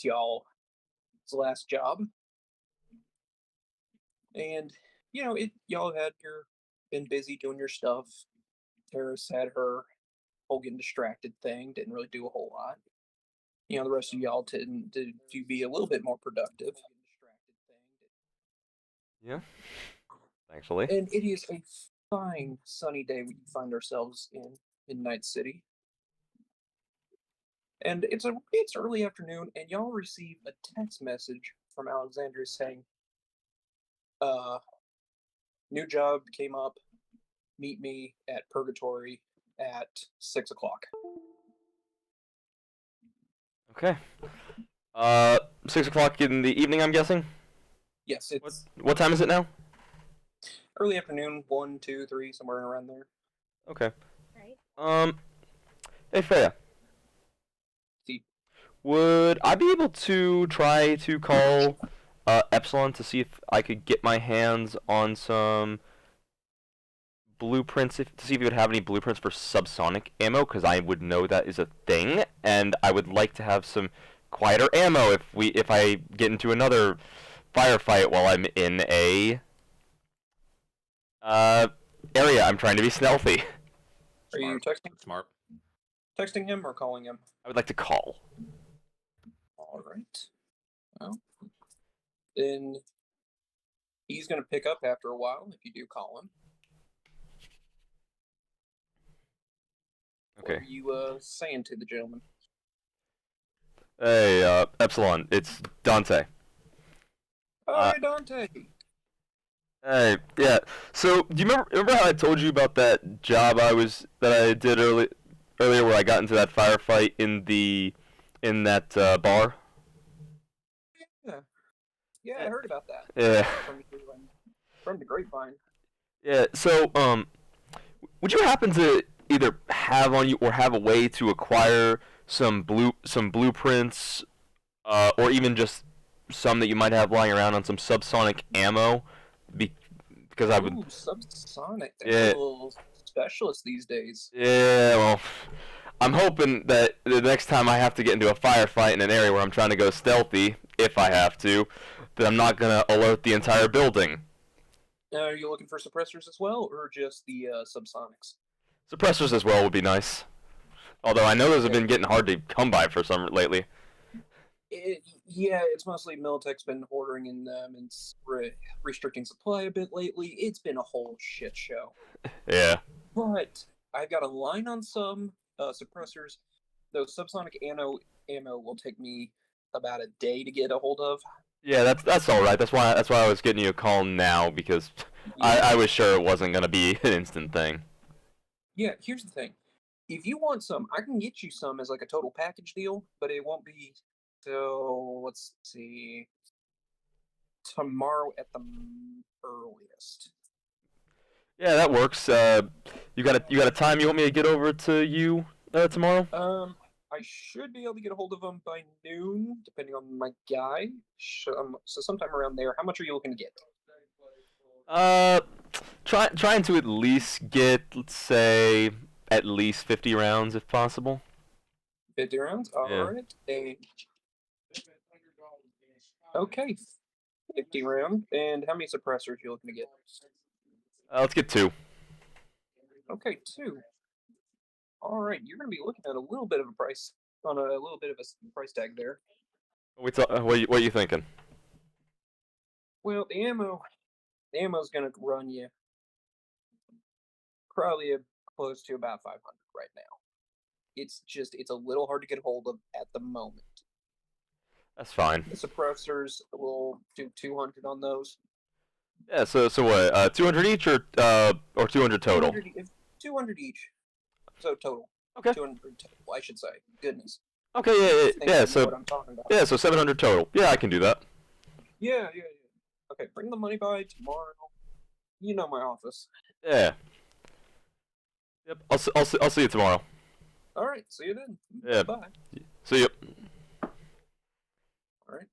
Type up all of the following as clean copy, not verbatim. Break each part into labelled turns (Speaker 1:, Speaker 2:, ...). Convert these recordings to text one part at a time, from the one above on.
Speaker 1: y'all's last job, and y'all had your been busy doing your stuff. Terrace had her whole getting distracted thing, didn't really do a whole lot. The rest of y'all tend to be a little bit more productive.
Speaker 2: Yeah, thankfully.
Speaker 1: And it is a fine sunny day we find ourselves in Night City. And it's early afternoon, and y'all receive a text message from Alexandria saying, uh, new job came up, meet me at Purgatory at 6 o'clock.
Speaker 2: Okay. 6 o'clock in the evening, I'm guessing?
Speaker 1: Yes,
Speaker 2: What
Speaker 1: it's
Speaker 2: what time is it now?
Speaker 1: early afternoon, 1, 2, 3, somewhere around there.
Speaker 2: Okay. Um, hey Freya,
Speaker 1: See,
Speaker 2: would I be able to try to call Epsilon to see if I could get my hands on some blueprints, to see if you would have any blueprints for subsonic ammo, because I would know that is a thing, and I would like to have some quieter ammo if I get into another firefight while I'm in a uh area. I'm trying to be stealthy.
Speaker 1: are you texting
Speaker 3: Smart.
Speaker 1: texting him or calling him?
Speaker 2: I would like to call.
Speaker 1: All right. Well, then he's going to pick up after a while if you do call him.
Speaker 2: Okay.
Speaker 1: What are you saying to the gentleman?
Speaker 2: Hey, Epsilon, it's Dante.
Speaker 1: Hi, Dante.
Speaker 2: Hey, yeah. So, do you remember how I told you about that job that I did earlier where I got into that firefight in that bar?
Speaker 1: Yeah, yeah, I heard about that.
Speaker 2: Yeah.
Speaker 1: From the grapevine.
Speaker 2: Yeah. So, would you happen to either have on you or have a way to acquire some blueprints, or even just some that you might have lying around on some subsonic ammo? Be- because I would.
Speaker 1: Ooh, subsonic. They're
Speaker 2: Yeah.
Speaker 1: a little specialist these days.
Speaker 2: Yeah. Well, I'm hoping that the next time I have to get into a firefight in an area where I'm trying to go stealthy, if I have to, that I'm not gonna alert the entire building.
Speaker 1: Are you looking for suppressors as well, or just the subsonics?
Speaker 2: Suppressors as well would be nice. Although I know those have
Speaker 1: Okay.
Speaker 2: been getting hard to come by for some lately.
Speaker 1: Yeah, it's mostly Militech's been ordering in them and restricting supply a bit lately. It's been a whole shit show.
Speaker 2: Yeah.
Speaker 1: But I've got a line on some suppressors. Those subsonic ammo will take me about a day to get a hold of.
Speaker 2: Yeah, that's all right. That's why I was getting you a call now, because I was sure it wasn't gonna be an instant thing.
Speaker 1: Yeah, here's the thing. If you want some, I can get you some as like a total package deal, but it won't be till, let's see, tomorrow at the earliest.
Speaker 2: Yeah, that works. You got a time you want me to get over to you tomorrow?
Speaker 1: I should be able to get a hold of them by noon, depending on my guy. So sometime around there. How much are you looking to get?
Speaker 2: Uh, trying to at least get, let's say, at least 50 rounds if possible.
Speaker 1: 50 rounds? All
Speaker 2: Yeah.
Speaker 1: right. Okay, 50 round. And how many suppressors are you looking to get?
Speaker 2: Let's get two.
Speaker 1: Okay, two. All right, you're going to be looking at a little bit of a price tag there.
Speaker 2: What are you thinking?
Speaker 1: Well, the ammo's going to run you probably close to about 500 right now. It's a little hard to get hold of at the moment.
Speaker 2: That's fine.
Speaker 1: The suppressors will do 200 on those.
Speaker 2: Yeah. So what? 200 each or 200 total?
Speaker 1: 200 each. So total.
Speaker 2: Okay.
Speaker 1: 200 total, I should say. Goodness.
Speaker 2: Okay. Yeah.
Speaker 1: So
Speaker 2: So
Speaker 1: what I'm talking about.
Speaker 2: yeah. So 700 total. Yeah, I can do that.
Speaker 1: Yeah. Okay, bring the money by tomorrow. You know my office.
Speaker 2: Yeah. Yep. I'll see you tomorrow.
Speaker 1: All right. See you then.
Speaker 2: Yeah.
Speaker 1: Bye.
Speaker 2: See you.
Speaker 1: All right.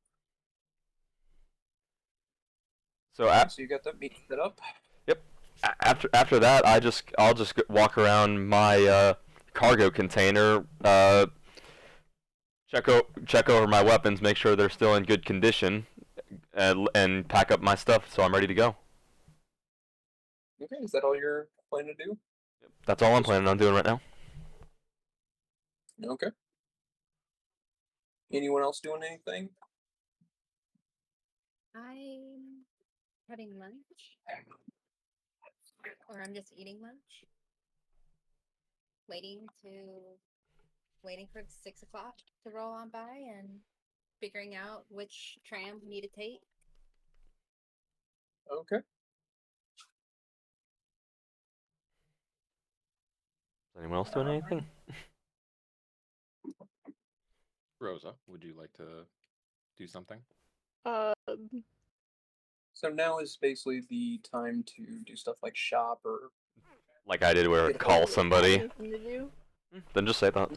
Speaker 2: So
Speaker 1: So you got that meeting set up.
Speaker 2: Yep. After that, I'll just walk around my cargo container, check over my weapons, make sure they're still in good condition, and pack up my stuff so I'm ready to go.
Speaker 1: Okay, is that all you're planning to do?
Speaker 2: That's all I'm
Speaker 1: Just
Speaker 2: planning on doing right now.
Speaker 1: okay. Anyone else doing anything?
Speaker 3: I'm having lunch, or I'm just eating lunch. Waiting to waiting for 6 o'clock to roll on by and figuring out which tram we need to take.
Speaker 1: Okay.
Speaker 2: Is anyone else doing anything?
Speaker 4: Rosa, would you like to do something?
Speaker 5: Um,
Speaker 1: So now is basically the time to do stuff like shop or
Speaker 2: Like I did, where
Speaker 1: Get
Speaker 2: call
Speaker 1: over it.
Speaker 2: somebody.
Speaker 5: anything to do?
Speaker 2: Then just say that.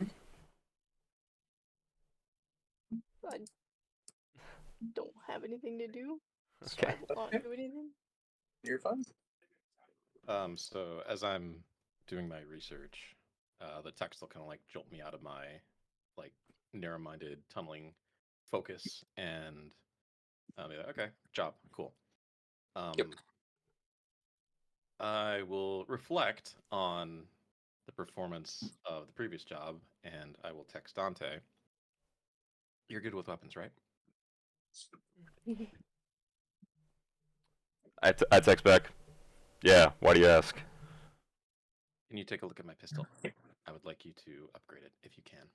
Speaker 5: I don't have anything to do. So
Speaker 2: Okay.
Speaker 5: I will not do anything.
Speaker 1: you're fine.
Speaker 4: So as I'm doing my research, the text will kind of like jolt me out of my like narrow-minded tunneling focus, and I'll be like, okay, job, cool.
Speaker 1: Yep.
Speaker 4: I will reflect on the performance of the previous job, and I will text Dante. You're good with weapons, right?
Speaker 2: I text back. Yeah. Why do you ask?
Speaker 4: Can you take a look at my pistol? I would like you to upgrade it if you can.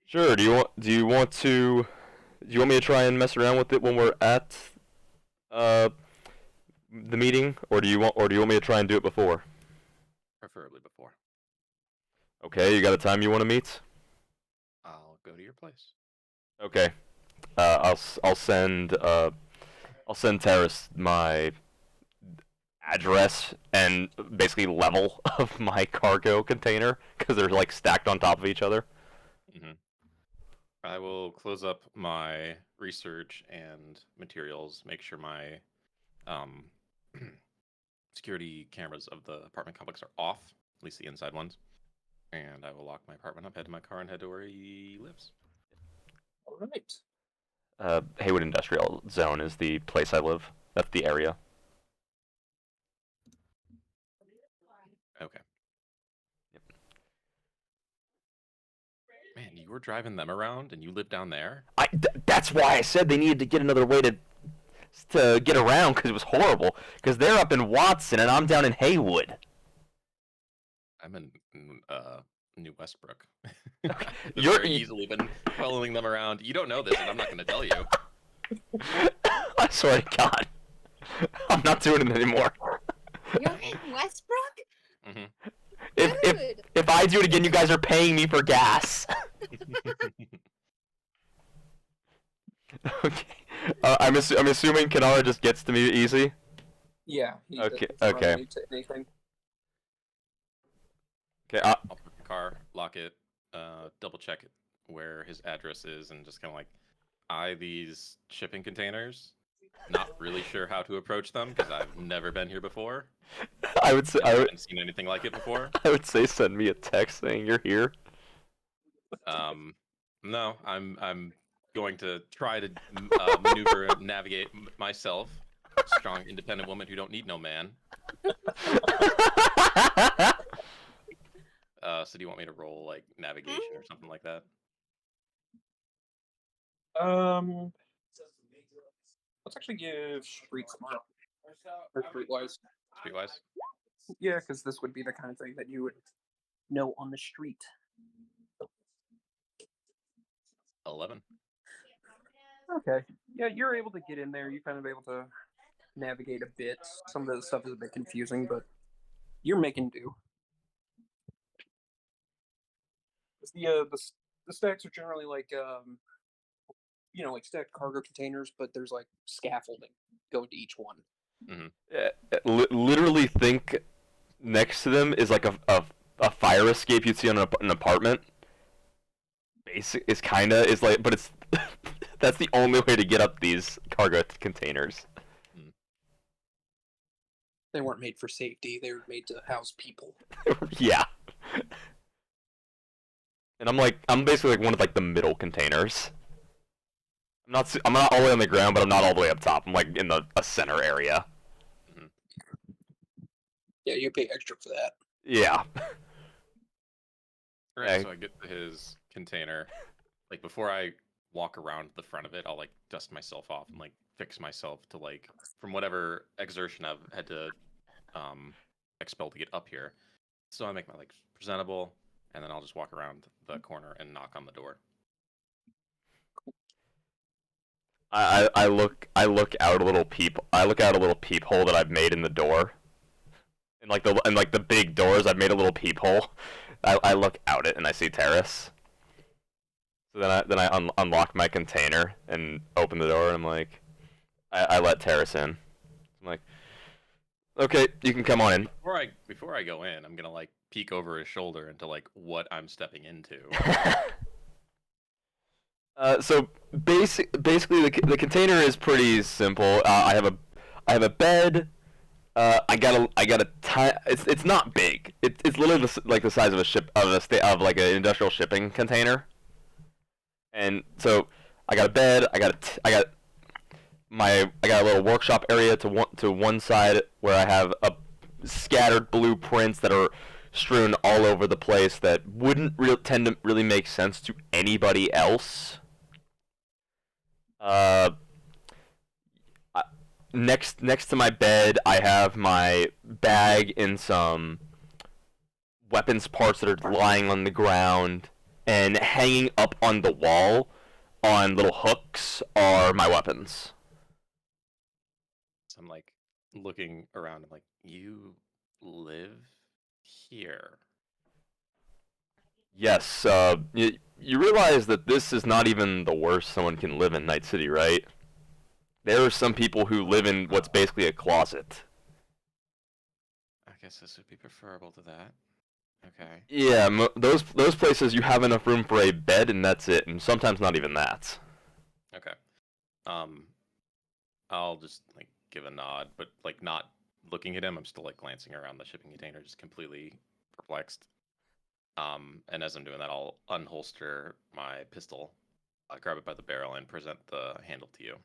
Speaker 2: Sure. Do you want me to try and mess around with it when we're at the meeting, or do you want me to try and do it before?
Speaker 4: Preferably before.
Speaker 2: Okay. You got a time you want to meet?
Speaker 4: I'll go to your place.
Speaker 2: Okay. I'll send Terrace my address and basically level of my cargo container because they're like stacked on top of each other.
Speaker 4: Mm-hmm. I will close up my research and materials, make sure my security cameras of the apartment complex are off, at least the inside ones, and I will lock my apartment up, head to my car, and head to where he lives.
Speaker 1: All right.
Speaker 2: Haywood Industrial Zone is the place I live. That's the area.
Speaker 4: Okay. Man, you were driving them around, and you live down there?
Speaker 2: That's why I said they needed to get another way to get around because it was horrible. Because they're up in Watson and I'm down in Haywood.
Speaker 4: I'm in New Westbrook.
Speaker 2: You're
Speaker 4: very easily been following them around. You don't know this, and I'm not going to tell you.
Speaker 2: I swear to God, I'm not doing it anymore.
Speaker 3: You're in Westbrook?
Speaker 4: Mm-hmm.
Speaker 2: If I do it again, you guys are paying me for gas. Okay. I'm assuming Kanara just gets to me easy.
Speaker 1: Yeah. he
Speaker 2: Okay,
Speaker 1: doesn't run
Speaker 2: okay.
Speaker 1: anything.
Speaker 2: Okay.
Speaker 4: I'll put the car, lock it, double check it where his address is, and just kind of like eye these shipping containers. Not really sure how to approach them because I've never been here before.
Speaker 2: I would say
Speaker 4: I haven't seen anything like it before.
Speaker 2: I would say send me a text saying you're here.
Speaker 4: No, I'm going to try to maneuver and navigate myself. Strong, independent woman who don't need no man. So do you want me to roll like navigation or something like that?
Speaker 1: Let's actually give Street Smart or Streetwise.
Speaker 4: Streetwise?
Speaker 1: Yeah, because this would be the kind of thing that you would know on the street.
Speaker 4: 11.
Speaker 1: Okay. Yeah, you're able to get in there. You're kind of able to navigate a bit. Some of the stuff is a bit confusing, but you're making do. 'Cause the stacks are generally like like stacked cargo containers, but there's like scaffolding going to each one.
Speaker 2: Literally think next to them is like a fire escape you'd see on an apartment. It's like, but it's that's the only way to get up these cargo containers.
Speaker 1: They weren't made for safety. They were made to house people.
Speaker 2: Yeah. And I'm basically like one of like the middle containers. I'm not all the way on the ground, but I'm not all the way up top. I'm like in a center area.
Speaker 1: Yeah, you pay extra for that.
Speaker 2: Yeah.
Speaker 4: Alright,
Speaker 2: Okay.
Speaker 4: so I get to his container. Like before I walk around the front of it, I'll like dust myself off and like fix myself to like from whatever exertion I've had to expel to get up here. So I make my legs presentable, and then I'll just walk around the corner and knock on the door.
Speaker 2: I look out a little peephole that I've made in the door. And like the big doors, I've made a little peephole. I look out it and I see Terrace. So then I unlock my container and open the door and I'm like, I let Terrace in. I'm like, okay, you can come on in.
Speaker 4: Before I go in, I'm gonna like peek over his shoulder into like what I'm stepping into.
Speaker 2: So basically the container is pretty simple. I have a bed. I got a it's not big. It's literally like the size of a ship of like an industrial shipping container. And so I got a bed. I got a little workshop area to one side where I have scattered blueprints that are strewn all over the place that wouldn't tend to really make sense to anybody else. Next to my bed, I have my bag and some weapons parts that are lying on the ground, and hanging up on the wall on little hooks are my weapons.
Speaker 4: So I'm like looking around. I'm like, you live here?
Speaker 2: Yes, you realize that this is not even the worst someone can live in Night City, right? There are some people who live in what's basically a closet.
Speaker 4: I guess this would be preferable to that. Okay.
Speaker 2: Yeah, those places you have enough room for a bed and that's it, and sometimes not even that.
Speaker 4: Okay. Um, I'll just like give a nod, but like not looking at him. I'm still like glancing around the shipping container, just completely perplexed. And as I'm doing that, I'll unholster my pistol, grab it by the barrel, and present the handle to you.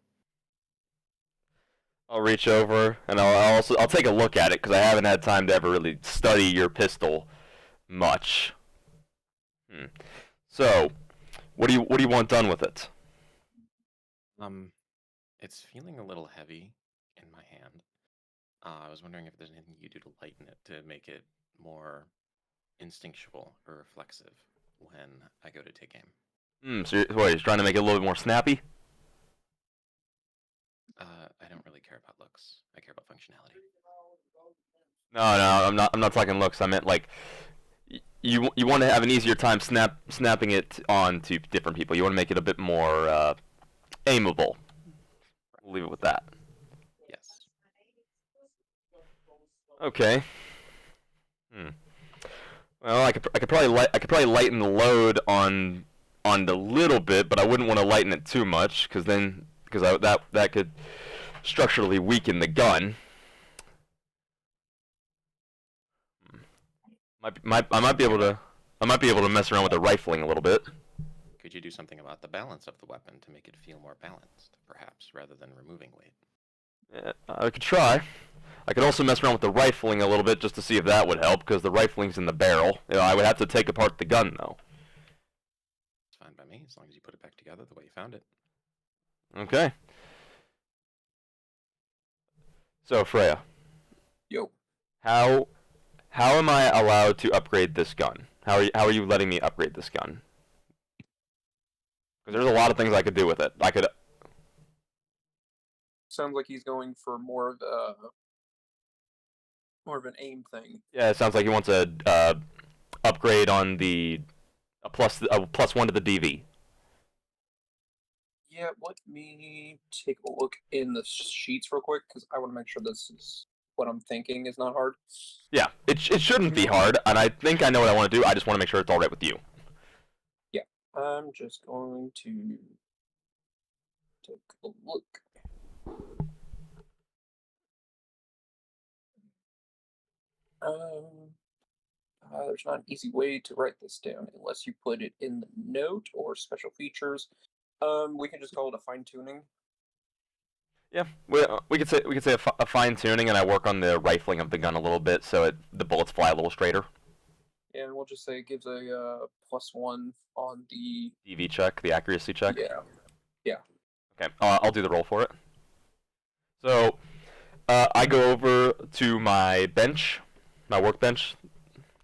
Speaker 2: I'll reach over and I'll take a look at it because I haven't had time to ever really study your pistol much. So, what do you want done with it?
Speaker 4: It's feeling a little heavy in my hand. I was wondering if there's anything you do to lighten it to make it more instinctual or reflexive when I go to take aim.
Speaker 2: So you're trying to make it a little bit more snappy?
Speaker 4: I don't really care about looks. I care about functionality.
Speaker 2: No, I'm not talking looks. I meant like you want to have an easier time snapping it onto different people. You want to make it a bit more aimable. We'll leave it with that.
Speaker 4: Yes.
Speaker 2: Okay. Well, I could probably lighten the load on the little bit, but I wouldn't want to lighten it too much because that could structurally weaken the gun. I might be able to mess around with the rifling a little bit.
Speaker 4: Could you do something about the balance of the weapon to make it feel more balanced, perhaps, rather than removing weight?
Speaker 2: Yeah, I could try. I could also mess around with the rifling a little bit just to see if that would help, because the rifling's in the barrel. I would have to take apart the gun though.
Speaker 4: It's fine by me, as long as you put it back together the way you found it.
Speaker 2: Okay. So Freya,
Speaker 1: Yo.
Speaker 2: how am I allowed to upgrade this gun? How are you letting me upgrade this gun? Because there's a lot of things I could do with it. I could.
Speaker 1: Sounds like he's going for more of an aim thing.
Speaker 2: Yeah, it sounds like he wants a upgrade on a plus one to the DV.
Speaker 1: Yeah, let me take a look in the sheets real quick because I want to make sure this is what I'm thinking is not hard.
Speaker 2: Yeah, it shouldn't be hard, and I think I know what I want to do. I just want to make sure it's all right with you.
Speaker 1: Yeah, I'm just going to take a look. There's not an easy way to write this down unless you put it in the note or special features. We can just call it a fine tuning.
Speaker 2: Yeah, we could say a fine tuning, and I work on the rifling of the gun a little bit so the bullets fly a little straighter.
Speaker 1: Yeah, and we'll just say it gives a +1 on the
Speaker 2: DV check, the accuracy check.
Speaker 1: Yeah.
Speaker 2: Okay, I'll do the roll for it. So, I go over to my bench, my workbench,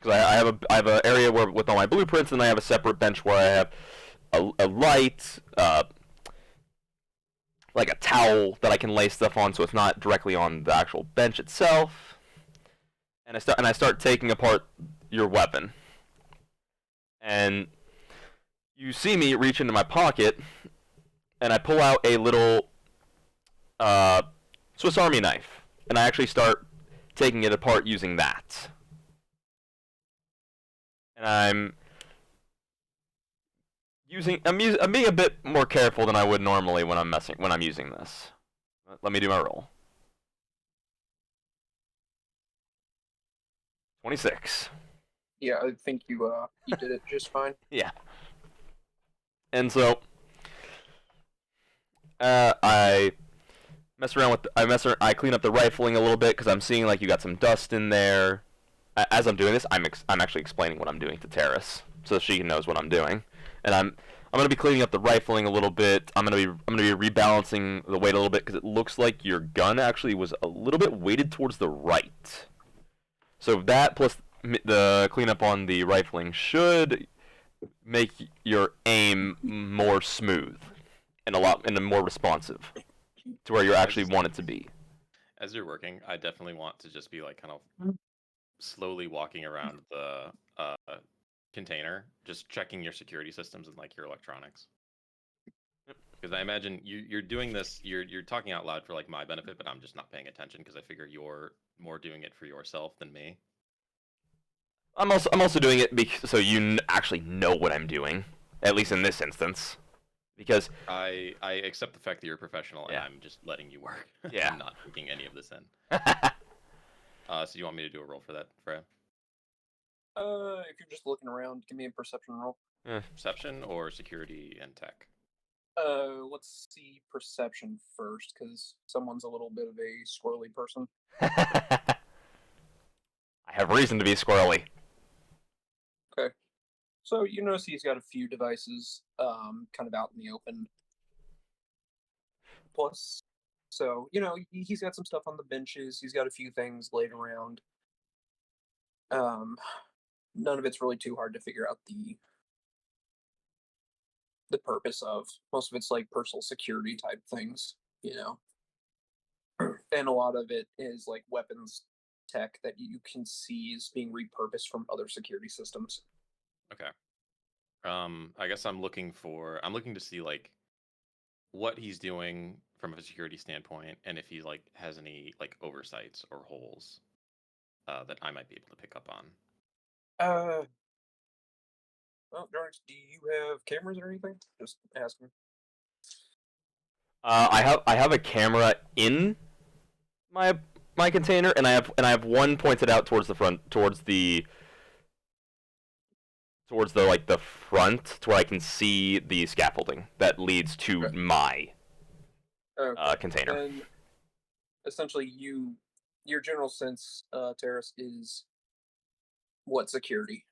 Speaker 2: because I have an area where with all my blueprints, and I have a separate bench where I have a light, like a towel that I can lay stuff on, so it's not directly on the actual bench itself. And I start taking apart your weapon, and you see me reach into my pocket, and I pull out a little Swiss Army knife, and I actually start taking it apart using that. And I'm being a bit more careful than I would normally when I'm using this. Let me do my roll. 26.
Speaker 1: Yeah, I think you did it just fine.
Speaker 2: Yeah. And so I clean up the rifling a little bit because I'm seeing like you got some dust in there. As I'm doing this, I'm actually explaining what I'm doing to Terrace so she knows what I'm doing. And I'm gonna be cleaning up the rifling a little bit. I'm gonna be rebalancing the weight a little bit because it looks like your gun actually was a little bit weighted towards the right. So that plus the cleanup on the rifling should make your aim more smooth and more responsive to where you actually want it to be.
Speaker 4: As you're working, I definitely want to just be like kind of slowly walking around the container, just checking your security systems and like your electronics. Because I imagine you're doing this, you're talking out loud for like my benefit, but I'm just not paying attention because I figure you're more doing it for yourself than me.
Speaker 2: I'm also doing it so you actually know what I'm doing, at least in this instance, because
Speaker 4: I accept the fact that you're a professional and
Speaker 2: Yeah.
Speaker 4: I'm just letting you work.
Speaker 2: Yeah.
Speaker 4: I'm not taking any of this in. So you want me to do a roll for that, Freya?
Speaker 1: If you're just looking around, give me a perception roll.
Speaker 4: Perception or security and tech?
Speaker 1: Let's see perception first, because someone's a little bit of a squirrely person.
Speaker 2: I have reason to be squirrely.
Speaker 1: Okay. So you notice he's got a few devices, kind of out in the open. Plus, so he's got some stuff on the benches. He's got a few things laid around. None of it's really too hard to figure out the purpose of. Most of it's like personal security type things, and a lot of it is like weapons tech that you can see is being repurposed from other security systems.
Speaker 4: Okay. I guess I'm looking to see like what he's doing from a security standpoint, and if he like has any like oversights or holes that I might be able to pick up on.
Speaker 1: Well, Darks, do you have cameras or anything? Just asking.
Speaker 2: I have a camera in my container, and I have one pointed out towards the front, towards the like the front, to where I can see the scaffolding that leads to
Speaker 1: Okay.
Speaker 2: my
Speaker 1: Okay.
Speaker 2: container.
Speaker 1: And essentially, your general sense, Terrace, is what security?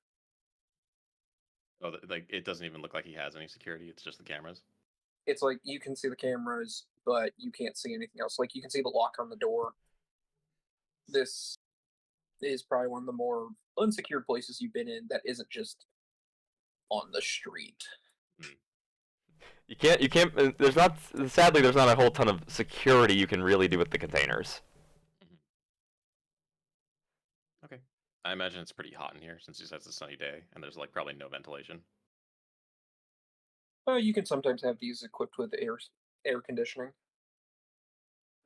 Speaker 4: Oh, like it doesn't even look like he has any security. It's just the cameras.
Speaker 1: It's like you can see the cameras, but you can't see anything else. Like you can see the lock on the door. This is probably one of the more unsecured places you've been in that isn't just on the street.
Speaker 2: You can't. Sadly, there's not a whole ton of security you can really do with the containers.
Speaker 4: Okay. I imagine it's pretty hot in here since he says it's a sunny day and there's like probably no ventilation.
Speaker 1: You can sometimes have these equipped with air conditioning.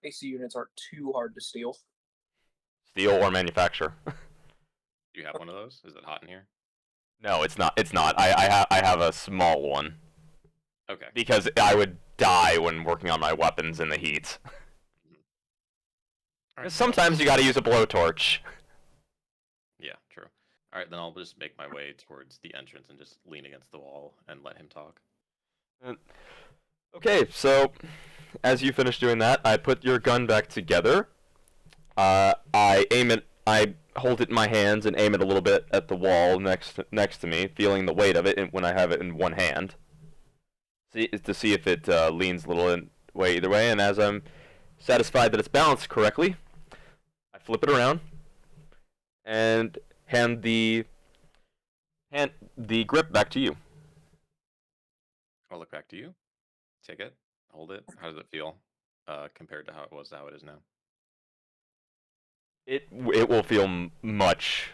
Speaker 1: AC units aren't too hard to steal.
Speaker 2: Steal or manufacture.
Speaker 4: Do you have one of those? Is it hot in here?
Speaker 2: No, it's not. It's not. I have a small one.
Speaker 4: Okay.
Speaker 2: Because I would die when working on my weapons in the heat.
Speaker 4: All right,
Speaker 2: Sometimes you gotta use a blowtorch.
Speaker 4: Yeah, true. All right, then I'll just make my way towards the entrance and just lean against the wall and let him talk.
Speaker 2: Okay, so as you finish doing that, I put your gun back together. I hold it in my hands and aim it a little bit at the wall next to me, feeling the weight of it when I have it in one hand. To see if it leans a little way either way, and as I'm satisfied that it's balanced correctly, I flip it around and hand the grip back to you.
Speaker 4: I'll look back to you. Take it. Hold it. How does it feel compared to how it was to how it is now?
Speaker 2: It will feel much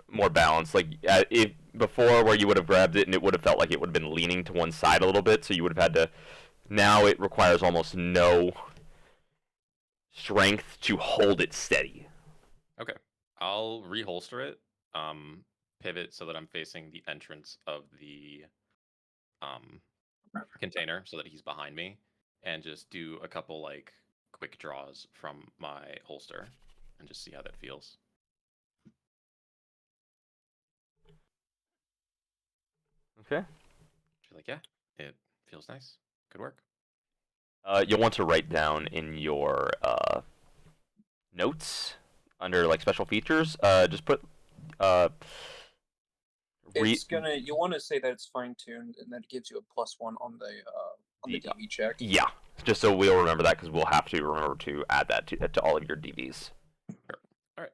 Speaker 2: more balanced. Like if before, where you would have grabbed it and it would have felt like it would have been leaning to one side a little bit, so you would have had to. Now it requires almost no strength to hold it steady.
Speaker 4: Okay. I'll reholster it. Pivot so that I'm facing the entrance of the container so that he's behind me, and just do a couple like quick draws from my holster and just see how that feels.
Speaker 2: Okay.
Speaker 4: She's like, yeah, it feels nice. Good work.
Speaker 2: You'll want to write down in your notes under like special features. Just put
Speaker 1: You want to say that it's fine tuned, and that it gives you a +1 on the DV check.
Speaker 2: Yeah, just so we'll remember that, because we'll have to remember to add that to all of your DVs.
Speaker 4: Sure. All right.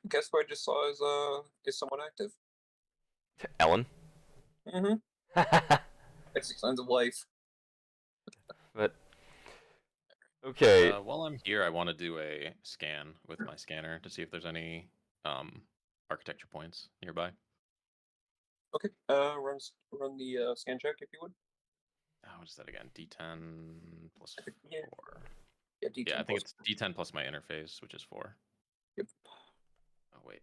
Speaker 1: Guess what I just saw is somewhat active.
Speaker 2: Ellen.
Speaker 1: It's signs of life.
Speaker 2: But okay.
Speaker 4: While I'm here, I want to do a scan with my scanner to see if there's any architecture points nearby.
Speaker 1: Okay. Run the scan check if you would.
Speaker 4: What is that again? D10 plus 4.
Speaker 1: Yeah, D10
Speaker 4: Yeah, I think
Speaker 1: plus
Speaker 4: it's D10 plus my interface, which is 4.
Speaker 1: Yep.
Speaker 4: Oh wait.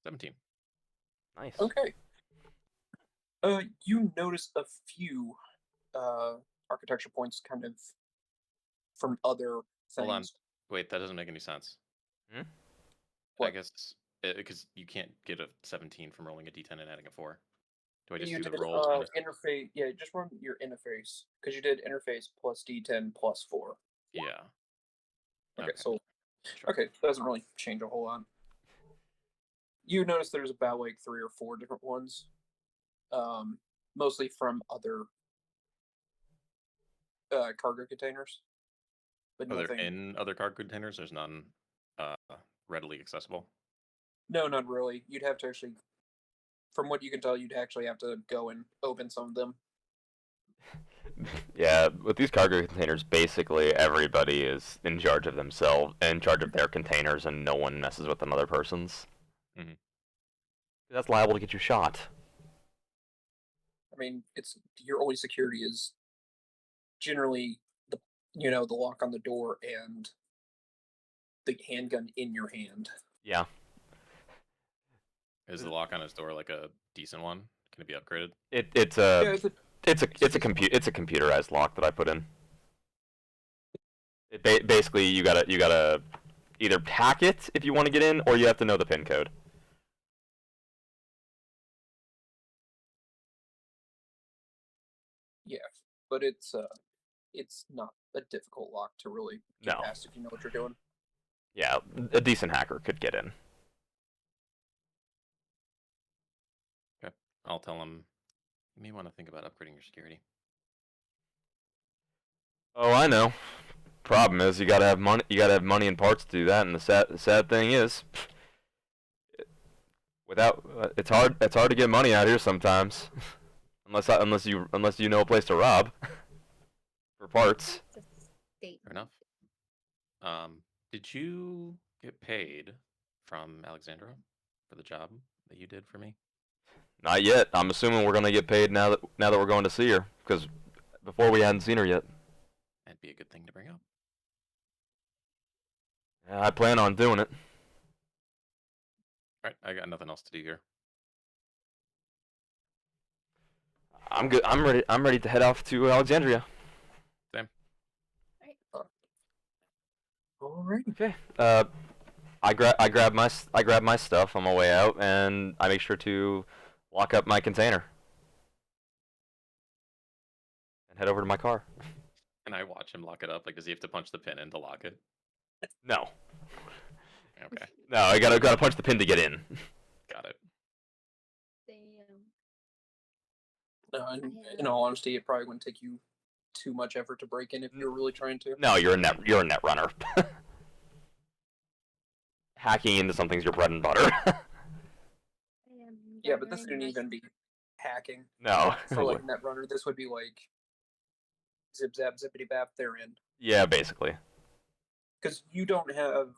Speaker 4: 17.
Speaker 2: Nice.
Speaker 1: Okay. You notice a few architecture points kind of from other things.
Speaker 4: Hold on. Wait, that doesn't make any sense. I
Speaker 1: What?
Speaker 4: guess because you can't get a 17 from rolling a D10 and adding a 4. Do I just
Speaker 1: You
Speaker 4: do the
Speaker 1: did
Speaker 4: rolls?
Speaker 1: interface. Yeah, just run your interface because you did interface plus D10 plus 4.
Speaker 4: Yeah.
Speaker 1: Okay, so
Speaker 4: Sure.
Speaker 1: okay, that doesn't really change a whole lot. You notice there's about like 3 or 4 different ones, mostly from other cargo containers. But
Speaker 4: Are there
Speaker 1: nothing.
Speaker 4: in other cargo containers? There's none readily accessible.
Speaker 1: No, not really. You'd have to actually, from what you can tell, you'd actually have to go and open some of them.
Speaker 2: Yeah, with these cargo containers, basically everybody is in charge of themselves, in charge of their containers, and no one messes with another person's.
Speaker 4: Mm-hmm.
Speaker 2: That's liable to get you shot.
Speaker 1: I mean, it's your only security is generally the lock on the door and the handgun in your hand.
Speaker 2: Yeah.
Speaker 4: Is the lock on his door like a decent one? Can it be upgraded?
Speaker 2: It's a computerized lock that I put in. Basically you gotta either hack it if you want to get in, or you have to know the PIN code.
Speaker 1: Yeah, but it's not a difficult lock to really get past if you know what you're doing.
Speaker 2: Yeah, a decent hacker could get in.
Speaker 4: Okay, I'll tell him. You may want to think about upgrading your security.
Speaker 2: Oh, I know. Problem is, you gotta have money. You gotta have money and parts to do that. And the sad thing is, it's hard. It's hard to get money out here sometimes, unless you know a place to rob for parts.
Speaker 3: Fair
Speaker 4: enough. Did you get paid from Alexandra for the job that you did for me?
Speaker 2: Not yet. I'm assuming we're gonna get paid now that we're going to see her, because before we hadn't seen her yet.
Speaker 4: That'd be a good thing to bring up.
Speaker 2: Yeah, I plan on doing it.
Speaker 4: Alright, I got nothing else to do here.
Speaker 2: I'm good. I'm ready to head off to Alexandria.
Speaker 4: Same.
Speaker 1: Alrighty.
Speaker 2: Okay. I grab my stuff on my way out, and I make sure to lock up my container and head over to my car.
Speaker 4: Can I watch him lock it up? Like, does he have to punch the pin in to lock it?
Speaker 2: No,
Speaker 4: Okay,
Speaker 2: no, I gotta punch the pin to get in.
Speaker 4: got it.
Speaker 3: Damn.
Speaker 1: In all honesty, it probably wouldn't take you too much effort to break in if you're really trying to.
Speaker 2: No, you're a net runner. Hacking into something's your bread and butter.
Speaker 1: Yeah, but this wouldn't even be hacking
Speaker 2: No.
Speaker 1: for like Netrunner. This would be like zip zap zippity bap. They're in
Speaker 2: Yeah, basically.
Speaker 1: because you don't have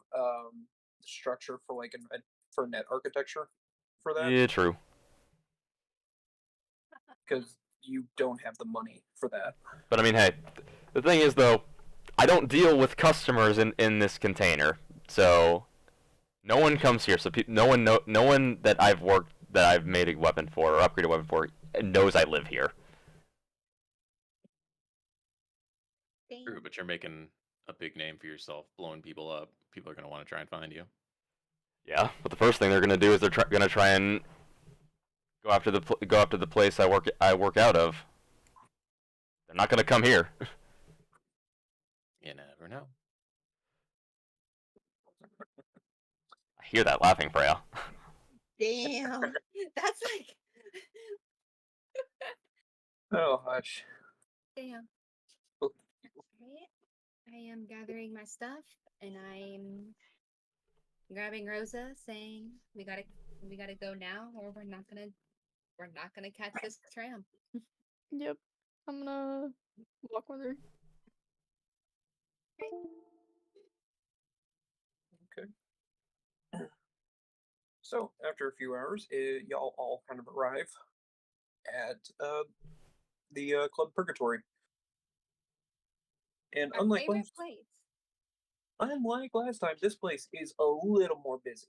Speaker 1: structure for like for net architecture for that
Speaker 2: Yeah, true.
Speaker 1: because you don't have the money for that.
Speaker 2: But I mean, hey, the thing is though, I don't deal with customers in this container, so no one comes here. So no one that I've made a weapon for or upgraded a weapon for knows I live here.
Speaker 4: True, but you're making a big name for yourself, blowing people up. People are gonna want to try and find you.
Speaker 2: Yeah, but the first thing they're gonna do is they're gonna try and go after the place I work out of. They're not gonna come here.
Speaker 4: You never know.
Speaker 2: I hear that laughing, Freya.
Speaker 3: Damn. That's like.
Speaker 1: Oh hush.
Speaker 3: Damn.
Speaker 1: Oh.
Speaker 3: Right. I am gathering my stuff and I'm grabbing Rosa, saying we gotta go now, or we're not gonna catch this tram.
Speaker 5: Yep. I'm gonna walk with her.
Speaker 1: Okay. So after a few hours, y'all all kind of arrive at the Club Purgatory, and
Speaker 3: Our favorite place.
Speaker 1: unlike last time, this place is a little more busy.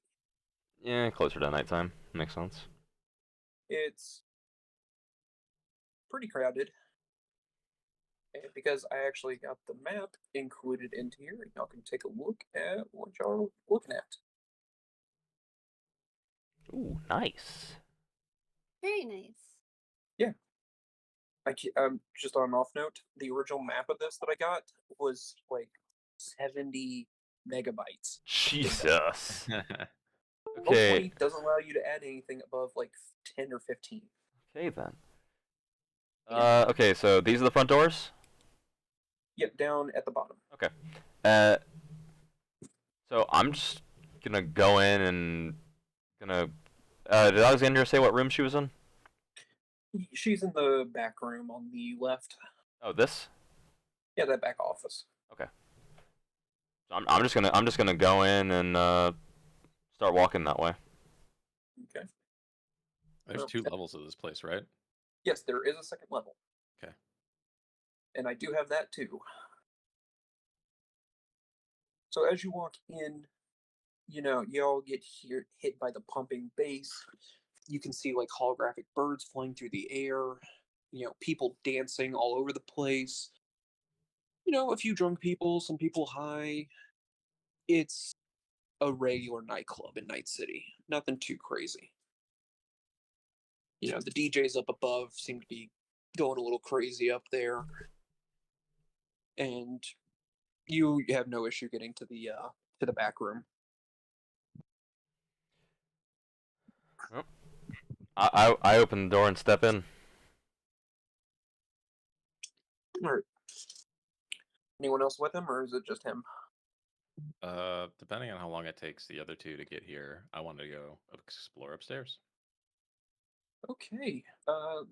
Speaker 2: Yeah, closer to nighttime. Makes sense.
Speaker 1: It's pretty crowded. And because I actually got the map included into here, y'all can take a look at what y'all are looking at.
Speaker 2: Ooh, nice.
Speaker 3: Very nice.
Speaker 1: Just on an off note, the original map of this that I got was like 70 megabytes.
Speaker 2: Jesus.
Speaker 1: Okay.
Speaker 2: Okay.
Speaker 1: Doesn't allow you to add anything above like 10 or 15.
Speaker 2: Okay then.
Speaker 1: Yeah.
Speaker 2: Okay, so these are the front doors?
Speaker 1: Yep, down at the bottom.
Speaker 2: Okay. Uh, so I'm just gonna go in and did Alexandra say what room she was in?
Speaker 1: She's in the back room on the left.
Speaker 2: Oh, this?
Speaker 1: Yeah, that back office.
Speaker 2: Okay. So I'm just gonna go in and start walking that way.
Speaker 1: Okay.
Speaker 4: There's 2 levels of this place, right?
Speaker 1: Yes, there is a second level.
Speaker 4: Okay.
Speaker 1: And I do have that too. So as you walk in, y'all get hit by the pumping bass. You can see like holographic birds flying through the air, people dancing all over the place. A few drunk people, some people high. It's a regular nightclub in Night City. Nothing too crazy. The DJs up above seem to be going a little crazy up there. And you have no issue getting to the back room.
Speaker 2: Well, I open the door and step in.
Speaker 1: All right. Anyone else with him, or is it just him?
Speaker 4: Depending on how long it takes the other 2 to get here, I wanted to go explore upstairs.
Speaker 1: Okay.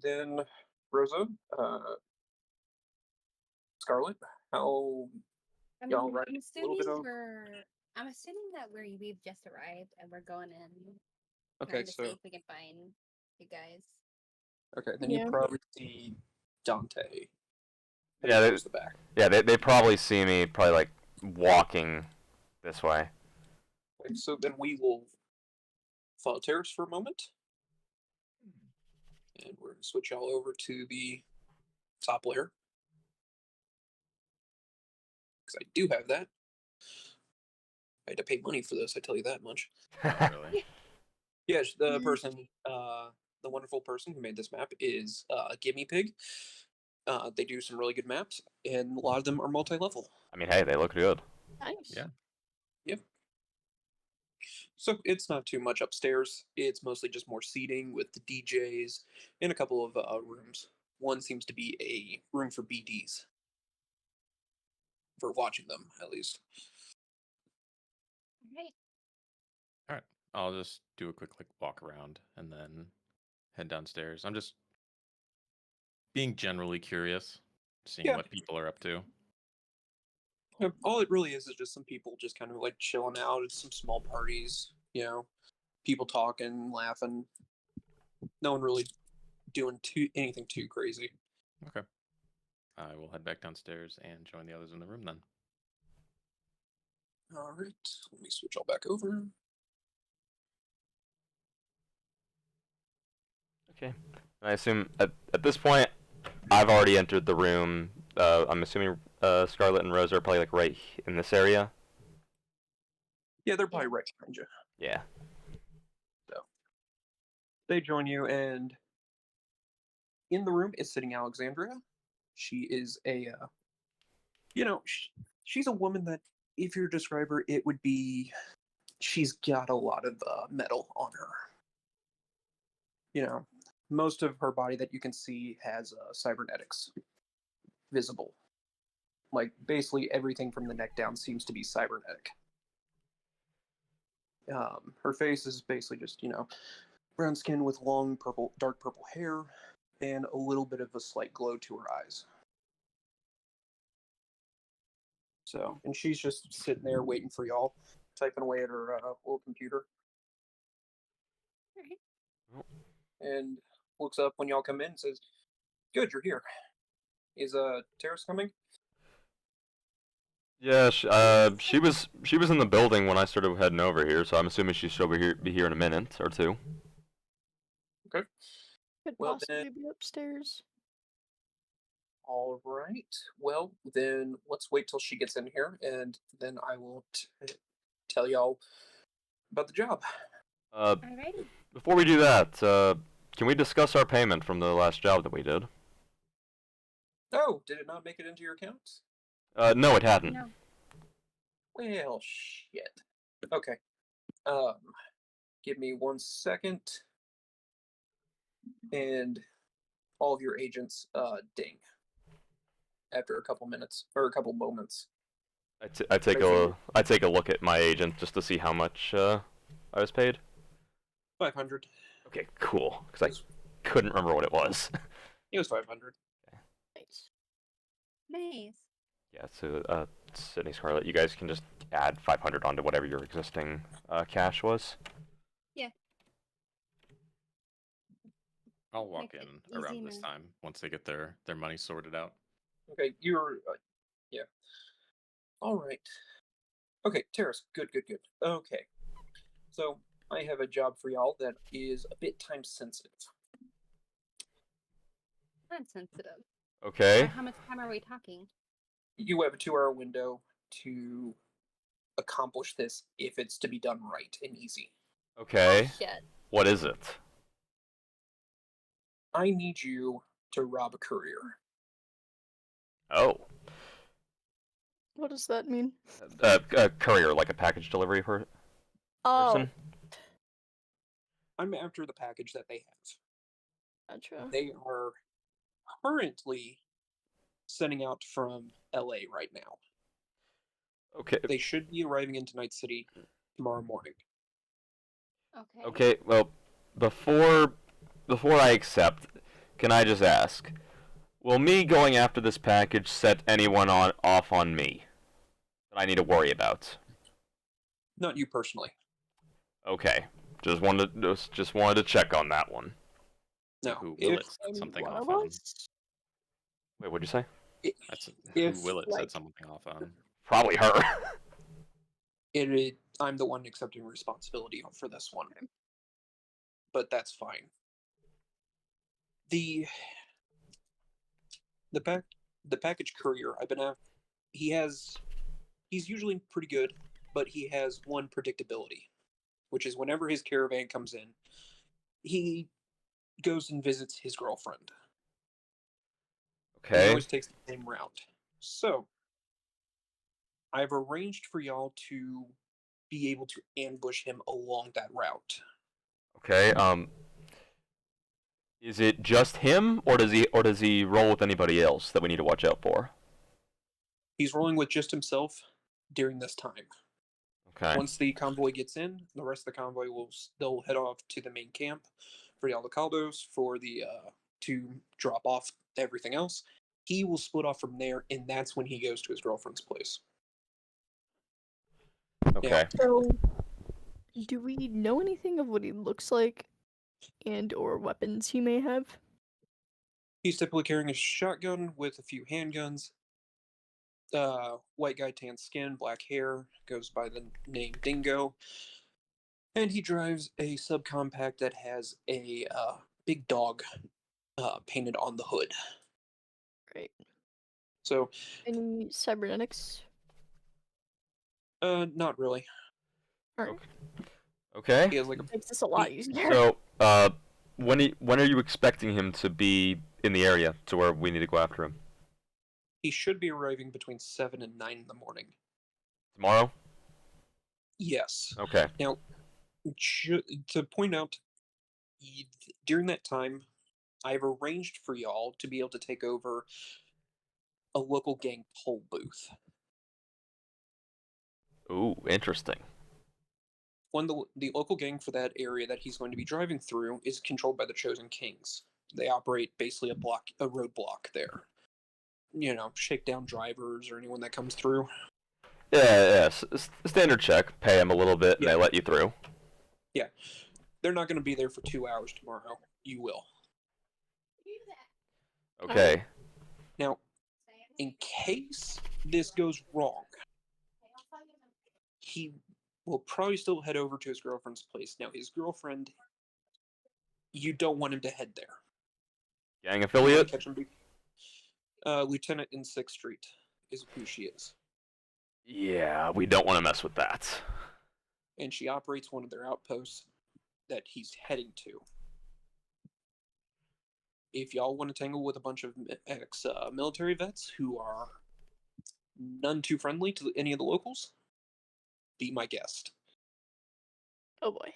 Speaker 1: Then Rosa, Scarlet, how y'all right?
Speaker 3: I'm
Speaker 1: A little bit
Speaker 3: assuming
Speaker 1: of.
Speaker 3: I'm assuming that we've just arrived and we're going in
Speaker 1: Okay,
Speaker 3: trying to
Speaker 1: so
Speaker 3: see if we can find you guys.
Speaker 1: okay, then
Speaker 5: Yeah.
Speaker 1: you probably see Dante.
Speaker 2: Yeah,
Speaker 1: heading towards the back.
Speaker 2: Yeah, they probably see me probably like walking this way.
Speaker 1: Okay, so then we will follow Terrace for a moment, and we're gonna switch y'all over to the top layer because I do have that. I had to pay money for this, I tell you that much.
Speaker 4: Really?
Speaker 1: Yes, the person, the wonderful person who made this map is Gimme Pig. They do some really good maps, and a lot of them are multi-level.
Speaker 2: I mean, hey, they look good.
Speaker 5: Nice.
Speaker 4: Yeah.
Speaker 1: Yep. So it's not too much upstairs. It's mostly just more seating with the DJs and a couple of rooms. One seems to be a room for BDs. For watching them, at least.
Speaker 3: Right.
Speaker 4: All right. I'll just do a quick like walk around and then head downstairs. I'm just being generally curious, seeing
Speaker 1: Yeah.
Speaker 4: what people are up to.
Speaker 1: All it really is just some people just kind of like chilling out at some small parties, people talking, laughing. No one really doing anything too crazy.
Speaker 4: Okay. I will head back downstairs and join the others in the room then.
Speaker 1: All right, let me switch all back over.
Speaker 2: Okay. I assume at this point, I've already entered the room. I'm assuming Scarlet and Rose are probably like right in this area.
Speaker 1: Yeah, they're probably right behind you.
Speaker 2: Yeah.
Speaker 1: So they join you, and in the room is sitting Alexandria. She is a, she's a woman that, if you describe her, it would be, she's got a lot of metal on her. Most of her body that you can see has cybernetics visible. Like, basically everything from the neck down seems to be cybernetic. Her face is basically just, brown skin with long dark purple hair, and a little bit of a slight glow to her eyes. So, and she's just sitting there waiting for y'all, typing away at her little computer.
Speaker 3: Right.
Speaker 1: And looks up when y'all come in and says, "Good, you're here. Is Terrace coming?"
Speaker 2: Yeah. She was in the building when I started heading over here, so I'm assuming she should be here in a minute or two.
Speaker 1: Okay.
Speaker 5: Could
Speaker 1: Well,
Speaker 5: possibly
Speaker 1: then-
Speaker 5: be upstairs.
Speaker 1: All right. Well, then let's wait till she gets in here, and then I will tell y'all about the job.
Speaker 3: Alrighty.
Speaker 2: Before we do that, can we discuss our payment from the last job that we did?
Speaker 1: Oh, did it not make it into your accounts?
Speaker 2: No, it hadn't.
Speaker 3: No.
Speaker 1: Well, shit. Okay. Give me 1 second. And all of your agents ding after a couple minutes or a couple moments.
Speaker 2: I take a look at my agent just to see how much I was paid.
Speaker 1: 500.
Speaker 2: Okay, cool. Because I couldn't remember what it was.
Speaker 1: It was 500.
Speaker 5: Nice.
Speaker 3: Nice.
Speaker 2: Yeah. So, Sydney, Scarlet, you guys can just add 500 onto whatever your existing cash was.
Speaker 4: I'll walk
Speaker 3: Make it
Speaker 4: in
Speaker 3: easy
Speaker 4: around this
Speaker 3: now.
Speaker 4: time once they get their money sorted out.
Speaker 1: Okay, you're yeah. All right. Okay, Terrace. Good. Okay. So I have a job for y'all that is a bit time sensitive.
Speaker 3: Not sensitive.
Speaker 2: Okay.
Speaker 3: How much time are we talking?
Speaker 1: You have a 2-hour window to accomplish this if it's to be done right and easy.
Speaker 2: Okay.
Speaker 3: Oh, shit.
Speaker 2: What is it?
Speaker 1: I need you to rob a courier.
Speaker 2: Oh.
Speaker 5: What does that mean?
Speaker 2: A courier, like a package delivery
Speaker 5: Oh,
Speaker 2: person.
Speaker 1: I'm after the package that they have.
Speaker 5: gotcha.
Speaker 1: They are currently sending out from LA right now.
Speaker 2: Okay.
Speaker 1: They should be arriving into Night City tomorrow morning.
Speaker 3: Okay.
Speaker 2: Okay. Well, before I accept, can I just ask, will me going after this package set anyone off on me that I need to worry about?
Speaker 1: Not you personally.
Speaker 2: Okay. Just wanted to check on that one.
Speaker 1: No.
Speaker 4: Who will
Speaker 1: If
Speaker 4: it set something
Speaker 5: One
Speaker 4: off
Speaker 5: of
Speaker 4: on?
Speaker 5: us?
Speaker 2: Wait, what'd you say?
Speaker 4: That's
Speaker 1: if,
Speaker 4: who will it
Speaker 1: like-
Speaker 4: set something off on?
Speaker 2: Probably her.
Speaker 1: I'm the one accepting responsibility for this one. But that's fine. The package courier I've been at, he's usually pretty good. but he has one predictability, which is whenever his caravan comes in, he goes and visits his girlfriend. And he
Speaker 2: Okay.
Speaker 1: always takes the same route. So, I've arranged for y'all to be able to ambush him along that route.
Speaker 2: Okay. Is it just him, or does he roll with anybody else that we need to watch out for?
Speaker 1: He's rolling with just himself during this time.
Speaker 2: Okay.
Speaker 1: Once the convoy gets in, the rest of the convoy they'll head off to the main camp for the Aldecaldos for the to drop off everything else. He will split off from there, and that's when he goes to his girlfriend's place.
Speaker 2: Okay.
Speaker 5: So, do we know anything of what he looks like and or weapons he may have?
Speaker 1: He's typically carrying a shotgun with a few handguns. White guy, tan skin, black hair, goes by the name Dingo. And he drives a subcompact that has a big dog painted on the hood.
Speaker 5: Right.
Speaker 1: So,
Speaker 5: Any cybernetics?
Speaker 1: not really.
Speaker 5: Alright.
Speaker 2: Okay.
Speaker 1: He has like a
Speaker 5: Makes this a lot easier.
Speaker 2: So, when are you expecting him to be in the area to where we need to go after him?
Speaker 1: He should be arriving between 7 and 9 in the morning.
Speaker 2: Tomorrow?
Speaker 1: Yes.
Speaker 2: Okay.
Speaker 1: Now, to point out, during that time, I've arranged for y'all to be able to take over a local gang poll booth.
Speaker 2: Ooh, interesting.
Speaker 1: The local gang for that area that he's going to be driving through is controlled by the Chosen Kings. They operate basically a roadblock there. You know, shake down drivers or anyone that comes through.
Speaker 2: Yeah. Standard check. Pay him a little bit, and
Speaker 1: Yeah.
Speaker 2: they let you through.
Speaker 1: Yeah. They're not going to be there for 2 hours tomorrow. You will.
Speaker 2: Okay.
Speaker 1: Now, in case this goes wrong, he will probably still head over to his girlfriend's place. Now, his girlfriend, you don't want him to head there.
Speaker 2: Gang
Speaker 1: You want
Speaker 2: affiliate?
Speaker 1: to catch him. Lieutenant in 6th Street is who she is.
Speaker 2: Yeah, we don't want to mess with that.
Speaker 1: And she operates one of their outposts that he's heading to. If y'all want to tangle with a bunch of ex-military vets who are none too friendly to any of the locals, be my guest.
Speaker 5: Oh boy.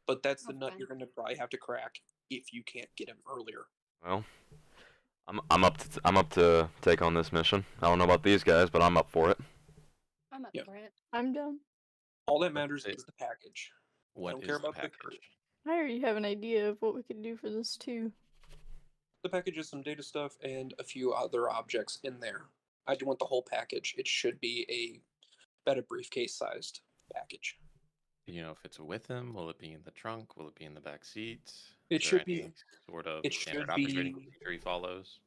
Speaker 1: But that's the
Speaker 3: Oh,
Speaker 1: nut
Speaker 3: fun.
Speaker 1: you're going to probably have to crack if you can't get him earlier.
Speaker 2: Well, I'm up to take on this mission. I don't know about these guys, but I'm up for it.
Speaker 3: I'm up
Speaker 1: Yeah.
Speaker 3: for it.
Speaker 5: I'm down.
Speaker 1: All that matters
Speaker 4: it-
Speaker 1: is the package.
Speaker 4: What
Speaker 1: don't
Speaker 4: is
Speaker 1: care
Speaker 4: the
Speaker 1: about the
Speaker 4: package?
Speaker 1: credit.
Speaker 5: I already have an idea of what we could do for this too.
Speaker 1: The package is some data stuff and a few other objects in there. I do want the whole package. It should be about a briefcase-sized package.
Speaker 4: Do you know if it's with him? Will it be in the trunk? Will it be in the back seat?
Speaker 1: It
Speaker 4: Is there
Speaker 1: should be-
Speaker 4: any sort of
Speaker 1: it
Speaker 4: standard
Speaker 1: should
Speaker 4: operating
Speaker 1: be-
Speaker 4: procedure he follows?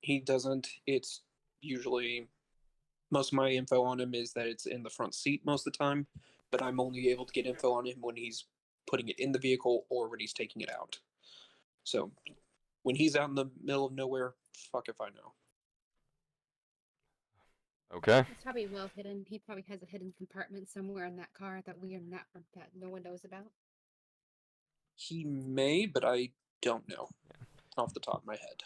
Speaker 1: He doesn't. It's usually most of my info on him is that it's in the front seat most of the time, but I'm only able to get info on him when he's putting it in the vehicle or when he's taking it out. So when he's out in the middle of nowhere, fuck if I know.
Speaker 2: Okay.
Speaker 3: It's probably well hidden. He probably has a hidden compartment somewhere in that car that that no one knows about.
Speaker 1: He may, but I don't know off the top of my head.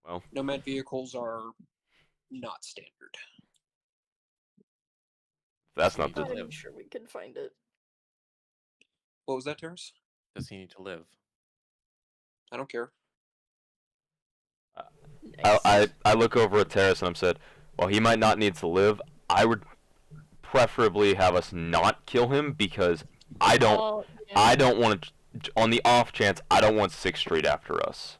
Speaker 2: Well,
Speaker 1: Nomad vehicles are not standard.
Speaker 2: that's
Speaker 4: Does he
Speaker 2: not
Speaker 4: need to
Speaker 2: the.
Speaker 5: I'm
Speaker 4: live?
Speaker 5: sure we can find it.
Speaker 1: What was that, Terrace?
Speaker 4: Does he need to live?
Speaker 1: I don't care.
Speaker 2: I look over at Terrace and I'm said, well, he might not need to live. I would preferably have us not kill him because I don't
Speaker 5: Oh, yeah.
Speaker 2: want to. On the off chance, I don't want 6th Street after us.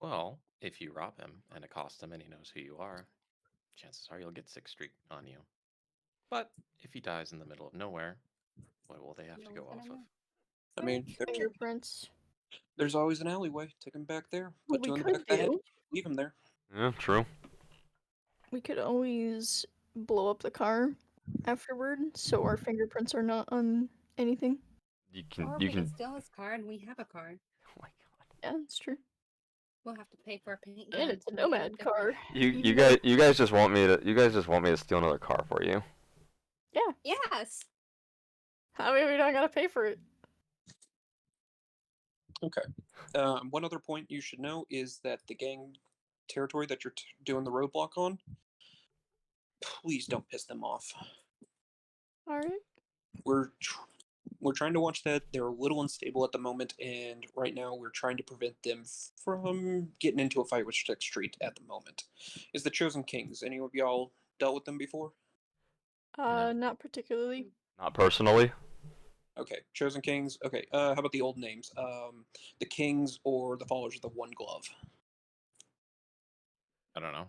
Speaker 4: Well, if you rob him and accost him and he knows who you are, chances are you'll get 6th Street on you. But if he dies in the middle of nowhere, what will they have
Speaker 3: No
Speaker 4: to go
Speaker 3: one's
Speaker 4: off
Speaker 3: gonna
Speaker 4: of?
Speaker 3: know.
Speaker 1: I mean,
Speaker 5: Fingerprints.
Speaker 1: there's always an alleyway. Take him back there.
Speaker 5: What
Speaker 1: Put
Speaker 5: we
Speaker 1: two in the
Speaker 5: could
Speaker 1: back of the head.
Speaker 5: do,
Speaker 1: Leave him there.
Speaker 2: Yeah, true.
Speaker 5: we could always blow up the car afterward, so our fingerprints are not on anything.
Speaker 3: Or
Speaker 2: You
Speaker 3: we
Speaker 2: can.
Speaker 3: can steal his car and we have a car.
Speaker 2: Oh my God.
Speaker 5: Yeah, that's true.
Speaker 3: We'll have to pay for a paint
Speaker 5: And
Speaker 3: job
Speaker 5: it's a
Speaker 3: to make it
Speaker 5: nomad
Speaker 3: look different.
Speaker 5: car.
Speaker 2: You guys just want me to steal another car for you.
Speaker 5: Yeah.
Speaker 3: Yes.
Speaker 5: How many we don't gotta pay for it?
Speaker 1: Okay. One other point you should know is that the gang territory that you're doing the roadblock on, please don't piss them off.
Speaker 5: Alright.
Speaker 1: We're trying to watch that. They're a little unstable at the moment, and right now we're trying to prevent them from getting into a fight with Sixth Street at the moment. Is the Chosen Kings? Any of y'all dealt with them before?
Speaker 4: No.
Speaker 5: Not particularly.
Speaker 2: Not personally.
Speaker 1: Okay, Chosen Kings. Okay, how about the old names? The Kings or the Followers of the One Glove?
Speaker 4: I don't know.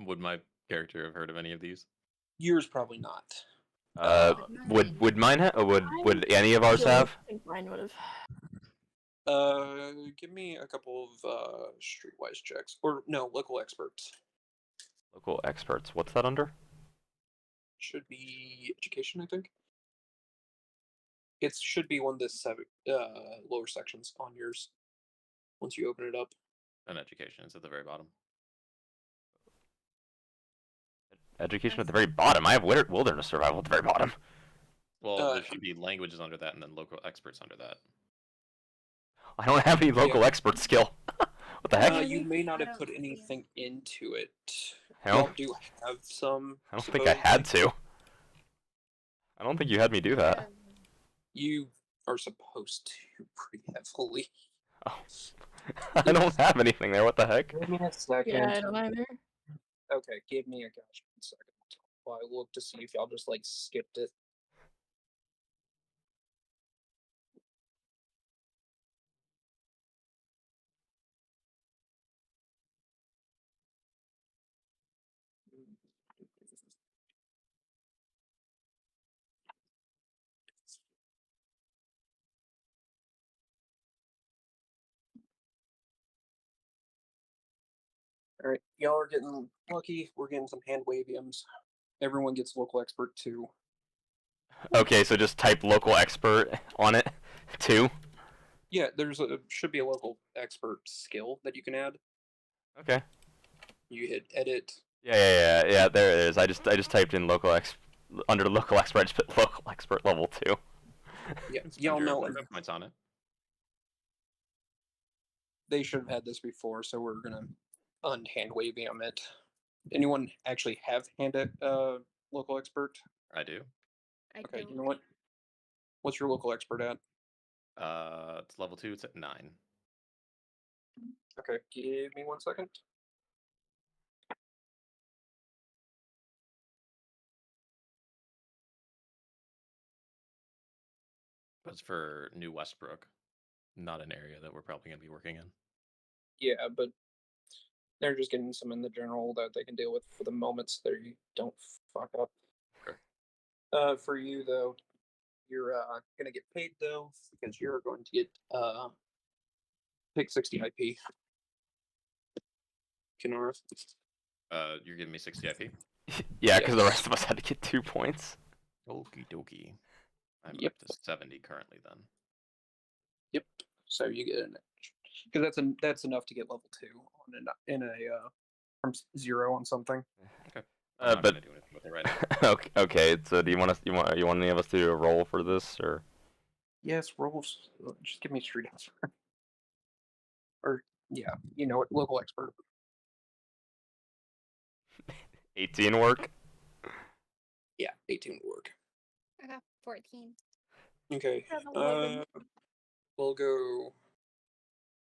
Speaker 4: Would my character have heard of any of these?
Speaker 1: Yours probably not.
Speaker 2: Would mine would any of ours
Speaker 5: Yeah,
Speaker 2: have?
Speaker 5: I think mine would have.
Speaker 1: Give me a couple of streetwise checks, or no, local experts.
Speaker 2: Local experts. What's that under?
Speaker 1: Should be education, I think. It should be one of the lower sections on yours once you open it up.
Speaker 4: An education is at the very bottom.
Speaker 2: Education at the very bottom. I have wilderness survival at the very bottom.
Speaker 4: Well, there should be languages under that, and then local experts under that.
Speaker 2: I don't have any local expert skill. What the heck?
Speaker 1: You may not have put anything into it.
Speaker 2: I
Speaker 1: Y'all
Speaker 2: don't,
Speaker 1: do have some.
Speaker 2: I don't think I had to. I don't think you had me do that.
Speaker 1: You are supposed to pretty heavily.
Speaker 2: Oh. I don't have anything there. What the heck?
Speaker 1: Give me a second.
Speaker 5: Yeah, I don't either.
Speaker 1: Okay, give me a gosh 1 second while I look to see if y'all just like skipped it. All right, y'all are getting lucky. We're getting some hand waviums. Everyone gets local expert too.
Speaker 2: Okay, so just type local expert on it too.
Speaker 1: Yeah, should be a local expert skill that you can add.
Speaker 2: Okay.
Speaker 1: You hit edit.
Speaker 2: Yeah. There it is. I just typed in under local expert. I just put local expert level 2.
Speaker 1: Yeah, y'all
Speaker 4: Under
Speaker 1: know
Speaker 4: what points on it.
Speaker 1: they should have had this before, so we're gonna unhand wavium it. Anyone actually have local expert?
Speaker 4: I do.
Speaker 3: I
Speaker 1: Okay,
Speaker 3: don't.
Speaker 1: you know what? What's your local expert at?
Speaker 4: It's level 2. It's at 9.
Speaker 1: Okay, give me 1 second.
Speaker 4: That's for New Westbrook, not an area that we're probably going to be working in.
Speaker 1: Yeah, but they're just getting some in the general that they can deal with for the moment so they don't fuck up.
Speaker 4: Sure.
Speaker 1: For you though, you're gonna get paid though because you're going to get pick 60 IP. Kenora.
Speaker 4: You're giving me 60 IP?
Speaker 2: Yeah, because the
Speaker 1: Yes.
Speaker 2: rest of us had to get 2 points.
Speaker 4: Okie dokie. I'm
Speaker 1: Yep.
Speaker 4: up to 70 currently then.
Speaker 1: Yep. So you get an because that's enough to get level 2 on in a from 0 on something.
Speaker 4: Okay. I'm not
Speaker 2: But
Speaker 4: gonna do anything with it right now.
Speaker 2: okay. So do you want any of us to do a roll for this or?
Speaker 1: Yes, rolls. Just give me street expert. Or yeah, you know what, local expert.
Speaker 2: 18 work.
Speaker 1: Yeah, 18 would work.
Speaker 3: I got 14.
Speaker 1: Okay.
Speaker 5: I have 11.
Speaker 1: We'll go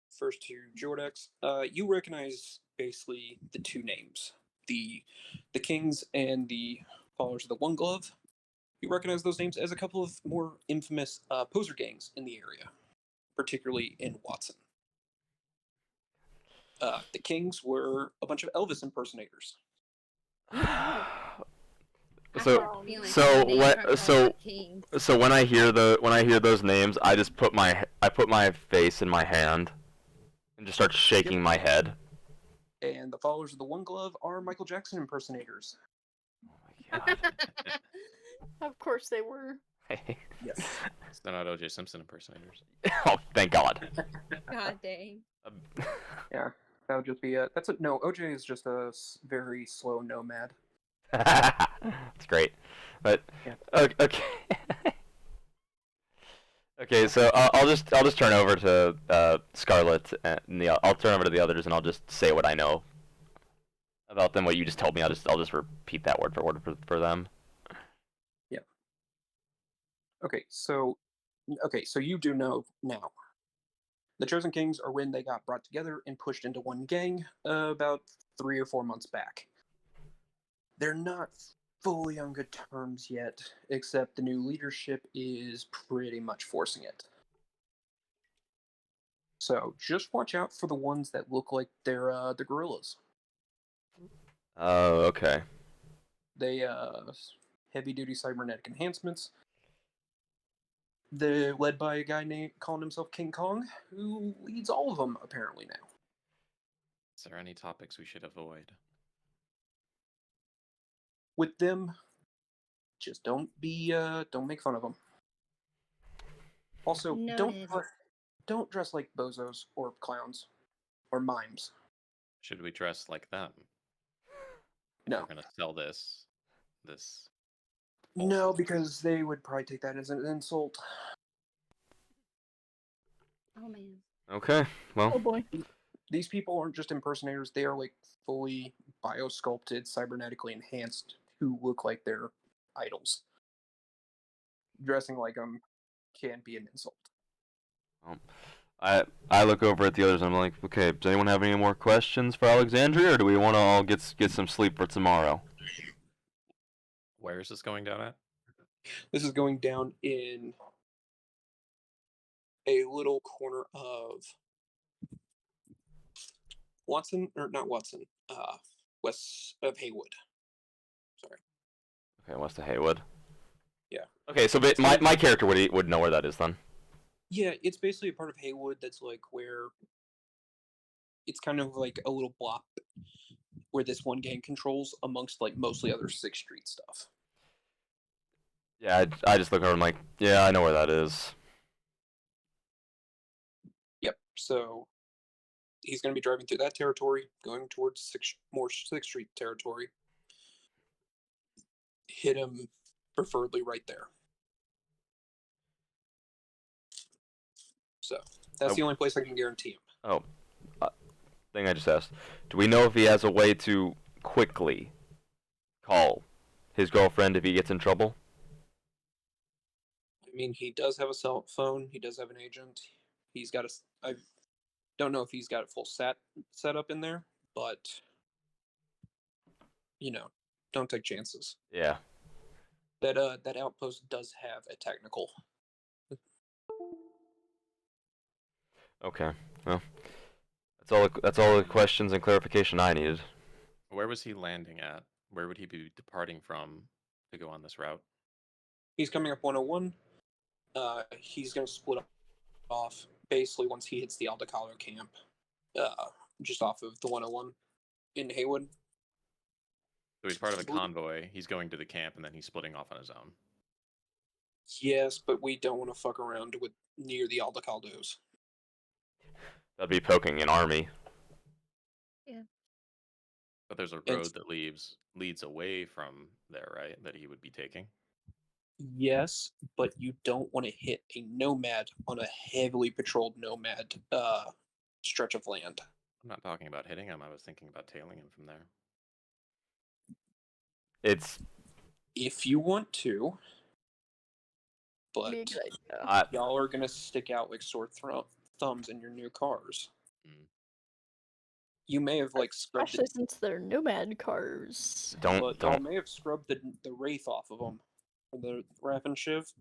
Speaker 1: first to Jordex. You recognize basically the two names, the Kings and the Followers of the One Glove. You recognize those names as a couple of more infamous poser gangs in the area, particularly in Watson. The Kings were a bunch of Elvis impersonators.
Speaker 3: I
Speaker 2: So-
Speaker 3: have a feeling
Speaker 2: so
Speaker 3: some names
Speaker 2: what-
Speaker 3: are called
Speaker 2: so-
Speaker 3: Kings.
Speaker 2: So when I hear those names, I just put my face in my hand and just start shaking my head.
Speaker 1: And the Followers of the One Glove are Michael Jackson impersonators.
Speaker 2: Oh my god.
Speaker 5: Of course they were.
Speaker 1: Yes.
Speaker 4: They're not OJ Simpson impersonators.
Speaker 2: Oh, thank God.
Speaker 3: God dang.
Speaker 1: Yeah, that would just be no. OJ is just a very slow nomad.
Speaker 2: It's great, but
Speaker 1: Yeah.
Speaker 2: okay. Okay, so I'll just turn over to Scarlett and I'll turn over to the others and I'll just say what I know about them. What you just told me, I'll just repeat that word for them.
Speaker 1: Yeah. Okay, so you do know now. The Chosen Kings are when they got brought together and pushed into one gang about 3 or 4 months back. They're not fully on good terms yet, except the new leadership is pretty much forcing it. So just watch out for the ones that look like they're the gorillas.
Speaker 2: Oh, okay.
Speaker 1: They heavy-duty cybernetic enhancements. They're led by a guy named calling himself King Kong, who leads all of them apparently now.
Speaker 4: Is there any topics we should avoid?
Speaker 1: With them, just don't make fun of them. Also,
Speaker 3: Noted.
Speaker 1: don't dress like bozos or clowns or mimes.
Speaker 4: Should we dress like them?
Speaker 1: No,
Speaker 4: We're gonna sell this.
Speaker 1: no,
Speaker 4: bullshit.
Speaker 1: because they would probably take that as an insult.
Speaker 3: Oh man.
Speaker 2: Okay. Well,
Speaker 5: Oh boy.
Speaker 1: These people aren't just impersonators; they are like fully biosculpted, cybernetically enhanced, who look like they're idols. Dressing like them can be an insult.
Speaker 2: I look over at the others and I'm like, okay, does anyone have any more questions for Alexandria, or do we want to all get some sleep for tomorrow?
Speaker 4: Where is this going down at?
Speaker 1: This is going down in a little corner of Watson, or not Watson, west of Haywood. Sorry.
Speaker 2: Okay, west of Haywood.
Speaker 1: Yeah.
Speaker 2: Okay, so my character would know where that is then.
Speaker 1: Yeah, it's basically a part of Haywood that's like where it's kind of like a little block where this one gang controls amongst like mostly other 6th Street stuff.
Speaker 2: Yeah, I just look over and I'm like, yeah, I know where that is.
Speaker 1: Yep. So he's going to be driving through that territory, going towards more 6th Street territory. Hit him, preferably right there. So that's the only place I can guarantee him.
Speaker 2: Oh, thing I just asked. Do we know if he has a way to quickly call his girlfriend if he gets in trouble?
Speaker 1: I mean, he does have a cell phone. He does have an agent. He's got I don't know if he's got a full set up in there, but don't take chances.
Speaker 2: Yeah.
Speaker 1: That outpost does have a technical.
Speaker 2: Okay. Well, that's all the questions and clarification I needed.
Speaker 4: Where was he landing at? Where would he be departing from to go on this route?
Speaker 1: He's coming up 101. He's going to split off basically once he hits the Aldecaldo camp, just off of the 101 in Haywood.
Speaker 4: So he's part of a convoy. He's going to the camp and then he's splitting off on his own.
Speaker 1: Yes, but we don't want to fuck around with near the Aldecaldos.
Speaker 2: That'd be poking an army.
Speaker 3: Yeah.
Speaker 4: But there's a road that leads away from there, right? That he would be taking.
Speaker 1: Yes, but you don't want to hit a nomad on a heavily patrolled nomad stretch of land.
Speaker 4: I'm not talking about hitting him. I was thinking about tailing him from there.
Speaker 2: It's
Speaker 1: if you want to, but y'all are gonna stick out like sore thumbs in your new cars.
Speaker 4: Mm.
Speaker 1: You may have like scrubbed
Speaker 5: Especially since they're nomad cars.
Speaker 1: y'all may have scrubbed the wraith off of them, or the Raffen Shiv,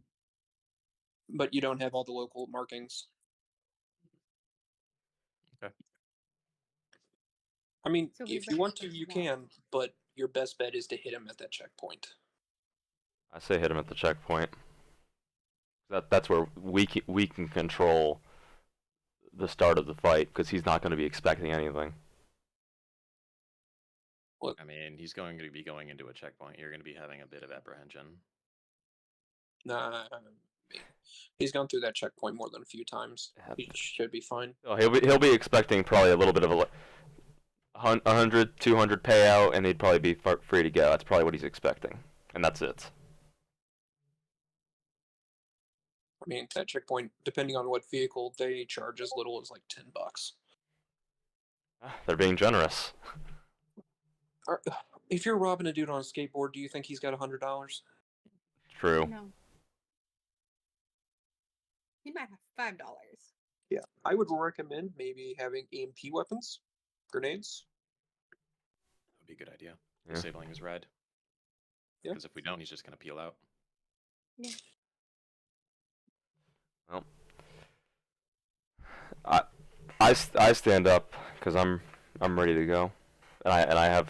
Speaker 1: but you don't have all the local markings.
Speaker 4: Okay.
Speaker 1: I mean,
Speaker 3: So
Speaker 1: if you want to, you can, but your best bet is to hit him at that checkpoint.
Speaker 2: I say hit him at the checkpoint. That's where we can control the start of the fight because he's not going to be expecting anything.
Speaker 1: Look,
Speaker 4: I mean, he's going to be going into a checkpoint. You're going to be having a bit of apprehension.
Speaker 1: nah, he's gone through that checkpoint more than a few times. He should be fine.
Speaker 2: Oh, he'll be expecting probably a little bit of a 100, 200 payout, and he'd probably be free to go. That's probably what he's expecting. and that's it.
Speaker 1: I mean, that checkpoint, depending on what vehicle, they charge as little as like $10.
Speaker 2: They're being generous.
Speaker 1: If you're robbing a dude on a skateboard, do you think he's got $100?
Speaker 2: True.
Speaker 3: No. He might have $5.
Speaker 1: Yeah, I would recommend maybe having EMP weapons, grenades.
Speaker 4: That would be a good idea.
Speaker 2: Yeah.
Speaker 4: Disabling his red.
Speaker 1: Yeah.
Speaker 4: Because if we don't, he's just gonna peel out.
Speaker 3: Yeah.
Speaker 2: Well, I stand up because I'm ready to go, and I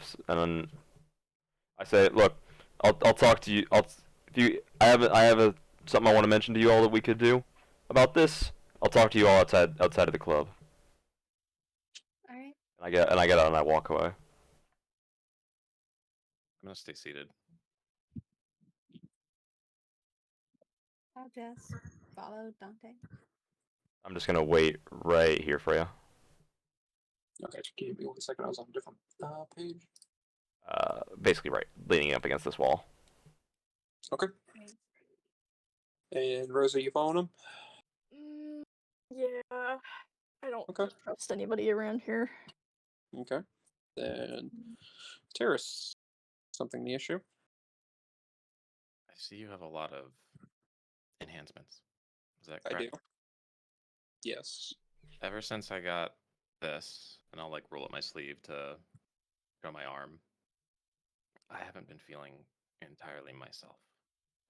Speaker 2: say, look, I'll talk to you. I have something I want to mention to you all that we could do about this. I'll talk to you all outside of the club.
Speaker 3: All right.
Speaker 2: And I get out and I walk away.
Speaker 4: I'm gonna stay seated.
Speaker 3: I'll just follow Dante.
Speaker 2: I'm just gonna wait right here for you.
Speaker 1: Okay, give me 1 second. I was on a different page.
Speaker 2: Basically right, leaning up against this wall.
Speaker 1: Okay.
Speaker 3: Right.
Speaker 1: And Rosa, you following him?
Speaker 5: Yeah. I don't
Speaker 1: Okay.
Speaker 5: trust anybody around here.
Speaker 1: Okay. Then Terrace, something the issue?
Speaker 4: I see you have a lot of enhancements. Is that
Speaker 1: I
Speaker 4: correct?
Speaker 1: do. Yes.
Speaker 4: Ever since I got this, and I'll like roll up my sleeve to show my arm, I haven't been feeling entirely myself,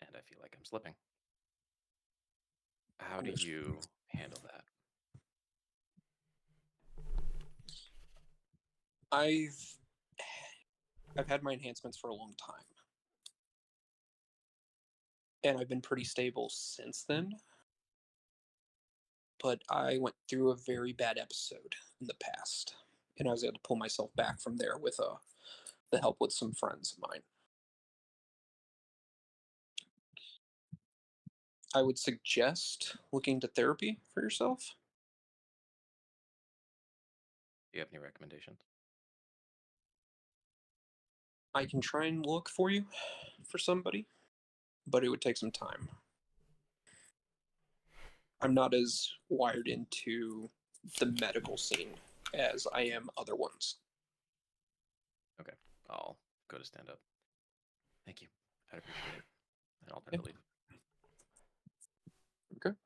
Speaker 4: and I feel like I'm slipping. How do you handle that?
Speaker 1: I've had my enhancements for a long time. And I've been pretty stable since then. But I went through a very bad episode in the past. And I was able to pull myself back from there with the help with some friends of mine. I would suggest looking into therapy for yourself.
Speaker 4: Do you have any recommendations?
Speaker 1: I can try and look for you for somebody, but it would take some time. I'm not as wired into the medical scene as I am other ones.
Speaker 4: Okay, I'll go to stand up. Thank you. I'd appreciate it. And I'll turn to leave.
Speaker 1: Okay.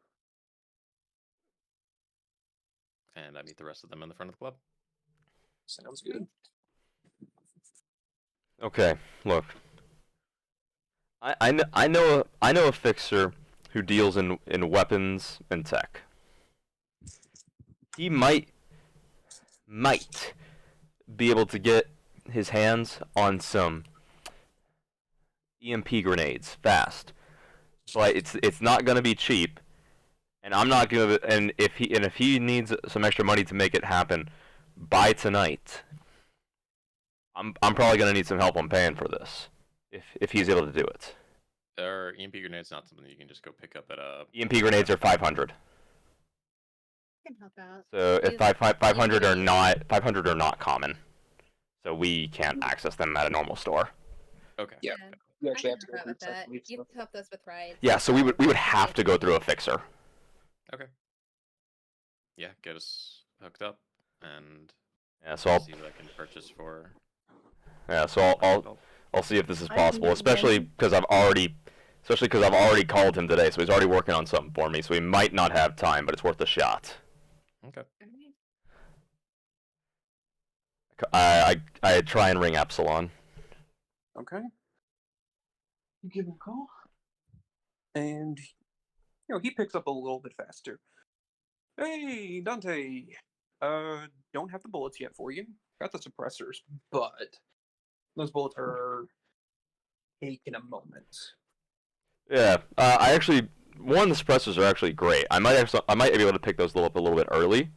Speaker 4: And I meet the rest of them in the front of the club.
Speaker 1: Sounds good.
Speaker 2: Okay, look. I know a fixer who deals in weapons and tech. He might be able to get his hands on some EMP grenades fast, but it's not gonna be cheap, and I'm not gonna. And if he needs some extra money to make it happen by tonight, I'm probably gonna need some help on paying for this if he's able to do it.
Speaker 4: Are EMP grenades not something you can just go pick up at a...
Speaker 2: EMP grenades are 500.
Speaker 3: Can help out.
Speaker 2: So if
Speaker 3: Use
Speaker 2: 500 are
Speaker 3: EMP.
Speaker 2: not common, so we can't access them at a normal store.
Speaker 4: Okay.
Speaker 1: Yeah.
Speaker 3: Yeah.
Speaker 1: You
Speaker 3: I
Speaker 1: actually
Speaker 3: can
Speaker 1: have to
Speaker 3: help
Speaker 1: go
Speaker 3: out with
Speaker 1: through
Speaker 3: that.
Speaker 1: some
Speaker 3: You've helped us with rides.
Speaker 2: Yeah, so we would have to go through a fixer.
Speaker 4: Okay. Yeah, get us hooked up, and
Speaker 2: Yeah, so
Speaker 4: see what I can purchase for...
Speaker 2: I'll see if this is
Speaker 5: I
Speaker 2: possible,
Speaker 5: can
Speaker 2: especially because I've already called him today, so he's already working on something for me. So he might not have time, but it's worth a shot.
Speaker 4: Okay.
Speaker 3: Alright.
Speaker 2: I try and ring Epsilon.
Speaker 1: Okay. You give him a call, and he picks up a little bit faster. Hey, Dante. Don't have the bullets yet for you. Got the suppressors, but those bullets are taking a moment.
Speaker 2: Yeah, one of the suppressors are actually great. I might be able to pick those up a little bit early,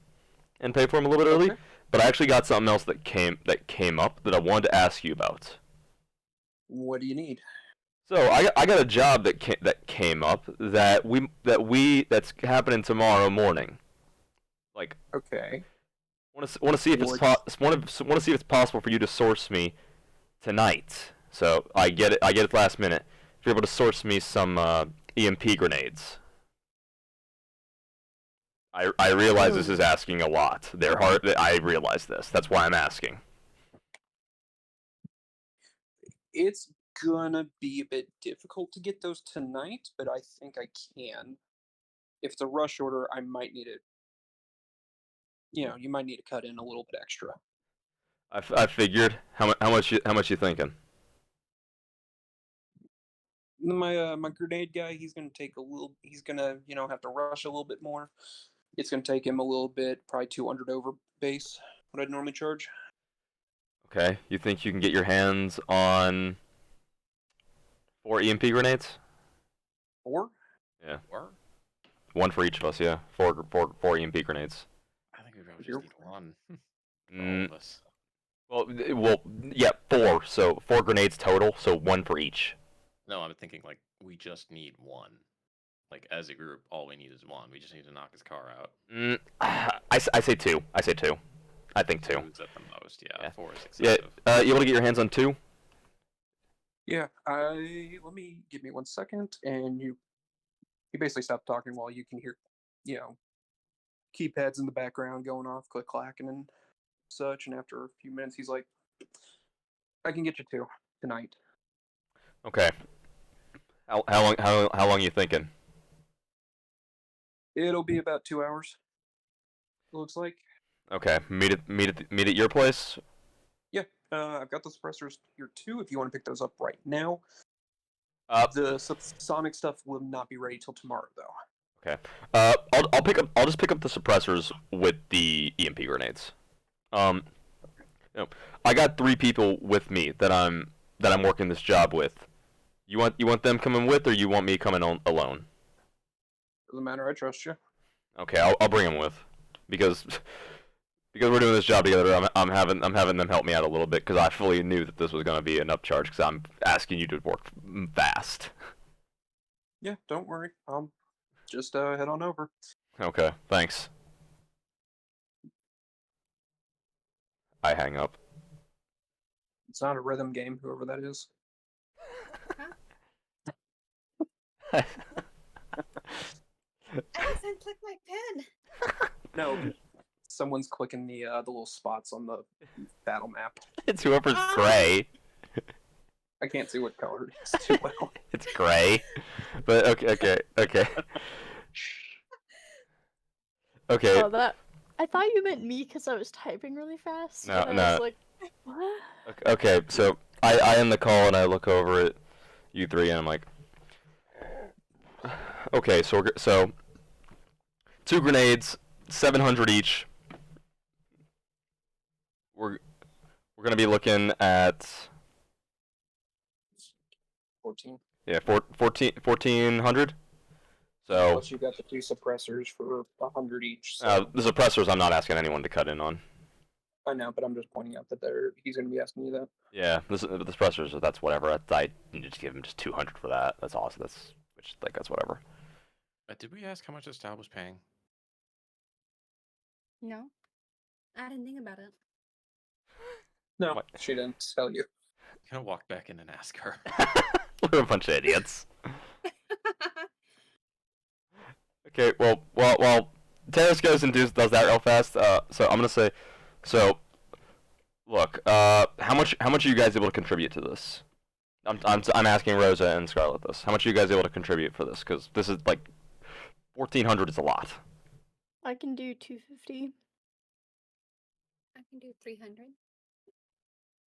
Speaker 2: and pay for them a little bit early.
Speaker 1: Okay.
Speaker 2: But I actually got something else that came up that I wanted to ask you about.
Speaker 1: What do you need?
Speaker 2: So I got a job that came up that's happening tomorrow morning. Like,
Speaker 1: Okay.
Speaker 2: want to see if it's possible for you to source me tonight, So I get it. I get it last minute. If you're able to source me some EMP grenades. I realize this is asking a lot. They're hard. I realize this. That's why I'm asking.
Speaker 1: It's gonna be a bit difficult to get those tonight, but I think I can. If it's a rush order, I might need it. You might need to cut in a little bit extra.
Speaker 2: I figured. How much you thinking?
Speaker 1: My grenade guy, he's gonna take a little. He's gonna have to rush a little bit more. It's gonna take him a little bit, probably 200 over base what I'd normally charge.
Speaker 2: Okay. You think you can get your hands on 4 EMP grenades?
Speaker 1: 4?
Speaker 2: Yeah.
Speaker 4: Or
Speaker 2: One for each of us. Yeah. Four EMP grenades.
Speaker 4: I think we probably
Speaker 1: You're-
Speaker 4: just need one for all
Speaker 2: Mm,
Speaker 4: of us.
Speaker 2: well, yeah, 4. So 4 grenades total. So 1 for each.
Speaker 4: No, I'm thinking like we just need one. Like as a group, all we need is one. We just need to knock his car out.
Speaker 2: I say 2. I say 2. I think 2.
Speaker 4: Two's at the most. Yeah,
Speaker 2: Yeah.
Speaker 4: 4 is
Speaker 2: Yeah.
Speaker 4: excessive.
Speaker 2: You able to get your hands on 2?
Speaker 1: Yeah. Give me 1 second, and you basically stop talking while you can hear, keypads in the background going off, click clacking and such. And after a few minutes, he's like, "I can get you 2 tonight."
Speaker 2: Okay. How long you thinking?
Speaker 1: It'll be about 2 hours. It looks like.
Speaker 2: Okay. Meet at your place.
Speaker 1: Yeah. I've got the suppressors here too. If you want to pick those up right now. The subsonic stuff will not be ready till tomorrow, though.
Speaker 2: Okay. I'll just pick up the suppressors with the EMP grenades. I got 3 people with me that I'm working this job with. You want them coming with, or you want me coming on alone?
Speaker 1: Doesn't matter. I trust you.
Speaker 2: Okay, I'll bring them with, because we're doing this job together. I'm having them help me out a little bit, because I fully knew that this was gonna be an upcharge, because I'm asking you to work fast.
Speaker 1: Yeah. Don't worry. I'll just head on over.
Speaker 2: Okay, thanks. I hang up.
Speaker 1: It's not a rhythm game, whoever that is.
Speaker 3: Allison, click my pen.
Speaker 1: No. Someone's clicking the little spots on the battle map.
Speaker 2: It's whoever's gray.
Speaker 1: I can't see what color it is too well.
Speaker 2: It's gray. But okay. Okay.
Speaker 5: Oh, that. I thought you meant me because I was typing really fast.
Speaker 2: No,
Speaker 5: and I was
Speaker 2: no.
Speaker 5: like, what?
Speaker 2: Okay, so I end the call and I look over at you 3 and I'm like, okay, so 2 grenades, 700 each. We're gonna be looking at
Speaker 1: 14.
Speaker 2: yeah 1400. So
Speaker 1: Plus you got the 2 suppressors for 100 each. So
Speaker 2: the suppressors I'm not asking anyone to cut in on.
Speaker 1: I know, but I'm just pointing out that he's going to be asking you that.
Speaker 2: Yeah, the suppressors, that's whatever. I need to just give him just 200 for that. That's awesome. That's whatever.
Speaker 4: Did we ask how much Estab was paying?
Speaker 3: No, I didn't think about it.
Speaker 1: No,
Speaker 2: What?
Speaker 1: she didn't tell you.
Speaker 4: I'm gonna walk back in and ask her.
Speaker 2: We're a bunch of idiots. Okay, well, while Terrace goes and does that real fast, so I'm gonna say, so, look, how much are you guys able to contribute to this? I'm asking Rosa and Scarlet this. How much are you guys able to contribute for this? Because this is like 1,400 is a lot.
Speaker 5: I can do 250.
Speaker 3: I can do 300.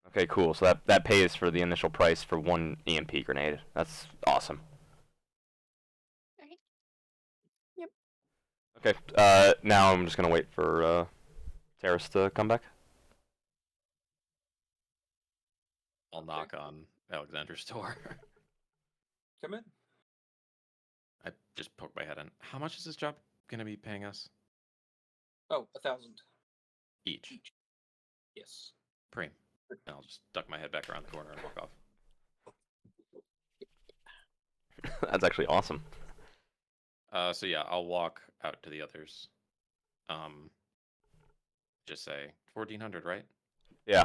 Speaker 2: Okay, cool. So that pays for the initial price for 1 EMP grenade. That's awesome.
Speaker 3: Right.
Speaker 5: Yep.
Speaker 2: Okay. Now I'm just gonna wait for Terrace to come back.
Speaker 4: I'll knock on Alexander's door.
Speaker 1: Come in.
Speaker 4: I just poke my head in. How much is this job gonna be paying us?
Speaker 1: Oh, 1,000
Speaker 4: Each.
Speaker 1: each. Yes.
Speaker 4: Preem. And I'll just duck my head back around the corner and walk off.
Speaker 2: That's actually awesome.
Speaker 4: So yeah, I'll walk out to the others. Just say 1,400, right?
Speaker 2: Yeah.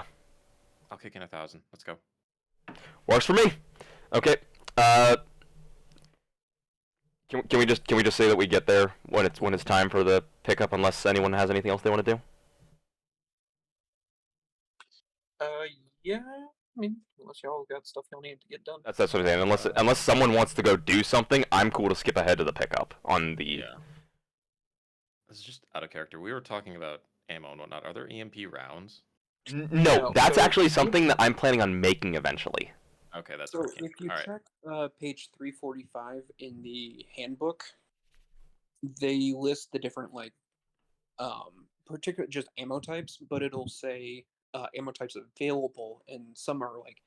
Speaker 4: I'll kick in 1,000. Let's go.
Speaker 2: Works for me. Okay. Uh, can we just say that we get there when it's time for the pickup, unless anyone has anything else they want to do?
Speaker 1: Yeah. I mean, unless y'all got stuff y'all need to get done.
Speaker 2: That's what I'm saying. Unless someone wants to go do something, I'm cool to skip ahead to the pickup on the.
Speaker 4: Yeah. This is just out of character. We were talking about ammo and whatnot. Are there EMP rounds?
Speaker 2: No,
Speaker 1: No,
Speaker 2: that's
Speaker 1: so
Speaker 2: actually
Speaker 1: if-
Speaker 2: something that I'm planning on making eventually.
Speaker 4: Okay, that's
Speaker 1: So
Speaker 4: for camping.
Speaker 1: if you
Speaker 4: All right.
Speaker 1: check page 345 in the handbook, they list the different particular just ammo types, but it'll say ammo types available, and some are like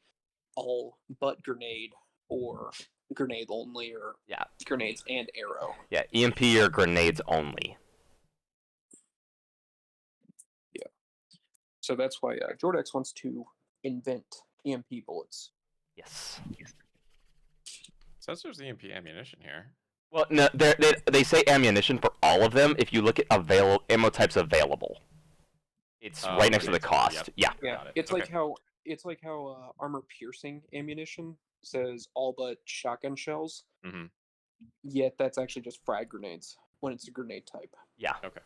Speaker 1: all but grenade or grenade only or
Speaker 2: Yeah.
Speaker 1: grenades and arrow.
Speaker 2: Yeah, EMP or grenades only.
Speaker 1: Yeah. So that's why Jordex wants to invent EMP bullets.
Speaker 2: Yes.
Speaker 4: Says there's EMP ammunition here.
Speaker 2: Well, no, they say ammunition for all of them. If you look at ammo types available, it's right next to the
Speaker 4: okay,
Speaker 2: cost.
Speaker 4: yep.
Speaker 2: Yeah.
Speaker 1: Yeah,
Speaker 4: Got it.
Speaker 1: it's
Speaker 4: Okay.
Speaker 1: like how armor piercing ammunition says all but shotgun shells.
Speaker 4: Mhm.
Speaker 1: Yet that's actually just frag grenades when it's a grenade type.
Speaker 2: Yeah.
Speaker 4: Okay.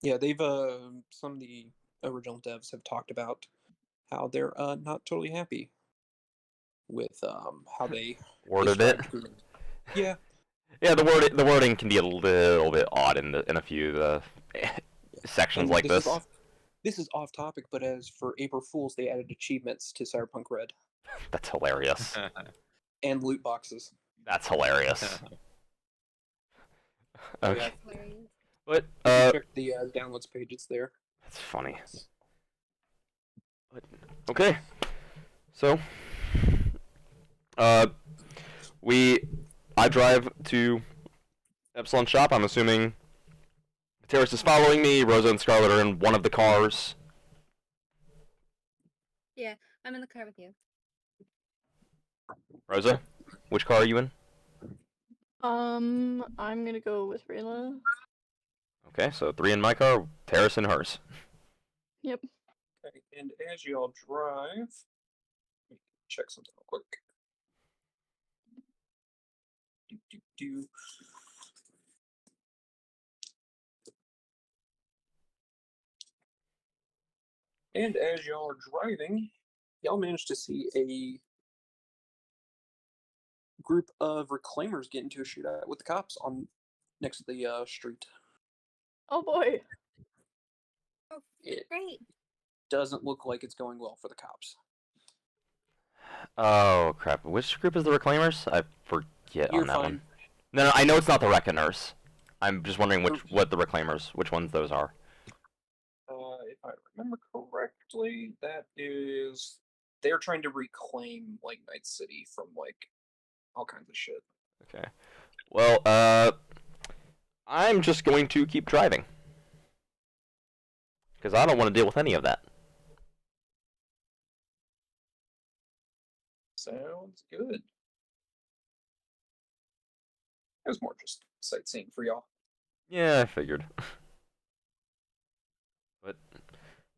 Speaker 1: Yeah, they've some of the original devs have talked about how they're not totally happy with how they
Speaker 2: Worded it.
Speaker 1: described grenades. Yeah,
Speaker 2: Yeah, the wording can be a little bit odd in in a few of the sections
Speaker 1: and
Speaker 2: like
Speaker 1: this is
Speaker 2: this.
Speaker 1: this is off topic, but as for April Fools, they added achievements to Cyberpunk Red
Speaker 2: That's hilarious.
Speaker 1: and loot boxes.
Speaker 2: That's hilarious.
Speaker 1: Oh,
Speaker 2: Okay.
Speaker 1: yeah.
Speaker 3: Hilarious.
Speaker 2: But
Speaker 1: If you check the downloads page, it's there.
Speaker 2: that's funny. But, okay. So, uh, I drive to Epsilon shop. I'm assuming Terrace is following me. Rosa and Scarlet are in one of the cars.
Speaker 3: Yeah, I'm in the car with you.
Speaker 2: Rosa, which car are you in?
Speaker 5: I'm gonna go with Rayla.
Speaker 2: Okay, so 3 in my car, Terrace in hers.
Speaker 5: Yep.
Speaker 1: Okay, and as you all drive, let me check something real quick. Do, do, do. And as y'all are driving, y'all manage to see a group of reclaimers get into a shootout with the cops on next to the street.
Speaker 5: Oh boy.
Speaker 3: Oh,
Speaker 1: It
Speaker 3: great.
Speaker 1: doesn't look like it's going well for the cops.
Speaker 2: Oh crap! Which group is the Reclaimers? I forget
Speaker 1: You're
Speaker 2: on that
Speaker 1: fine.
Speaker 2: one. No, I know it's not the Reckoners. I'm just wondering what the Reclaimers, which ones those are.
Speaker 1: If I remember correctly, they're trying to reclaim like Night City from like all kinds of shit.
Speaker 2: Okay. Well, I'm just going to keep driving because I don't want to deal with any of that.
Speaker 1: Sounds good. It was more just sightseeing for y'all.
Speaker 2: Yeah, I figured. But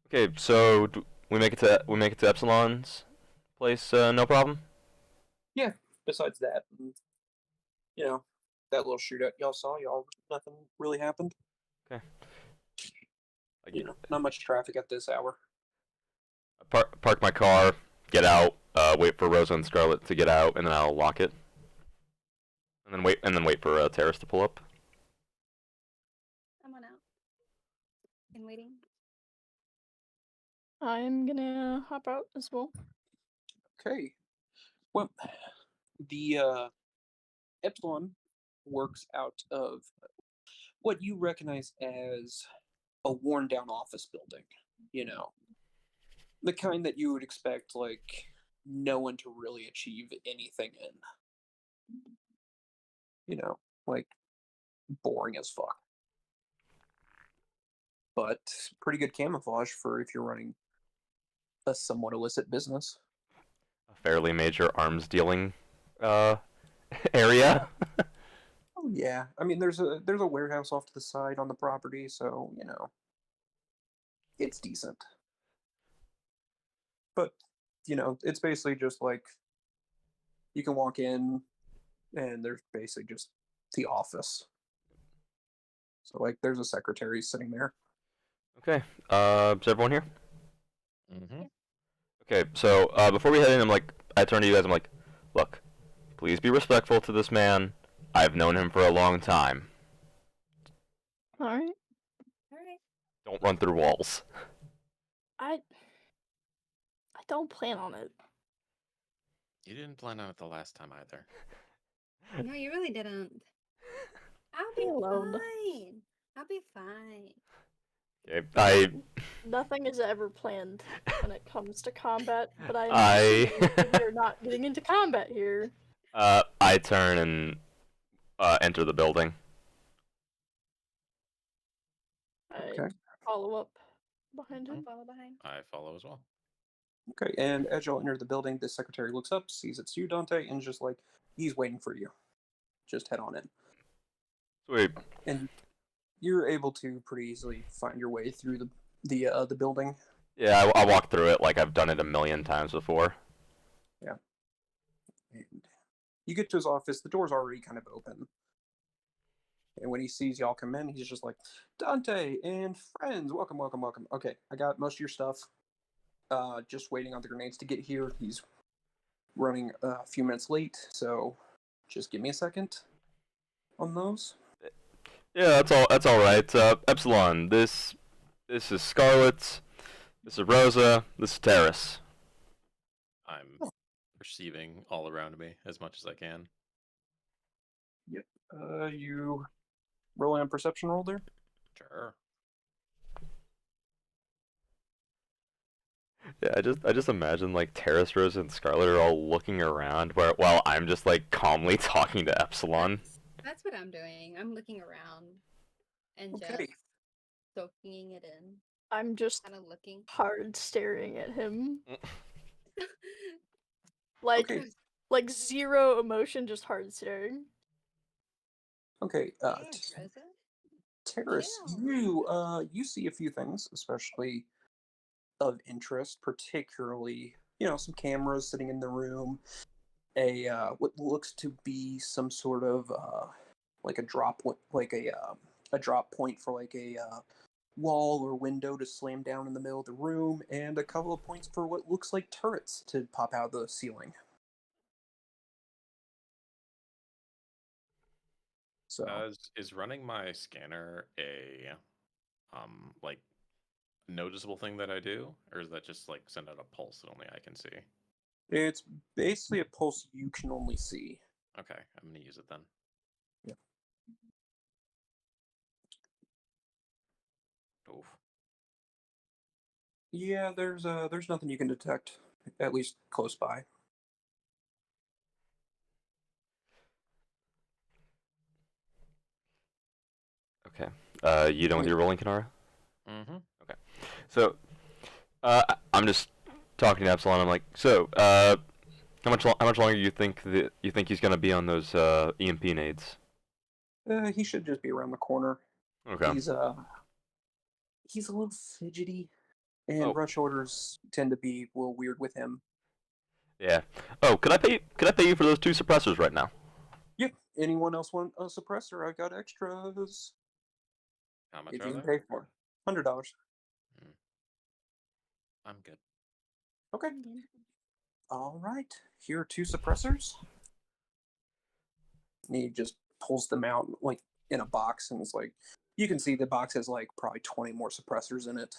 Speaker 2: okay, so we make it to Epsilon's place, no problem.
Speaker 1: Besides that, you know, that little shootout y'all saw, nothing really happened.
Speaker 2: Okay.
Speaker 1: You know, not much traffic at this hour.
Speaker 2: Park my car, get out, wait for Rosa and Scarlet to get out, and then I'll lock it. And then wait for Terrace to pull up.
Speaker 3: I'm on out. And waiting.
Speaker 5: I'm gonna hop out as well.
Speaker 1: Okay. Well, the Epsilon works out of what you recognize as a worn down office building. You know, the kind that you would expect like no one to really achieve anything in. You know, like boring as fuck. But pretty good camouflage for if you're running a somewhat illicit business.
Speaker 2: A fairly major arms dealing area.
Speaker 1: Oh yeah, I mean there's a warehouse off to the side on the property, so you know it's decent. But it's basically just like you can walk in, and there's basically just the office. So like, there's a secretary sitting there.
Speaker 2: Okay. Is everyone here?
Speaker 4: Mm-hmm.
Speaker 2: Okay. So before we head in, I turn to you guys. I'm like, look, please be respectful to this man. I've known him for a long time.
Speaker 5: All right.
Speaker 3: All right.
Speaker 2: Don't run through walls.
Speaker 5: I don't plan on it.
Speaker 4: You didn't plan on it the last time either.
Speaker 3: No, you really didn't. I'll
Speaker 5: Be
Speaker 3: be
Speaker 5: alone.
Speaker 3: fine. I'll be fine.
Speaker 2: Okay.
Speaker 5: Nothing is ever planned when it comes to combat, but I'm
Speaker 2: I-
Speaker 5: assuming that we are not getting into combat here.
Speaker 2: I turn and enter the building.
Speaker 5: I
Speaker 1: Okay.
Speaker 5: follow up behind him.
Speaker 3: Follow behind.
Speaker 4: I follow as well.
Speaker 1: Okay, and as y'all enter the building, the secretary looks up, sees it's you, Dante, and is just like, he's waiting for you. Just head on in.
Speaker 2: Sweet.
Speaker 1: And you're able to pretty easily find your way through the building.
Speaker 2: Yeah, I walk through it like I've done it a million times before.
Speaker 1: And you get to his office, the door's already kind of open. And when he sees y'all come in, he's just like, Dante and friends, welcome, welcome, welcome. Okay, I got most of your stuff. Just waiting on the grenades to get here. He's running a few minutes late, so just give me a second on those.
Speaker 2: Yeah, that's all right. Epsilon, this is Scarlet. This is Rosa. This is Terrace.
Speaker 4: I'm perceiving all around me as much as I can.
Speaker 1: Yep. You rolling a perception roll there?
Speaker 4: Sure.
Speaker 2: Yeah, I just imagine like Terrace, Rosa, and Scarlet are all looking around while I'm just like calmly talking to Epsilon.
Speaker 3: That's what I'm doing. I'm looking around and
Speaker 1: Okay.
Speaker 3: just soaking it in.
Speaker 5: I'm just
Speaker 3: Kind of looking.
Speaker 5: hard staring at him. Like,
Speaker 1: Okay.
Speaker 5: like zero emotion, just hard staring.
Speaker 1: Okay.
Speaker 3: Yeah, Rosa.
Speaker 1: Terrace,
Speaker 3: Chill.
Speaker 1: you see a few things, especially of interest, particularly some cameras sitting in the room, a what looks to be some sort of like a drop a drop point for like a wall or window to slam down in the middle of the room, and a couple of points for what looks like turrets to pop out of the ceiling. So
Speaker 4: Is running my scanner a like noticeable thing that I do, or is that just like send out a pulse that only I can see?
Speaker 1: it's basically a pulse you can only see.
Speaker 4: Okay, I'm gonna use it then.
Speaker 1: Yeah.
Speaker 4: Oof.
Speaker 1: Yeah, there's nothing you can detect, at least close by.
Speaker 2: Okay. You done with your rolling, Kanara?
Speaker 4: Mm-hmm.
Speaker 2: So, I'm just talking to Epsilon. I'm like, so, how much longer do you think he's gonna be on those EMP nades?
Speaker 1: He should just be around the corner.
Speaker 2: Okay.
Speaker 1: He's a little fidgety, and
Speaker 2: Oh.
Speaker 1: rush orders tend to be a little weird with him.
Speaker 2: Yeah. Oh, could I pay you for those 2 suppressors right now?
Speaker 1: Yep. Anyone else want a suppressor? I got extras.
Speaker 4: How much
Speaker 1: If
Speaker 4: are
Speaker 1: you can
Speaker 4: they?
Speaker 1: pay for it. $100.
Speaker 4: I'm good.
Speaker 1: Okay. All right. Here are 2 suppressors. And he just pulls them out like in a box, and it's like you can see the box has like probably 20 more suppressors in it.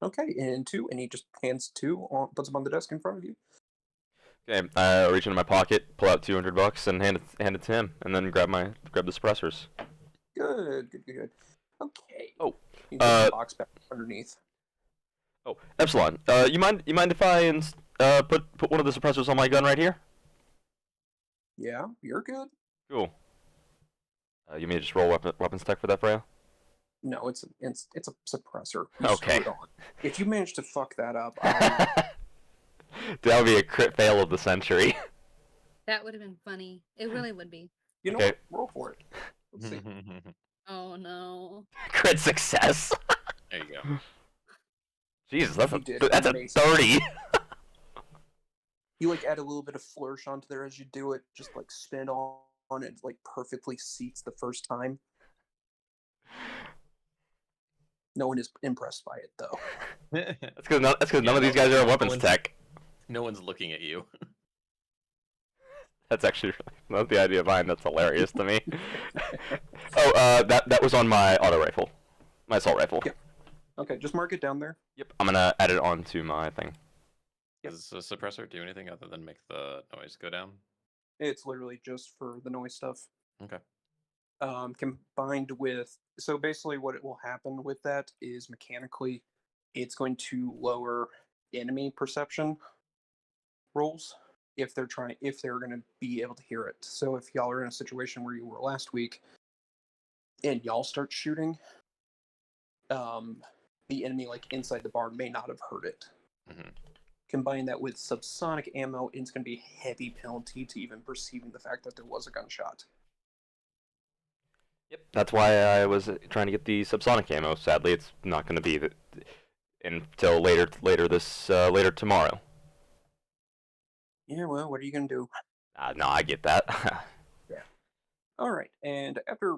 Speaker 1: Okay, and 2, and he just hands 2 on, puts them on the desk in front of you.
Speaker 2: Okay. I reach into my pocket, pull out $200, and hand it to him, and then grab the suppressors.
Speaker 1: Good. Okay.
Speaker 2: Oh,
Speaker 1: You put the box back underneath.
Speaker 2: Oh, Epsilon. You mind if I put one of the suppressors on my gun right here?
Speaker 1: Yeah, you're good.
Speaker 2: Cool. You may just roll weapons tech for that, Freya?
Speaker 1: No, it's a suppressor.
Speaker 2: Okay.
Speaker 1: Screwed on. If you manage to fuck that up,
Speaker 2: That would be a crit fail of the century.
Speaker 3: That would have been funny. It really would be.
Speaker 1: you know
Speaker 2: Okay.
Speaker 1: what? Roll for it. Let's see.
Speaker 3: Oh no.
Speaker 2: Crit success.
Speaker 4: There you go.
Speaker 2: Jesus, that's
Speaker 1: He
Speaker 2: a
Speaker 1: did
Speaker 2: that's a
Speaker 1: amazing.
Speaker 2: 30.
Speaker 1: You like add a little bit of flourish onto there as you do it, just like spin on it, like perfectly seats the first time. No one is impressed by it though.
Speaker 2: That's because none of these
Speaker 4: no,
Speaker 2: guys are
Speaker 4: no
Speaker 2: weapons
Speaker 4: one's-
Speaker 2: tech.
Speaker 4: No one's looking at you.
Speaker 2: That's actually not the idea behind. That's hilarious to me. Oh, that was on my auto rifle, my assault rifle.
Speaker 1: Yep. Okay, just mark it down there.
Speaker 2: Yep, I'm gonna add it onto my thing.
Speaker 1: Yep.
Speaker 4: Does a suppressor do anything other than make the noise go down?
Speaker 1: It's literally just for the noise stuff.
Speaker 4: Okay.
Speaker 1: Combined with, so basically what it will happen with that is mechanically it's going to lower enemy perception rolls if they're going to be able to hear it. So if y'all are in a situation where you were last week and y'all start shooting, the enemy like inside the bar may not have heard it.
Speaker 4: Mm-hmm.
Speaker 1: Combine that with subsonic ammo, it's going to be a heavy penalty to even perceiving the fact that there was a gunshot.
Speaker 2: Yep. That's why I was trying to get the subsonic ammo. Sadly, it's not going to be until later tomorrow.
Speaker 1: Yeah, well, what are you going to do?
Speaker 2: No, I get that.
Speaker 1: Yeah. All right, and after,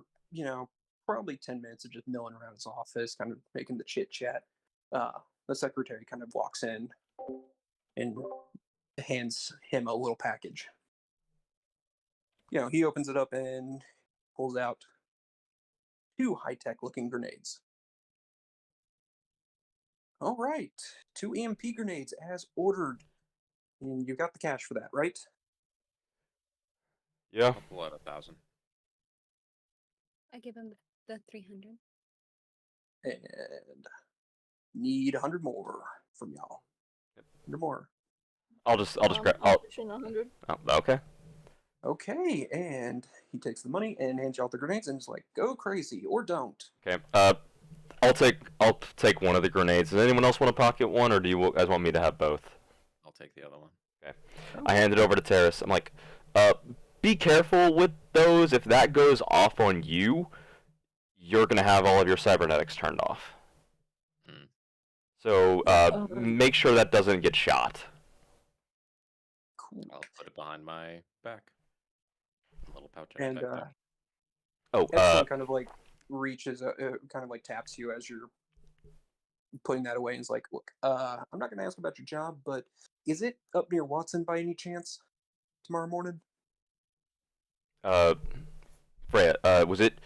Speaker 1: probably 10 minutes of just milling around his office, kind of making the chit-chat, the secretary kind of walks in and hands him a little package. He opens it up and pulls out 2 high-tech looking grenades. All right, 2 EMP grenades as ordered. And you got the cash for that, right?
Speaker 2: Yeah.
Speaker 4: I'll pull out 1,000.
Speaker 3: I give him the 300.
Speaker 1: And need 100 more from y'all. 100 more.
Speaker 2: I'll just grab.
Speaker 5: I'll push in 100.
Speaker 2: Oh, okay.
Speaker 1: Okay, and he takes the money and hands you all the grenades and is like, go crazy or don't.
Speaker 2: Okay. I'll take one of the grenades. Does anyone else want to pocket one, or do you guys want me to have both?
Speaker 4: I'll take the other one.
Speaker 2: Okay. I hand it over to Terrace. I'm like, be careful with those. If that goes off on you, you're gonna have all of your cybernetics turned off.
Speaker 4: Hmm.
Speaker 2: So make sure that doesn't get shot.
Speaker 1: Cool.
Speaker 4: I'll put it behind my back. A little pouch.
Speaker 1: And
Speaker 2: Oh,
Speaker 1: Epstein kind of like reaches, kind of like taps you as you're putting that away and is like, look, I'm not going to ask about your job, but is it up near Watson by any chance tomorrow morning?
Speaker 2: Freya, was it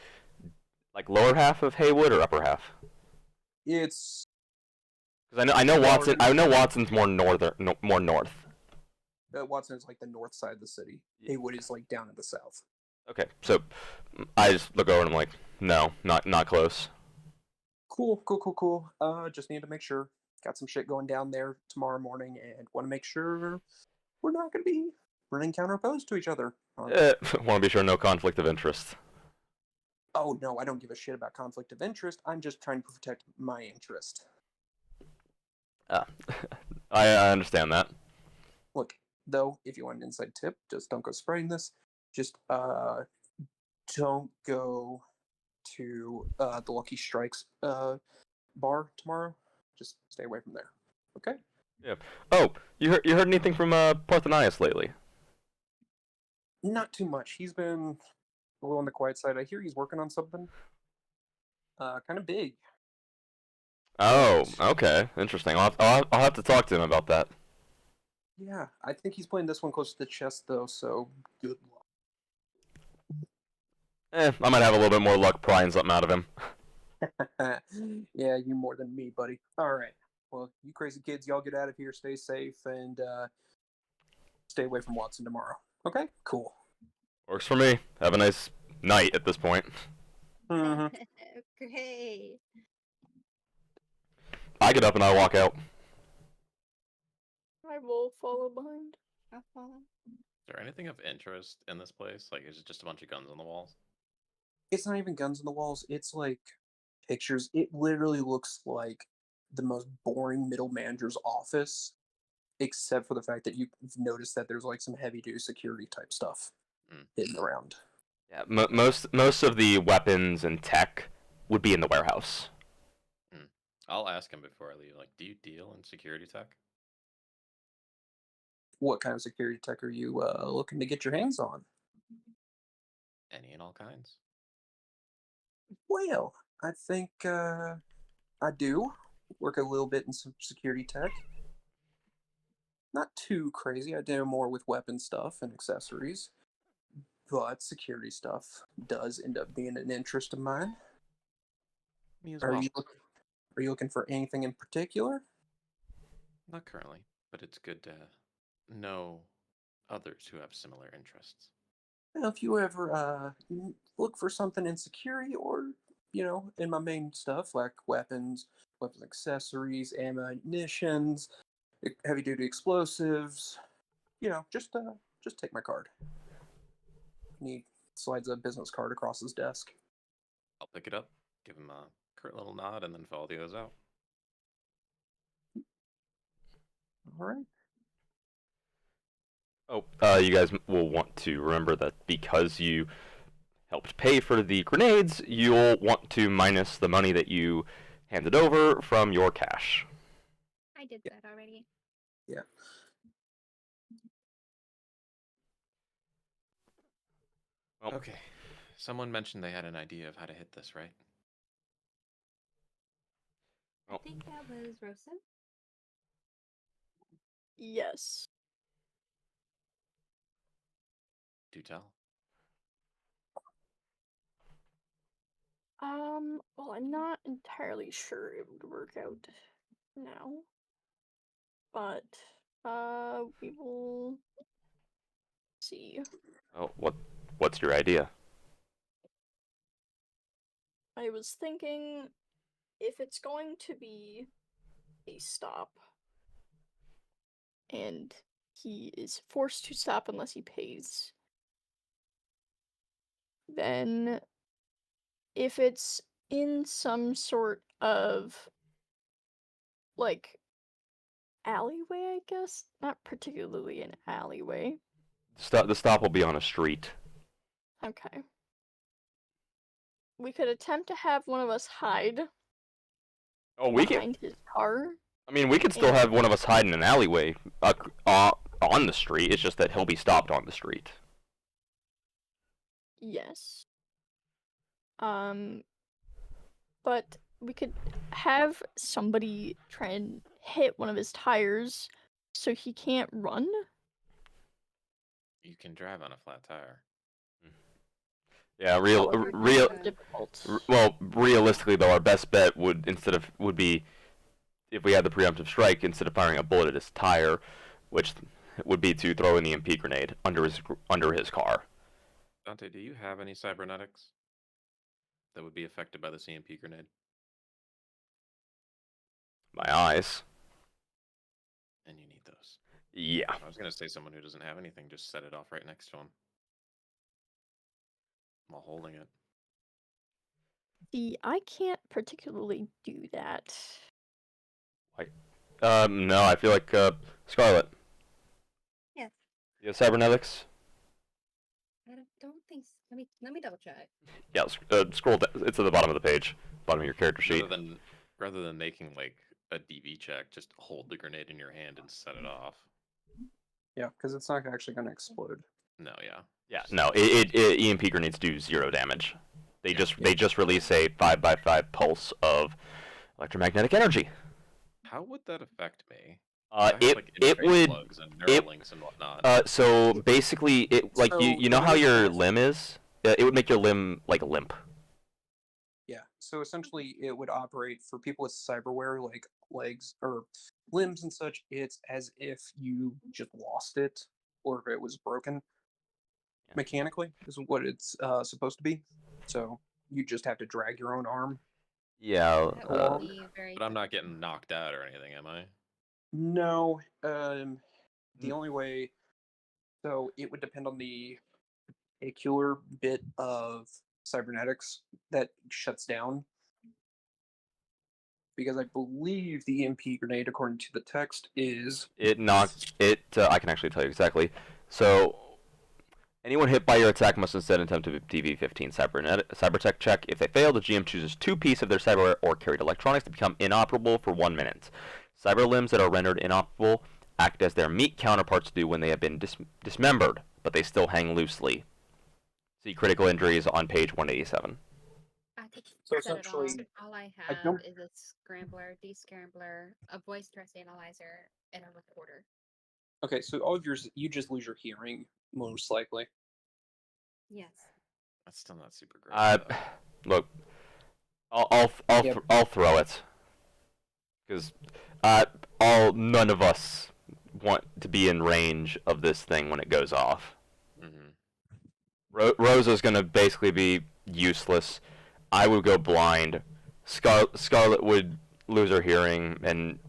Speaker 2: like lower half of Haywood or upper half?
Speaker 1: It's
Speaker 2: Because I know Watson. I know Watson's more more north.
Speaker 1: Watson is like the north side of the city. Haywood is like down in the south.
Speaker 2: Okay, so I just look over and I'm like, no, not close.
Speaker 1: Cool. Just need to make sure. Got some shit going down there tomorrow morning, and want to make sure we're not going to be running counteropposed to each other.
Speaker 2: Want to be sure no conflict of interest.
Speaker 1: Oh no, I don't give a shit about conflict of interest. I'm just trying to protect my interest.
Speaker 2: I understand that.
Speaker 1: Look, though, if you want an inside tip, just don't go spraying this. Just don't go to the Lucky Strikes bar tomorrow. Just stay away from there. Okay?
Speaker 2: Yeah. Oh, you heard anything from Parthenius lately?
Speaker 1: Not too much. He's been a little on the quiet side. I hear he's working on something kind of big.
Speaker 2: Oh, okay, interesting. I'll have to talk to him about that.
Speaker 1: Yeah, I think he's playing this one close to the chest, though, so good
Speaker 2: I might have a little bit more luck prying something out of him.
Speaker 1: luck. Yeah, you more than me, buddy. All right. Well, you crazy kids, y'all get out of here, stay safe, and stay away from Watson tomorrow. Okay? Cool.
Speaker 2: Works for me. Have a nice night at this point.
Speaker 1: Mm-hmm.
Speaker 3: Great.
Speaker 2: I get up and I walk out.
Speaker 5: I will follow behind.
Speaker 3: I'll follow.
Speaker 4: Is there anything of interest in this place? Like, is it just a bunch of guns on the walls?
Speaker 1: It's not even guns on the walls. It's like pictures. It literally looks like the most boring middle manager's office, except for the fact that you've noticed that there's like some heavy-duty security type stuff hidden around.
Speaker 2: Yeah, most of the weapons and tech would be in the warehouse.
Speaker 4: I'll ask him before I leave. Like, do you deal in security tech?
Speaker 1: What kind of security tech are you looking to get your hands on?
Speaker 4: Any and all kinds.
Speaker 1: Well, I think I do work a little bit in some security tech. Not too crazy. I do more with weapon stuff and accessories, but security stuff does end up being an interest of mine.
Speaker 4: Me as
Speaker 1: Are
Speaker 4: well.
Speaker 1: you are you looking for anything in particular?
Speaker 4: Not currently, but it's good to know others who have similar interests.
Speaker 1: Well, if you ever look for something in security or in my main stuff like weapons accessories, ammunitions, heavy duty explosives, just take my card. And he slides a business card across his desk.
Speaker 4: I'll pick it up, give him a curt little nod, and then follow the others out.
Speaker 1: All right.
Speaker 2: Oh, you guys will want to remember that because you helped pay for the grenades, you'll want to minus the money that you handed over from your cash.
Speaker 3: I did that already.
Speaker 1: Yeah.
Speaker 2: Well,
Speaker 4: Okay. Someone mentioned they had an idea of how to hit this, right?
Speaker 3: I think that was Rosa.
Speaker 5: Yes.
Speaker 4: Do tell.
Speaker 5: Well, I'm not entirely sure it would work out now. But, we will see.
Speaker 2: oh, what's your idea?
Speaker 5: I was thinking if it's going to be a stop and he is forced to stop unless he pays, then if it's in some sort of like alleyway, I guess, not particularly an alleyway.
Speaker 2: The stop will be on a street.
Speaker 5: Okay. We could attempt to have one of us hide
Speaker 2: Oh, we can.
Speaker 5: behind his car.
Speaker 2: I mean, we could still
Speaker 5: And-
Speaker 2: have one of us hide in an alleyway on the street. It's just that he'll be stopped on the street.
Speaker 5: Yes. But we could have somebody try and hit one of his tires so he can't run.
Speaker 4: You can drive on a flat tire.
Speaker 2: Yeah,
Speaker 5: However,
Speaker 2: real.
Speaker 5: it's difficult.
Speaker 2: Well, realistically though, our best bet would be if we had the preemptive strike, instead of firing a bullet at his tire, which would be to throw in the MP grenade under his car.
Speaker 4: Dante, do you have any cybernetics that would be affected by the CMP grenade?
Speaker 2: My eyes.
Speaker 4: And you need those.
Speaker 2: Yeah.
Speaker 4: I was gonna say someone who doesn't have anything, just set it off right next to him while holding it.
Speaker 5: See, I can't particularly do that.
Speaker 2: No, I feel like Scarlet.
Speaker 3: Yes.
Speaker 2: You have cybernetics?
Speaker 3: I don't think. Let me double check.
Speaker 2: Yeah. Scroll down. It's at the bottom of the page, bottom of your character sheet.
Speaker 4: Rather than making like a DV check, just hold the grenade in your hand and set it off.
Speaker 1: Yeah, because it's not actually going to explode.
Speaker 4: No, yeah.
Speaker 2: Yeah. No, EMP grenades do 0 damage. They just release a 5x5 pulse of electromagnetic energy.
Speaker 4: How would that affect me? I have,
Speaker 2: It
Speaker 4: like,
Speaker 2: it
Speaker 4: entrace
Speaker 2: would
Speaker 4: plugs and neurolinks and whatnot.
Speaker 2: so basically it like
Speaker 1: So,
Speaker 2: you know
Speaker 1: the
Speaker 2: how
Speaker 1: way
Speaker 2: your
Speaker 1: it is-
Speaker 2: limb is? It would make your limb like limp.
Speaker 1: Yeah, so essentially it would operate for people with cyberware like legs or limbs and such. It's as if you just lost it or if it was broken
Speaker 2: Yeah.
Speaker 1: mechanically, is what it's supposed to be. So you just have to drag your own arm.
Speaker 2: Yeah.
Speaker 3: That
Speaker 1: Well,
Speaker 3: would be very.
Speaker 4: But I'm not
Speaker 3: difficult.
Speaker 4: getting knocked out or anything, am I?
Speaker 1: No, the
Speaker 2: Mm.
Speaker 1: only way. So it would depend on the particular bit of cybernetics that shuts down. Because I believe the EMP grenade, according to the text, is
Speaker 2: It knocked it. I can actually tell you exactly. So Anyone hit by your attack must instead attempt a DV-15 cybertech check. If they fail, the GM chooses 2 pieces of their cyber or carried electronics to become inoperable for 1 minute. Cyber limbs that are rendered inoperable act as their meat counterparts do when they have been dismembered, but they still hang loosely. See critical injuries on page 187.
Speaker 3: I could
Speaker 1: So
Speaker 3: set it all.
Speaker 1: essentially,
Speaker 3: All I
Speaker 1: I
Speaker 3: have
Speaker 1: don't-
Speaker 3: is a scrambler, descrambler, a voice stress analyzer, and a recorder.
Speaker 1: Okay, so all of yours, you just lose your hearing, most likely.
Speaker 3: Yes.
Speaker 4: That's still not super great. though.
Speaker 2: Look, I'll throw it, because none of us want to be in range of this thing when it goes off. Rosa's gonna basically be useless. I would go blind. Scarlet would lose her hearing, and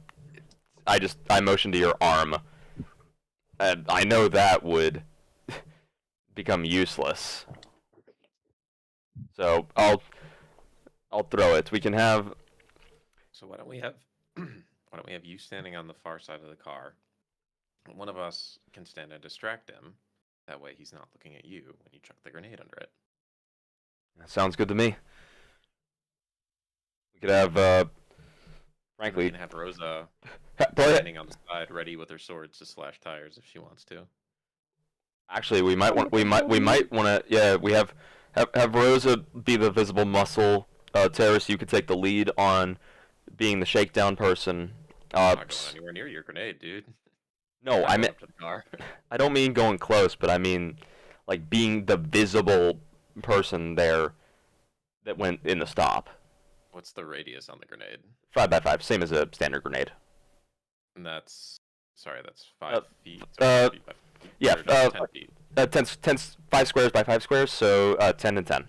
Speaker 2: I motion to your arm, and I know that would become useless. So I'll throw it. We can have.
Speaker 4: So why don't we have you standing on the far side of the car? One of us can stand and distract him. That way he's not looking at you when you chuck the grenade under it.
Speaker 2: Sounds good to me. We could have,
Speaker 4: We
Speaker 2: frankly,
Speaker 4: can have Rosa
Speaker 2: play it.
Speaker 4: standing on the side, ready with her swords to slash tires if she wants to.
Speaker 2: Actually, we might want to. Yeah, we have Rosa be the visible muscle. Terrace, you could take the lead on being the shakedown person.
Speaker 4: I'm not going anywhere near your grenade, dude.
Speaker 2: No, I mean,
Speaker 4: Up to the car.
Speaker 2: I don't mean going close, but I mean, like, being the visible person there that went in the stop.
Speaker 4: What's the radius on the grenade?
Speaker 2: 5x5, same as a standard grenade.
Speaker 4: And that's 5 feet.
Speaker 2: uh,
Speaker 4: 5 feet by 5 feet,
Speaker 2: yeah,
Speaker 4: or just 10 feet.
Speaker 2: 10, 5 squares by 5 squares, so 10 and 10.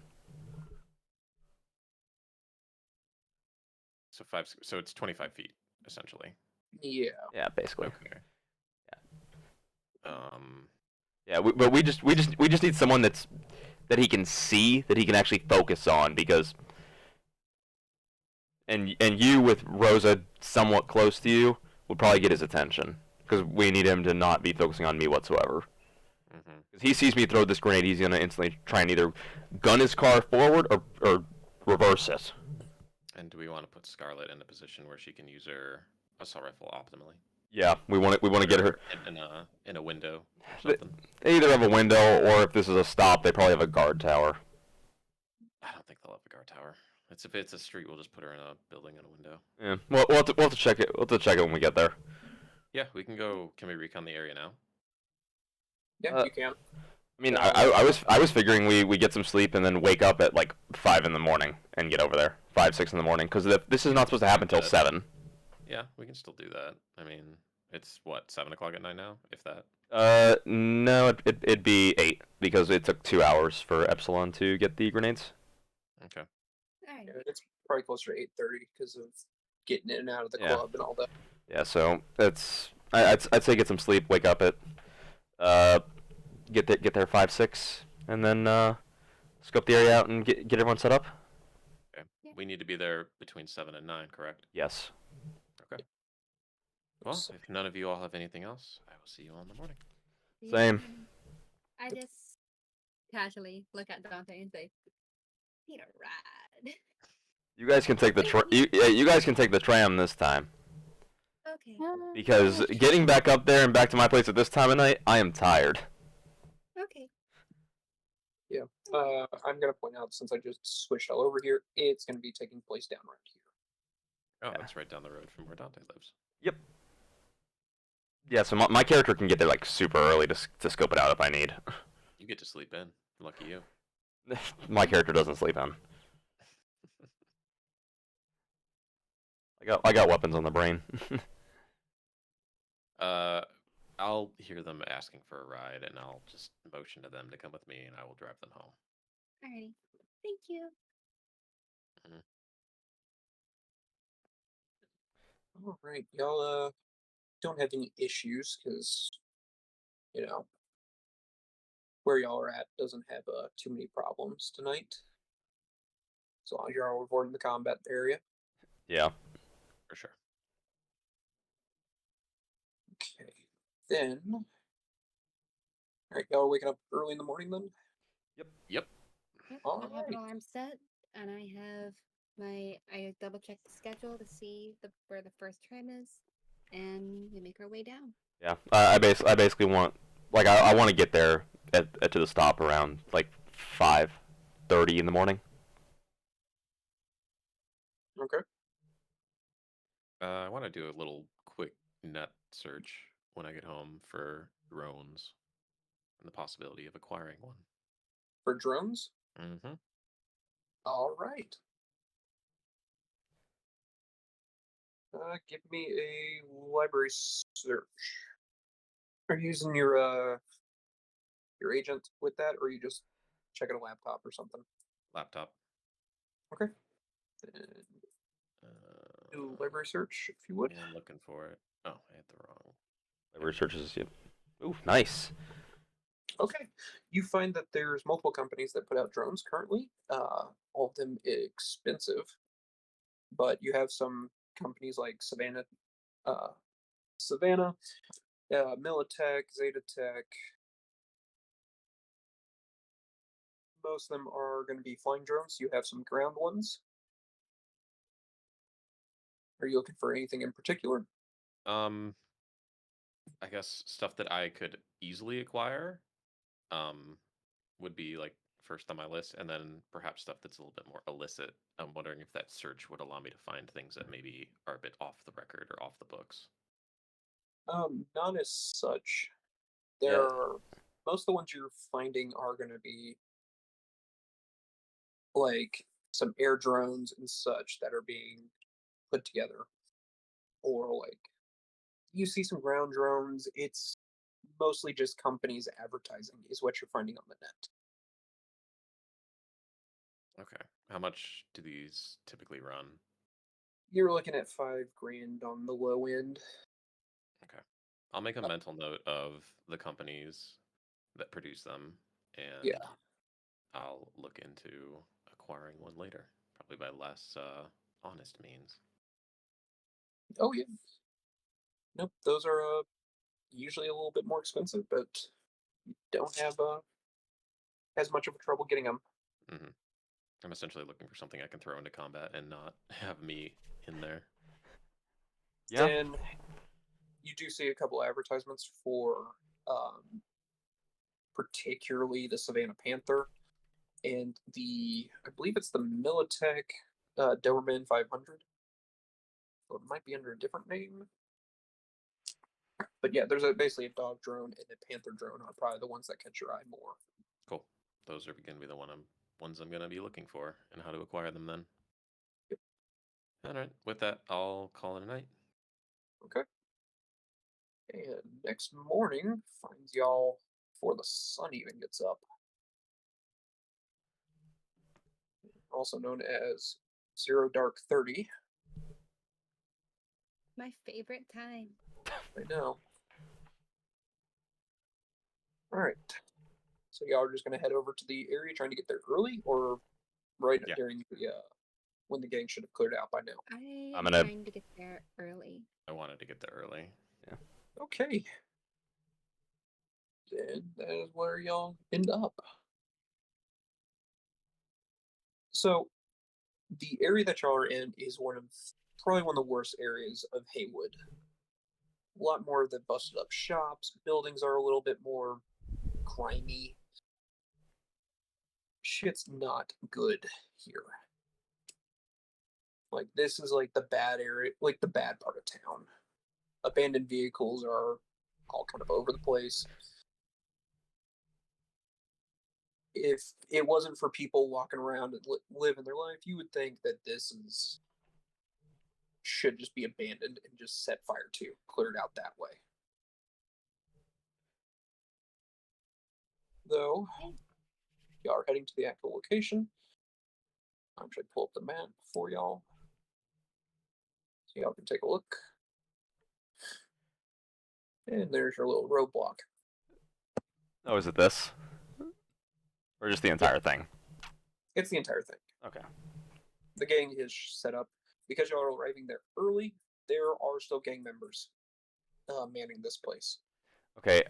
Speaker 4: So it's 25 feet essentially.
Speaker 1: Yeah.
Speaker 2: Yeah, basically.
Speaker 4: Okay.
Speaker 2: Yeah, but we just need someone that he can see, that he can actually focus on, because and you with Rosa somewhat close to you would probably get his attention, because we need him to not be focusing on me whatsoever. Because he sees me throw this grenade, he's gonna instantly try and either gun his car forward or reverse it.
Speaker 4: And do we want to put Scarlet in a position where she can use her assault rifle optimally?
Speaker 2: Yeah, we want to get her
Speaker 4: in a window. Or something?
Speaker 2: They either have a window, or if this is a stop, they probably have a guard tower.
Speaker 4: I don't think they'll have a guard tower. If it's a street, we'll just put her in a building and a window.
Speaker 2: Yeah, well, we'll have to check it. We'll have to check it when we get there.
Speaker 4: Yeah, we can go. Can we recon the area now?
Speaker 1: Yeah, you can.
Speaker 2: I mean, I was figuring we get some sleep and then wake up at like 5 in the morning and get over there, 5, 6 in the morning, because this is not supposed to happen until 7.
Speaker 4: Yeah, we can still do that. I mean, it's what, 7 o'clock at night now, if that.
Speaker 2: No, it'd be 8, because it took 2 hours for Epsilon to get the grenades.
Speaker 4: Okay.
Speaker 3: Alright.
Speaker 1: Yeah, it's probably closer to 8:30 because of getting in and out of the
Speaker 2: Yeah.
Speaker 1: club and all that.
Speaker 2: Yeah, so I'd say get some sleep, wake up at get there 5, 6, and then scope the area out and get everyone set up.
Speaker 4: Okay.
Speaker 3: Yeah.
Speaker 4: We need to be there between 7 and 9, correct?
Speaker 2: Yes.
Speaker 4: Okay. Well, if none of you all have anything else, I will see you all in the morning.
Speaker 2: Same.
Speaker 3: I just casually look at Dante and say, "Need a ride."
Speaker 2: You guys can take the you guys can take the tram this time,
Speaker 3: Okay.
Speaker 2: because getting back up there and back to my place at this time of night, I am tired.
Speaker 3: Okay.
Speaker 1: Yeah. I'm gonna point out, since I just switched all over here, it's gonna be taking place down right here.
Speaker 4: Oh,
Speaker 2: Yeah.
Speaker 4: that's right down the road from where Dante lives.
Speaker 2: Yep. Yeah, so my character can get there like super early to scope it out if I need.
Speaker 4: You get to sleep in. Lucky you.
Speaker 2: My character doesn't sleep in. I got weapons on the brain.
Speaker 4: I'll hear them asking for a ride, and I'll just motion to them to come with me, and I will drive them home.
Speaker 3: Alrighty. Thank you.
Speaker 1: All right, y'all don't have any issues, because where y'all are at doesn't have too many problems tonight. As long as you're all avoiding the combat area.
Speaker 2: Yeah.
Speaker 4: For sure.
Speaker 1: Okay. Then All right, y'all are waking up early in the morning then?
Speaker 4: Yep.
Speaker 3: Yep,
Speaker 1: All
Speaker 3: I have an
Speaker 1: right.
Speaker 3: alarm set, and I double check the schedule to see where the first tram is, and we make our way down.
Speaker 2: Yeah, I basically want like I want to get there to the stop around like 5:30 in the morning.
Speaker 1: Okay.
Speaker 4: I want to do a little quick net search when I get home for drones and the possibility of acquiring one.
Speaker 1: For drones?
Speaker 4: Mm-hmm.
Speaker 1: All right. Give me a library search. Are you using your agent with that, or are you just checking a laptop or something?
Speaker 4: Laptop.
Speaker 1: Okay. Then do library search if you would.
Speaker 4: Yeah, I'm looking for it. Oh, I hit the wrong.
Speaker 2: Library searches. Yep. Ooh, nice.
Speaker 1: Okay. You find that there's multiple companies that put out drones currently. All of them expensive, but you have some companies like uh, Savannah, Militech, Zetatech. Most of them are going to be flying drones. You have some ground ones. Are you looking for anything in particular?
Speaker 4: Um, I guess stuff that I could easily acquire, um, would be like first on my list, and then perhaps stuff that's a little bit more illicit. I'm wondering if that search would allow me to find things that maybe are a bit off the record or off the books.
Speaker 1: Not as such.
Speaker 2: Yeah.
Speaker 1: Most of the ones you're finding are going to be like some air drones and such that are being put together, or like you see some ground drones. It's mostly just companies advertising is what you're finding on the net.
Speaker 4: Okay. How much do these typically run?
Speaker 1: You're looking at 5 grand on the low end.
Speaker 4: Okay. I'll make a
Speaker 1: Uh,
Speaker 4: mental note of the companies that produce them,
Speaker 1: yeah.
Speaker 4: and I'll look into acquiring one later, probably by less honest means.
Speaker 1: Oh yeah. Nope. Those are usually a little bit more expensive, but don't have as much of a trouble getting them.
Speaker 4: Hmm. I'm essentially looking for something I can throw into combat and not have me in there.
Speaker 2: Yeah.
Speaker 1: Then you do see a couple advertisements for particularly the Savannah Panther and I believe it's the Militech Doberman 500. Or it might be under a different name. But yeah, there's basically a dog drone and a panther drone are probably the ones that catch your eye more.
Speaker 4: Cool. Those are going to be the ones I'm going to be looking for, and how to acquire them then.
Speaker 1: Yep.
Speaker 4: All right. With that, I'll call it a night.
Speaker 1: Okay. And next morning finds y'all before the sun even gets up. Also known as 0 dark 30.
Speaker 3: My favorite time.
Speaker 1: I know. All right. So y'all are just gonna head over to the area trying to get there early, or right
Speaker 4: Yeah.
Speaker 1: during the when the gang should have cleared out by now.
Speaker 3: I
Speaker 2: I'm
Speaker 3: am
Speaker 2: gonna-
Speaker 3: trying to get there early.
Speaker 4: I wanted to get there early.
Speaker 1: Okay. Then that is where y'all end up. So the area that y'all are in is probably one of the worst areas of Haywood. A lot more of the busted up shops. Buildings are a little bit more grimy. Shit's not good here. Like this is like the bad area, like the bad part of town. Abandoned vehicles are all kind of over the place. If it wasn't for people walking around and living their life, you would think that should just be abandoned and just set fire to, cleared out that way. Though, y'all are heading to the actual location. I'm trying to pull up the map for y'all so y'all can take a look. And there's your little roadblock.
Speaker 2: Oh, is it this? Or just the entire thing?
Speaker 1: It's the entire thing.
Speaker 2: Okay.
Speaker 1: The gang is set up. Because y'all are arriving there early, there are still gang members manning this place.
Speaker 2: Okay.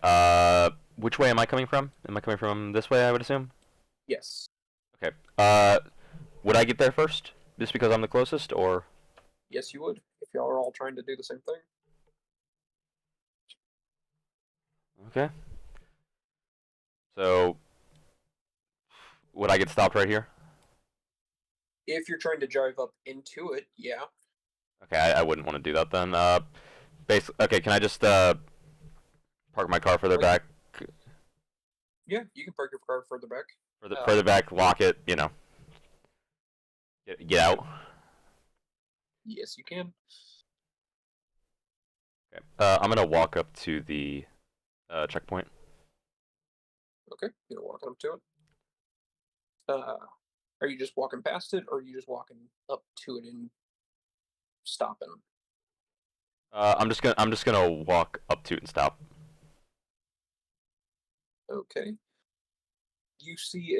Speaker 2: Which way am I coming from? Am I coming from this way? I would assume.
Speaker 1: Yes.
Speaker 2: Okay. Would I get there first, just because I'm the closest, or?
Speaker 1: Yes, you would, if y'all are all trying to do the same thing.
Speaker 2: Okay. So, would I get stopped right here?
Speaker 1: If you're trying to drive up into it, yeah.
Speaker 2: Okay, I wouldn't want to do that then. Okay, can I just park my car further back?
Speaker 1: Yeah, you can park your car further back.
Speaker 2: Further back, lock it. Get out.
Speaker 1: Yes, you can.
Speaker 2: Okay. I'm gonna walk up to the checkpoint.
Speaker 1: Okay, you're walking up to it. Are you just walking past it, or are you just walking up to it and stopping?
Speaker 2: I'm just gonna walk up to it and stop.
Speaker 1: Okay. You see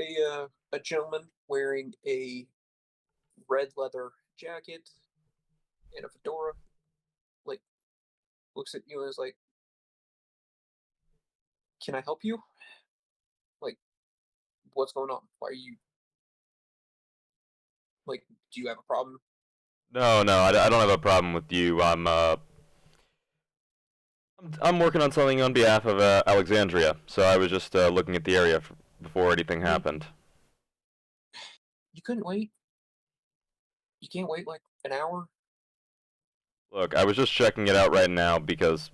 Speaker 1: a gentleman wearing a red leather jacket and a fedora. Like, looks at you and is like, "Can I help you? Like, what's going on? Why are you like? Do you have a problem?"
Speaker 2: No, I don't have a problem with you. I'm working on something on behalf of Alexandria, so I was just looking at the area before anything happened.
Speaker 1: You couldn't wait. You can't wait like an hour.
Speaker 2: Look, I was just checking it out right now because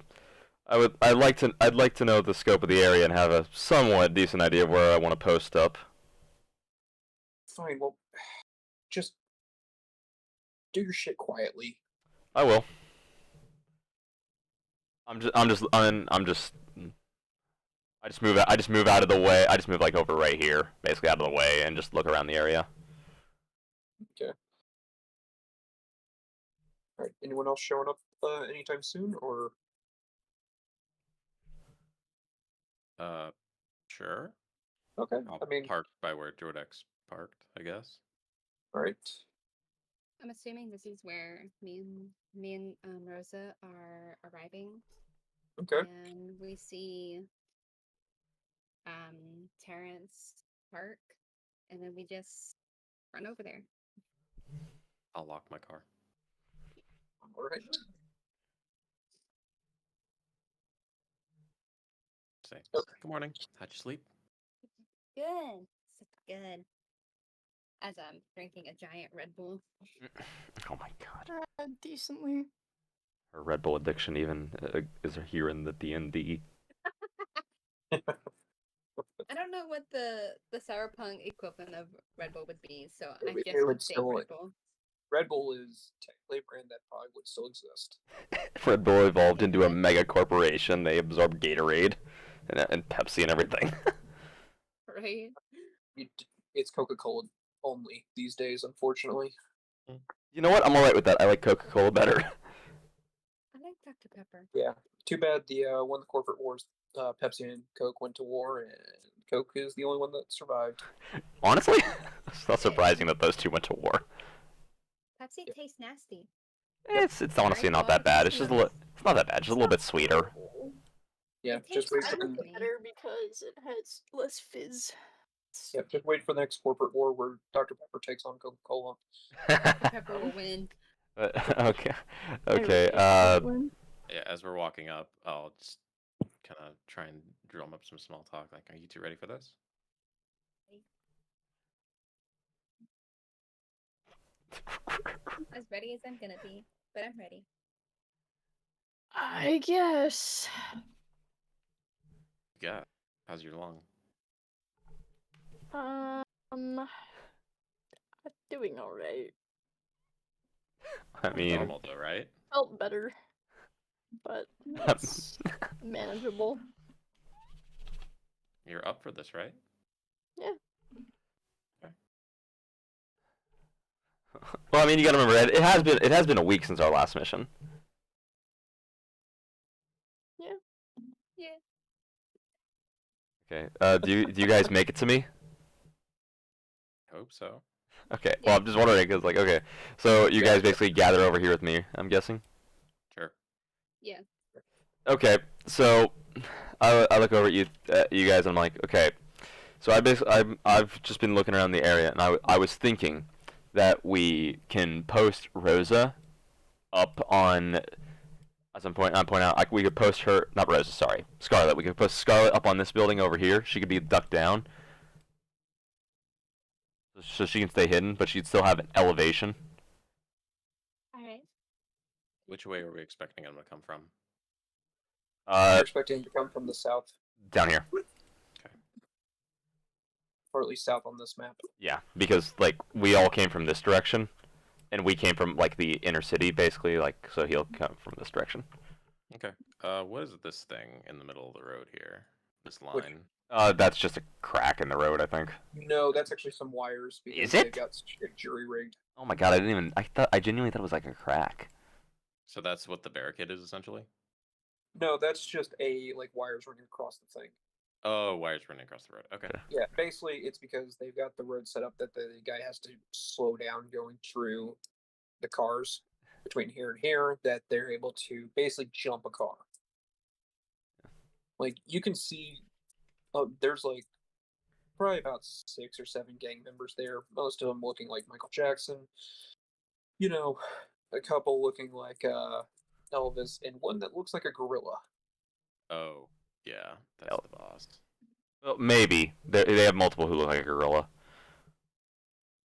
Speaker 2: I'd like to know the scope of the area and have a somewhat decent idea of where I want to post up.
Speaker 1: Fine. Well, just do your shit quietly.
Speaker 2: I will. I just move out of the way. I just move like over right here, basically out of the way, and just look around the area.
Speaker 1: Okay. All right. Anyone else showing up anytime soon, or?
Speaker 4: Sure.
Speaker 1: Okay.
Speaker 4: I'll
Speaker 1: I mean,
Speaker 4: park by where Jordex parked, I guess.
Speaker 1: all right.
Speaker 3: I'm assuming this is where me and Rosa are arriving,
Speaker 1: Okay.
Speaker 3: and we see Terrence park, and then we just run over there.
Speaker 4: I'll lock my car.
Speaker 1: All right.
Speaker 4: Say,
Speaker 1: Okay.
Speaker 4: good morning. How'd you sleep?
Speaker 3: Good, so good. As I'm drinking a giant Red Bull.
Speaker 2: Oh my god.
Speaker 5: Decently.
Speaker 2: Her Red Bull addiction even is here in the D&D.
Speaker 3: I don't know what the Cyberpunk equivalent of Red Bull would be, so I
Speaker 1: It
Speaker 3: just
Speaker 1: would
Speaker 3: would say
Speaker 1: still-
Speaker 3: Red Bull.
Speaker 1: Red Bull is technically a brand that probably would still exist.
Speaker 2: Red Bull evolved into a mega corporation. They absorbed Gatorade and Pepsi and everything.
Speaker 3: Right?
Speaker 1: It's Coca-Cola only these days, unfortunately.
Speaker 2: You know what? I'm alright with that. I like Coca-Cola better.
Speaker 3: I like Dr. Pepper.
Speaker 1: Yeah. Too bad when the corporate wars, Pepsi and Coke went to war, and Coke is the only one that survived.
Speaker 2: Honestly, it's not surprising that those two went to war.
Speaker 3: Pepsi tastes nasty.
Speaker 2: It's honestly not that bad. It's not that bad. Just a little bit sweeter.
Speaker 1: Yeah,
Speaker 3: It
Speaker 1: just
Speaker 3: tastes
Speaker 1: wait
Speaker 5: I
Speaker 1: for
Speaker 3: good
Speaker 5: like
Speaker 1: the
Speaker 3: to
Speaker 5: it
Speaker 3: me.
Speaker 5: better because it has less fizz.
Speaker 1: just wait for the next corporate war where Dr. Pepper takes on Coca-Cola.
Speaker 3: Dr. Pepper will win.
Speaker 2: Okay.
Speaker 5: I
Speaker 2: Okay.
Speaker 5: really hope it wins.
Speaker 4: Yeah, as we're walking up, I'll just kind of try and drum up some small talk. Like, are you two ready for this?
Speaker 3: As ready as I'm gonna be, but I'm ready.
Speaker 5: I guess.
Speaker 4: Yeah. How's your lung?
Speaker 5: Doing alright.
Speaker 2: I mean,
Speaker 4: Normal though, right?
Speaker 5: Felt better, but it's manageable.
Speaker 4: You're up for this, right?
Speaker 2: well, I mean, you gotta remember, it has been a week since our last mission.
Speaker 3: Yeah.
Speaker 2: Okay. Do you guys make it to me?
Speaker 4: Hope so.
Speaker 2: Okay. Well, I'm just wondering because okay, so you guys basically gather over here with me. I'm guessing.
Speaker 4: Sure.
Speaker 3: Yeah.
Speaker 2: Okay. So I look over at you guys. And I'm like, okay. So I've just been looking around the area, and I was thinking that we can post Rosa up on. As I'm pointing out, we could post her, not Rosa, sorry, Scarlet. We could post Scarlet up on this building over here. She could be ducked down, so she can stay hidden, but she'd still have an elevation.
Speaker 3: Alright.
Speaker 4: Which way are we expecting him to come from?
Speaker 1: We're expecting to come from the south,
Speaker 2: Down here.
Speaker 1: or at least south on this map.
Speaker 2: Yeah, because like we all came from this direction, and we came from like the inner city, basically. Like, so he'll come from this direction.
Speaker 4: Okay. What is this thing in the middle of the road here? This
Speaker 1: Which-
Speaker 4: line.
Speaker 2: That's just a crack in the road, I think.
Speaker 1: No, that's actually some wires because
Speaker 2: Is
Speaker 1: they've
Speaker 2: it?
Speaker 1: got jury rigged.
Speaker 2: Oh my god, I genuinely thought it was like a crack.
Speaker 4: So that's what the barricade is essentially.
Speaker 1: No, that's just like wires running across the thing.
Speaker 4: Oh, wires running across the road. Okay.
Speaker 2: Okay.
Speaker 1: Yeah, basically it's because they've got the road set up that the guy has to slow down going through the cars between here and here, that they're able to basically jump a car. Like you can see, there's like probably about 6 or 7 gang members there. Most of them looking like Michael Jackson. You know, a couple looking like Elvis, and one that looks like a gorilla.
Speaker 4: Oh, yeah, that's
Speaker 2: Yep.
Speaker 4: the boss.
Speaker 2: Well, maybe they have multiple who look like a gorilla.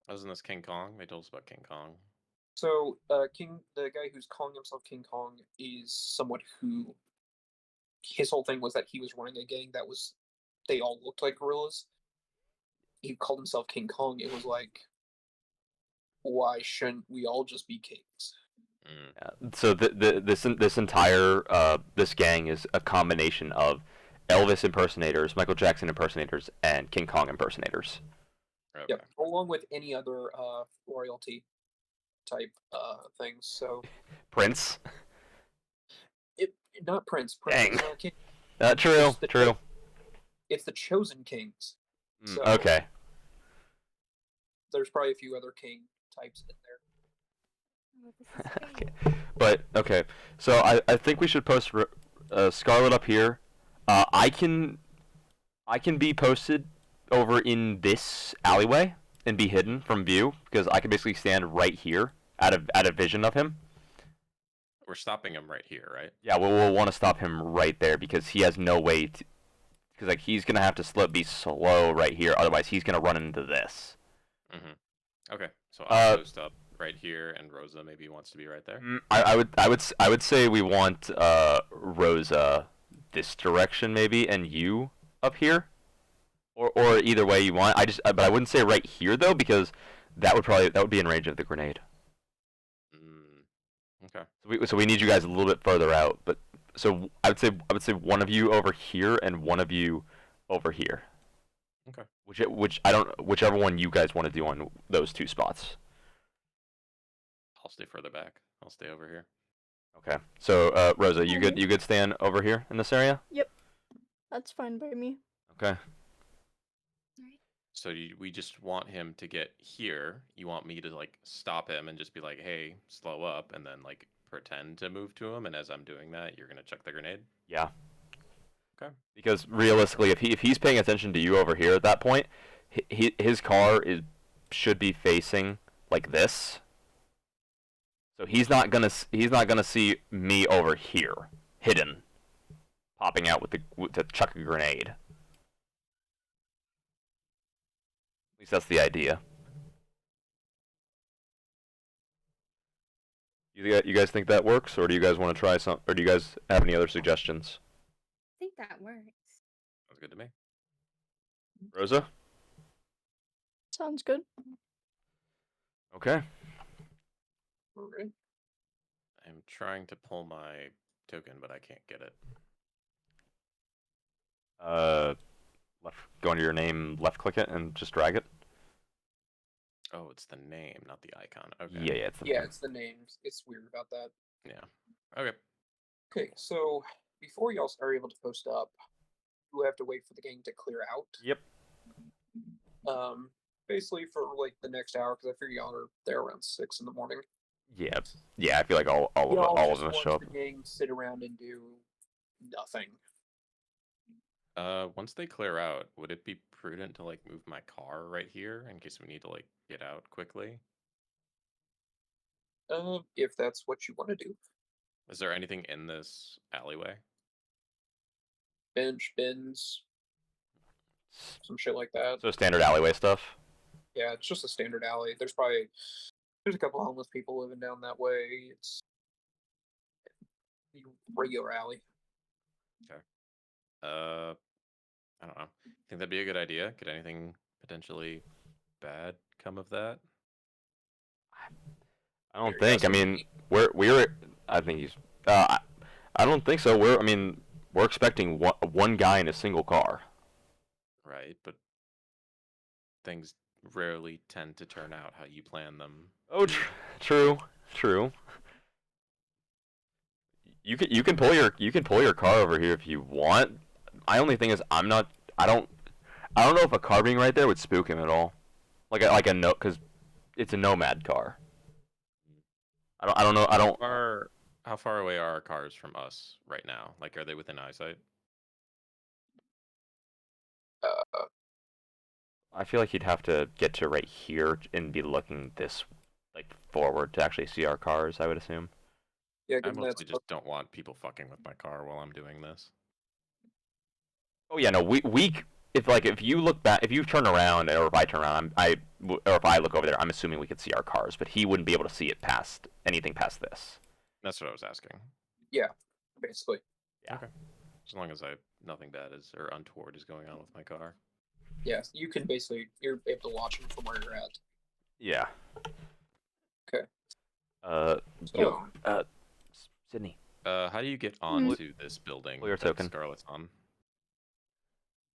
Speaker 4: Wasn't this King Kong? They told us about King Kong.
Speaker 1: So, the guy who's calling himself King Kong is someone who, his whole thing was that he was running a gang that was, they all looked like gorillas. He called himself King Kong. It was like, why shouldn't we all just be kings?
Speaker 4: Mm.
Speaker 2: Yeah. So this entire this gang is a combination of Elvis impersonators, Michael Jackson impersonators, and King Kong impersonators.
Speaker 4: Okay.
Speaker 1: Yep, along with any other royalty type things. So,
Speaker 2: Prince.
Speaker 1: not Prince.
Speaker 2: Dang.
Speaker 1: Prince is not king.
Speaker 2: True.
Speaker 1: It's the
Speaker 2: True.
Speaker 1: It's the chosen kings.
Speaker 2: Mm,
Speaker 1: So-
Speaker 2: okay.
Speaker 1: There's probably a few other king types in there.
Speaker 3: Oh, this is
Speaker 2: Okay.
Speaker 3: great.
Speaker 2: But okay. So I think we should post Scarlet up here. I can be posted over in this alleyway and be hidden from view because I can basically stand right here out of vision of him.
Speaker 4: We're stopping him right here, right?
Speaker 2: Yeah, we'll want to stop him right there because he has no way to. Because like he's gonna have to be slow right here, otherwise he's gonna run into this.
Speaker 4: Mm-hmm. Okay, so I'll post up right here, and Rosa maybe wants to be right there.
Speaker 2: I would say we want Rosa this direction maybe, and you up here, or either way you want. But I wouldn't say right here though because that would be in range of the grenade.
Speaker 4: Okay.
Speaker 2: So we need you guys a little bit further out. But so I would say one of you over here and one of you over here.
Speaker 4: Okay.
Speaker 2: Whichever one you guys want to do on those two spots.
Speaker 4: I'll stay further back. I'll stay over here.
Speaker 2: Okay. So Rosa, you
Speaker 5: Okay.
Speaker 2: good staying over here in this area?
Speaker 5: That's fine by me.
Speaker 2: Okay.
Speaker 4: So we just want him to get here. You want me to like stop him and just be like, "Hey, slow up," and then like pretend to move to him. And as I'm doing that, you're gonna chuck the grenade.
Speaker 2: Yeah.
Speaker 4: Okay.
Speaker 2: Because realistically, if he's paying attention to you over here at that point, his car should be facing like this. So he's not gonna see me over here, hidden, popping out to chuck a grenade. At least that's the idea. You guys think that works, or do you guys want to try some, or do you guys have any other suggestions?
Speaker 3: I think that works.
Speaker 4: Sounds good to me.
Speaker 2: Rosa?
Speaker 5: Sounds good.
Speaker 2: Okay.
Speaker 1: Okay.
Speaker 4: I'm trying to pull my token, but I can't get it.
Speaker 2: Go into your name, left click it, and just drag it.
Speaker 4: Oh, it's the name, not the icon. Okay.
Speaker 2: Yeah, it's the
Speaker 1: Yeah,
Speaker 2: name.
Speaker 1: it's the names. It's weird about that.
Speaker 4: Yeah. Okay.
Speaker 1: Okay, so before y'all are able to post up, you have to wait for the gang to clear out.
Speaker 2: Yep.
Speaker 1: Basically for like the next hour, because I figure y'all are there around 6 in the morning.
Speaker 2: Yeah. Yeah, I feel like all
Speaker 1: Y'all
Speaker 2: of
Speaker 1: just
Speaker 2: them
Speaker 1: watch
Speaker 2: show up.
Speaker 1: the gang sit around and do nothing.
Speaker 4: Once they clear out, would it be prudent to like move my car right here in case we need to like get out quickly?
Speaker 1: If that's what you want to do.
Speaker 4: Is there anything in this alleyway?
Speaker 1: Bench, bins, some shit like that.
Speaker 2: So standard alleyway stuff.
Speaker 1: Yeah, it's just a standard alley. There's a couple homeless people living down that way. It's the regular alley.
Speaker 4: I don't know. Think that'd be a good idea? Could anything potentially bad come of that?
Speaker 2: I don't
Speaker 1: You're
Speaker 2: think. I
Speaker 1: guessing.
Speaker 2: mean, we're. I think he's. I don't think so. I mean, we're expecting one guy in a single car.
Speaker 4: Right, but things rarely tend to turn out how you plan them.
Speaker 2: Oh, true. You can pull your car over here if you want. My only thing is I don't know if a car being right there would spook him at all. Like a no, because it's a nomad car. I don't know. I don't.
Speaker 4: How far away are our cars from us right now? Like, are they within eyesight?
Speaker 2: I feel like he'd have to get to right here and be looking this like forward to actually see our cars. I would assume.
Speaker 1: Yeah,
Speaker 4: I
Speaker 1: given that's
Speaker 4: mostly just don't want people fucking with my car while I'm doing this.
Speaker 2: Oh yeah, no. If you look back, if you turn around, or if I turn around, or if I look over there, I'm assuming we could see our cars, but he wouldn't be able to see it past anything past this.
Speaker 4: That's what I was asking.
Speaker 1: basically.
Speaker 2: Yeah.
Speaker 4: Okay. As long as nothing bad or untoward is going on with my car.
Speaker 1: Yes, you're able to watch them from where you're at.
Speaker 2: Yeah.
Speaker 1: Okay.
Speaker 2: Yo, Sydney.
Speaker 4: How do you get onto this building
Speaker 2: Pull your
Speaker 4: that
Speaker 2: token.
Speaker 4: Scarlet's on?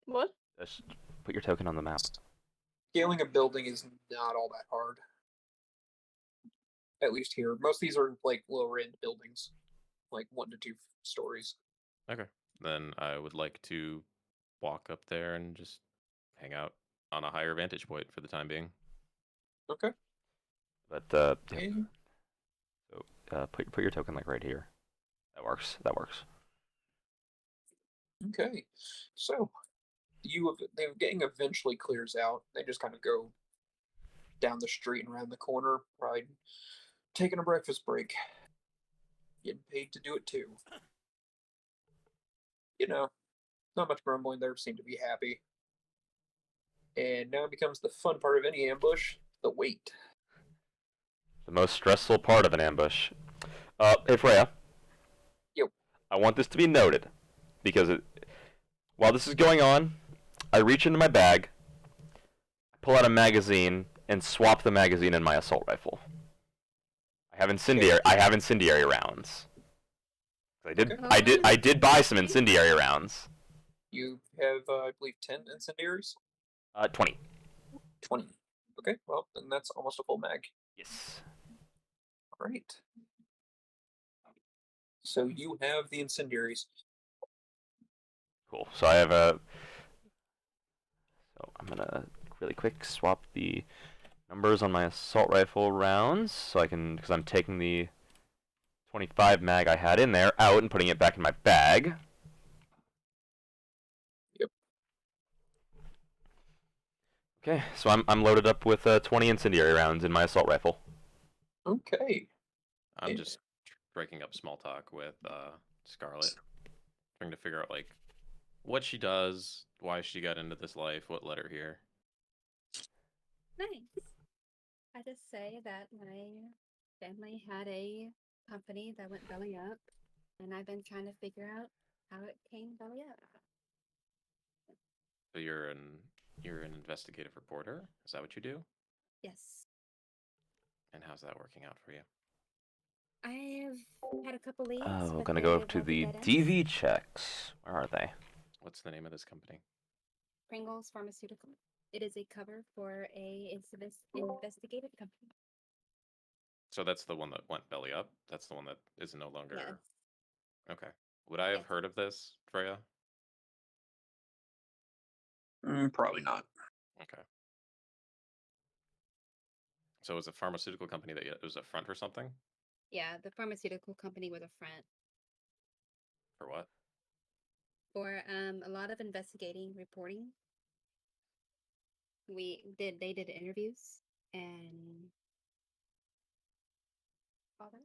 Speaker 5: What?
Speaker 2: Just put your token on the map.
Speaker 1: Scaling a building is not all that hard. At least here. Most of these are like lower end buildings, like 1 to 2 stories.
Speaker 4: Okay. Then I would like to walk up there and just hang out on a higher vantage point for the time being.
Speaker 1: Okay.
Speaker 2: But yeah.
Speaker 1: And
Speaker 2: So put your token like right here. That works.
Speaker 1: okay. So the gang eventually clears out. They just kind of go down the street and around the corner, right? Taking a breakfast break. Getting paid to do it too. Not much grumbling there, seem to be happy. And now becomes the fun part of any ambush, the wait.
Speaker 2: The most stressful part of an ambush. Hey Freya.
Speaker 1: Yo.
Speaker 2: I want this to be noted, because while this is going on, I reach into my bag, pull out a magazine, and swap the magazine in my assault rifle. I have incendiary rounds. I did buy some incendiary rounds.
Speaker 1: You have, I believe, 10 incendiaries?
Speaker 2: 20.
Speaker 1: 20. Okay, well, then that's almost a full mag.
Speaker 2: Yes.
Speaker 1: Alright. So you have the incendiaries.
Speaker 2: Cool. So I have a. So I'm gonna really quick swap the numbers on my assault rifle rounds, so I can, because I'm taking the 25 mag I had in there out and putting it back in my bag.
Speaker 1: Yep.
Speaker 2: Okay, so I'm loaded up with 20 incendiary rounds in my assault rifle.
Speaker 1: Okay.
Speaker 4: I'm just breaking up small talk with Scarlet, trying to figure out like what she does, why she got into this life, what led her here.
Speaker 3: Nice. I just say that my family had a company that went belly up, and I've been trying to figure out how it came belly up.
Speaker 4: So you're an investigative reporter? Is that what you do?
Speaker 3: Yes.
Speaker 4: And how's that working out for you?
Speaker 3: I've had a couple leads.
Speaker 2: Oh,
Speaker 3: but
Speaker 2: gonna go
Speaker 3: they've
Speaker 2: to
Speaker 3: all been
Speaker 2: the
Speaker 3: dead ends.
Speaker 2: DV checks. Where are they?
Speaker 4: What's the name of this company?
Speaker 3: Pringles Pharmaceutical. It is a cover for a investigative company.
Speaker 4: So that's the one that went belly up? That's the one that is no longer...
Speaker 3: Yes.
Speaker 4: Okay. Would I have
Speaker 3: Yes.
Speaker 4: heard of this, Freya?
Speaker 1: Probably not.
Speaker 4: Okay. So it was a pharmaceutical company that it was a front or something?
Speaker 3: Yeah, the pharmaceutical company with a front.
Speaker 4: For what?
Speaker 3: For a lot of investigating reporting. They did interviews and all that.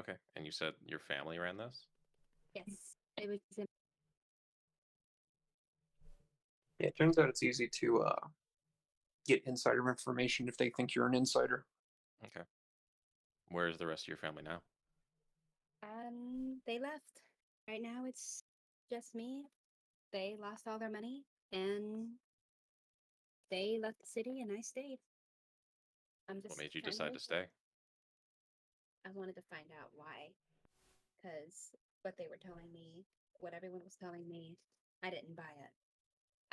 Speaker 4: Okay, and you said your family ran this?
Speaker 3: Yes, it was.
Speaker 1: Yeah, it turns out it's easy to get insider information if they think you're an insider.
Speaker 4: Okay. Where's the rest of your family now?
Speaker 3: They left. Right now, it's just me. They lost all their money and they left the city, and I stayed. I'm just
Speaker 4: What made you
Speaker 3: trying to
Speaker 4: decide
Speaker 3: wait
Speaker 4: to
Speaker 3: for it.
Speaker 4: stay?
Speaker 3: I wanted to find out why, because what they were telling me, what everyone was telling me, I didn't buy it.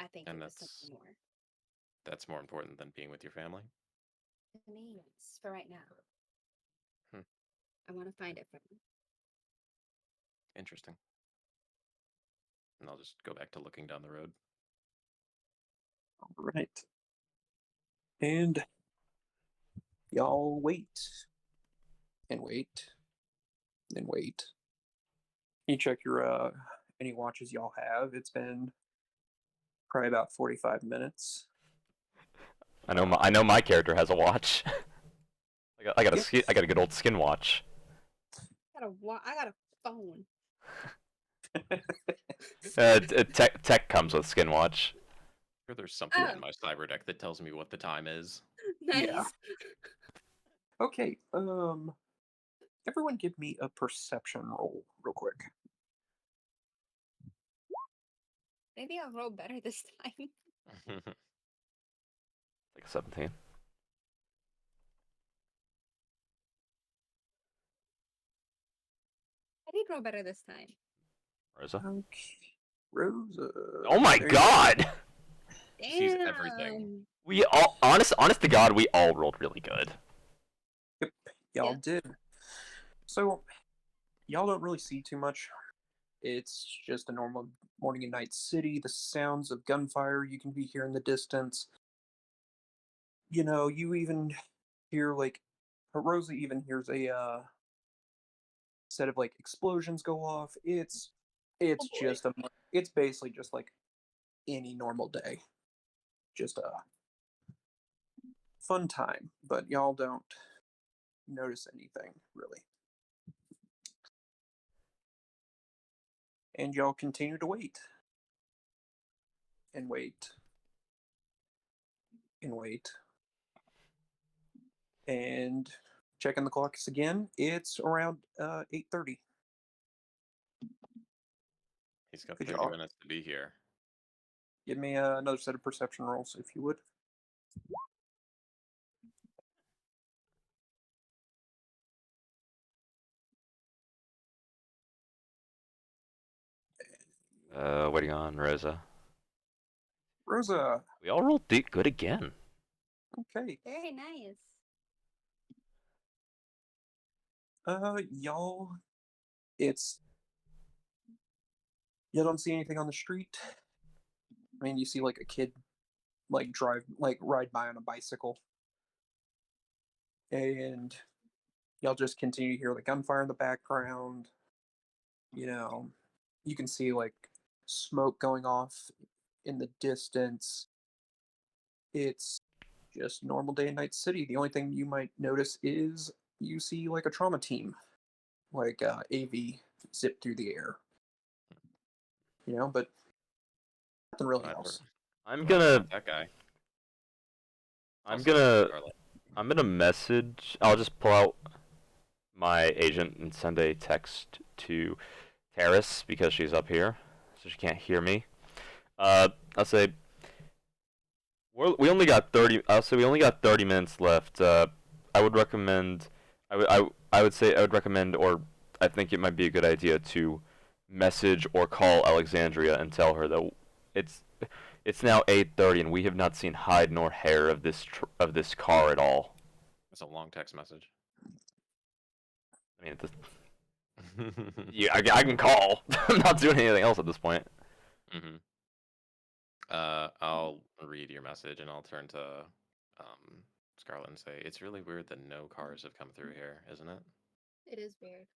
Speaker 3: I think
Speaker 4: And
Speaker 3: it was something more.
Speaker 4: that's more important than being with your family?
Speaker 3: To me, yes, for right now.
Speaker 4: Hmm.
Speaker 3: I want to find it for them.
Speaker 4: Interesting. And I'll just go back to looking down the road.
Speaker 1: All right. And y'all wait. And wait. And wait. You check your any watches y'all have. It's been probably about 45 minutes.
Speaker 2: I know my character has a watch. I got a
Speaker 1: Yep.
Speaker 2: I got a good old skin watch.
Speaker 3: I got a phone.
Speaker 2: Tech comes with skin watch.
Speaker 4: Sure, there's something
Speaker 3: Oh.
Speaker 4: in my cyber deck that tells me what the time is.
Speaker 3: Nice.
Speaker 1: Yeah. Okay. Everyone give me a perception roll real quick.
Speaker 3: Maybe I'll roll better this time.
Speaker 2: Like 17.
Speaker 3: I did roll better this time.
Speaker 2: Rosa.
Speaker 1: Okay. Rosa.
Speaker 2: Oh my
Speaker 1: there you go.
Speaker 2: god!
Speaker 4: Sees everything.
Speaker 3: Damn.
Speaker 2: We all honest to God, we all rolled really good.
Speaker 1: Yep. Y'all
Speaker 3: Yeah.
Speaker 1: did. So y'all don't really see too much. It's just a normal morning and night city. The sounds of gunfire you can be hear in the distance. You know, you even hear like Rosa even hears a set of like explosions go off. It's
Speaker 3: boy.
Speaker 1: just it's basically just like any normal day. Just a fun time, but y'all don't notice anything really. And y'all continue to wait. And wait. And wait. And checking the clocks again, it's around 8:30.
Speaker 4: He's got
Speaker 1: Good
Speaker 4: 30
Speaker 1: job.
Speaker 4: minutes to be here.
Speaker 1: Give me another set of perception rolls, if you would.
Speaker 2: Waiting on Rosa.
Speaker 1: Rosa.
Speaker 2: We all rolled good again.
Speaker 1: Okay.
Speaker 3: Very nice.
Speaker 1: Y'all, it's you don't see anything on the street. I mean, you see like a kid like ride by on a bicycle, and y'all just continue to hear the gunfire in the background. You know, you can see like smoke going off in the distance. It's just normal day and night city. The only thing you might notice is you see like a trauma team, like AV zip through the air. You know, but nothing really
Speaker 4: When I
Speaker 1: else.
Speaker 2: I'm
Speaker 4: when I
Speaker 2: gonna
Speaker 4: find that guy.
Speaker 2: I'm
Speaker 4: Also,
Speaker 2: gonna
Speaker 4: Scarlet.
Speaker 2: I'm gonna message. I'll just pull out my agent and send a text to Terrace because she's up here, so she can't hear me. I'll say we only got 30. I'll say we only got 30 minutes left. I would recommend. I would say I would recommend, or I think it might be a good idea to message or call Alexandria and tell her that it's now 8:30 and we have not seen hide nor hair of of this car at all.
Speaker 4: That's a long text message.
Speaker 2: I mean, yeah, I can call. I'm not doing anything else at this point.
Speaker 4: Mm-hmm. I'll read your message and I'll turn to Scarlet and say, it's really weird that no cars have come through here, isn't it?
Speaker 3: It is weird.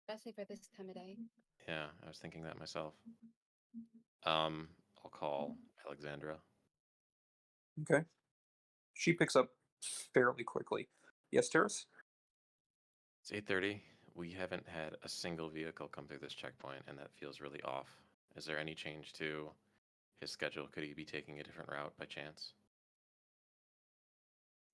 Speaker 3: especially for this time of day.
Speaker 4: Yeah, I was thinking that myself. I'll call Alexandra.
Speaker 1: Okay. She picks up fairly quickly. Yes, Terrace?
Speaker 4: It's 8:30. We haven't had a single vehicle come through this checkpoint, and that feels really off. Is there any change to his schedule? Could he be taking a different route by chance?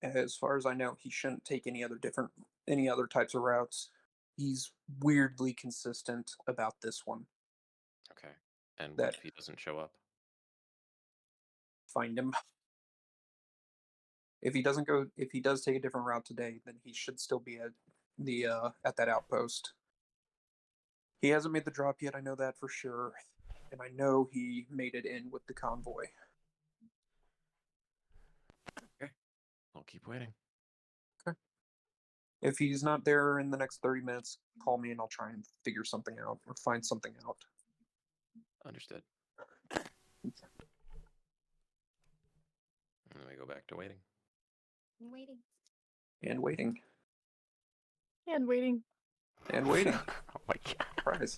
Speaker 1: As far as I know, he shouldn't take any other types of routes. He's weirdly consistent about this one.
Speaker 4: Okay. And what
Speaker 1: That
Speaker 4: if he doesn't show up?
Speaker 1: find him. If he does take a different route today, then he should still be at that outpost. He hasn't made the drop yet, I know that for sure. And I know he made it in with the convoy.
Speaker 4: Okay. I'll keep waiting.
Speaker 1: Okay. If he's not there in the next 30 minutes, call me and I'll try and figure something out or find something out.
Speaker 4: Understood. And then we go back to waiting.
Speaker 3: I'm waiting.
Speaker 1: And waiting.
Speaker 5: And waiting.
Speaker 1: And waiting.
Speaker 2: Oh my god.
Speaker 1: Surprise.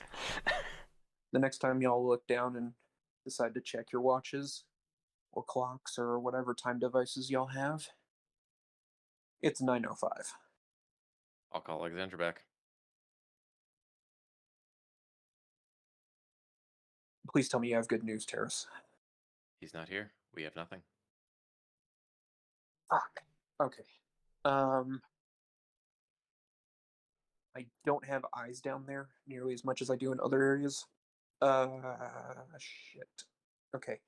Speaker 1: The next time y'all look down and decide to check your watches or clocks or whatever time devices y'all have, it's 9:05.
Speaker 4: I'll call Alexandra back.
Speaker 1: Please tell me you have good news, Terrace.
Speaker 4: He's not here. We have nothing.
Speaker 1: Fuck. Okay. I don't have eyes down there nearly as much as I do in other areas. Shit. Okay.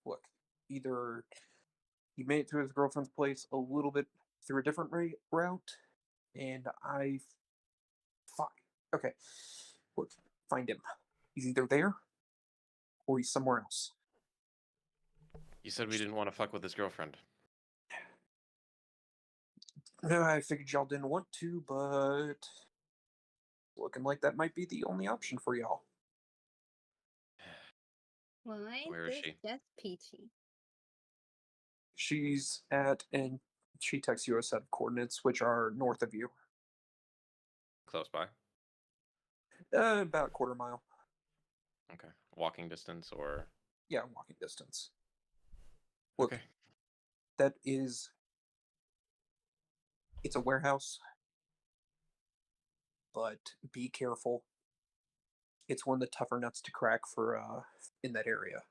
Speaker 1: Look, either he made it to his girlfriend's place a little bit through a different route, and fine. Okay. Look, find him. He's either there or he's somewhere else.
Speaker 4: You said we didn't want to fuck with his girlfriend.
Speaker 1: I figured y'all didn't want to, but looking like that might be the only option for y'all.
Speaker 3: Well, ain't
Speaker 4: Where is
Speaker 3: this
Speaker 4: she?
Speaker 3: just peachy?
Speaker 1: She's and she texts you a set of coordinates, which are north of you.
Speaker 4: Close by.
Speaker 1: About a quarter mile.
Speaker 4: Okay. Walking distance or.
Speaker 1: Yeah, walking distance. Look,
Speaker 4: Okay.
Speaker 1: that is. It's a warehouse, but be careful. It's one of the tougher nuts to crack for in that area.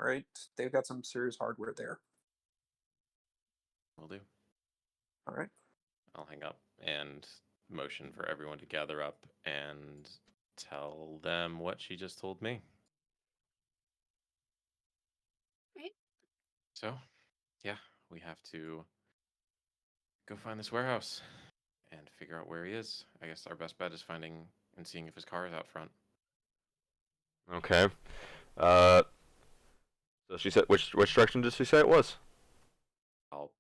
Speaker 1: All right, they've got some serious hardware there.
Speaker 4: Will do.
Speaker 1: All right.
Speaker 4: I'll hang up and motion for everyone to gather up and tell them what she just told me.
Speaker 3: Right?
Speaker 4: So, yeah, we have to go find this warehouse and figure out where he is. I guess our best bet is finding and seeing if his car is out front.
Speaker 2: Okay. So she said which direction did she say it was?
Speaker 4: I'll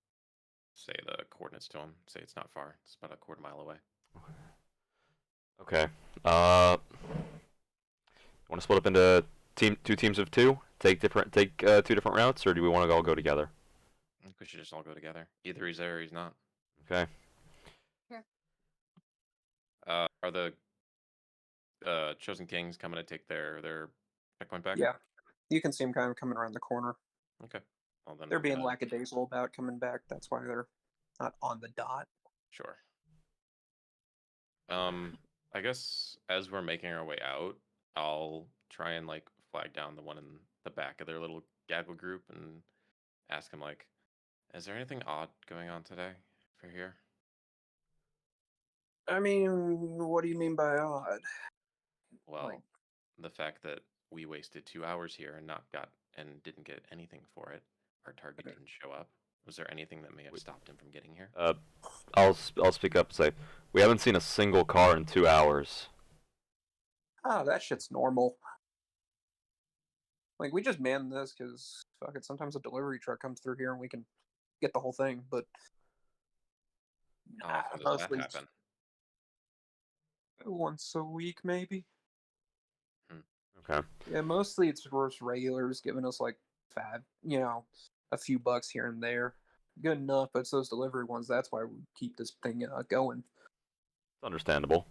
Speaker 4: say the coordinates to him. Say it's not far. It's about a quarter mile away.
Speaker 2: Okay. Want to split up into two teams of two? Take two different routes, or do we want to all go together?
Speaker 4: I think we should just all go together. Either he's there or he's not.
Speaker 2: Okay.
Speaker 3: Sure.
Speaker 4: Are the Chosen Kings coming to take their checkpoint back?
Speaker 1: Yeah, you can see them kind of coming around the corner.
Speaker 4: Okay. Well, then
Speaker 1: They're
Speaker 4: we're
Speaker 1: being
Speaker 4: gonna...
Speaker 1: lackadaisical about coming back. That's why they're not on the dot.
Speaker 4: Sure. I guess as we're making our way out, I'll try and like flag down the one in the back of their little gaggle group and ask him like, is there anything odd going on today for here?
Speaker 1: I mean, what do you mean by odd?
Speaker 4: Well,
Speaker 1: Like,
Speaker 4: the fact that we wasted 2 hours here and didn't get anything for it. Our target
Speaker 1: Okay.
Speaker 4: didn't show up. Was there anything that may have stopped him from getting here?
Speaker 2: I'll speak up and say we haven't seen a single car in 2 hours.
Speaker 1: that shit's normal. Like, we just man this because, fuck it, sometimes a delivery truck comes through here and we can get the whole thing, but
Speaker 4: How often does that
Speaker 1: mostly
Speaker 4: happen?
Speaker 1: once a week, maybe.
Speaker 2: Okay.
Speaker 1: Yeah, mostly it's just regulars giving us like a few bucks here and there. good enough, but it's those delivery ones. That's why we keep this thing going.
Speaker 2: It's understandable.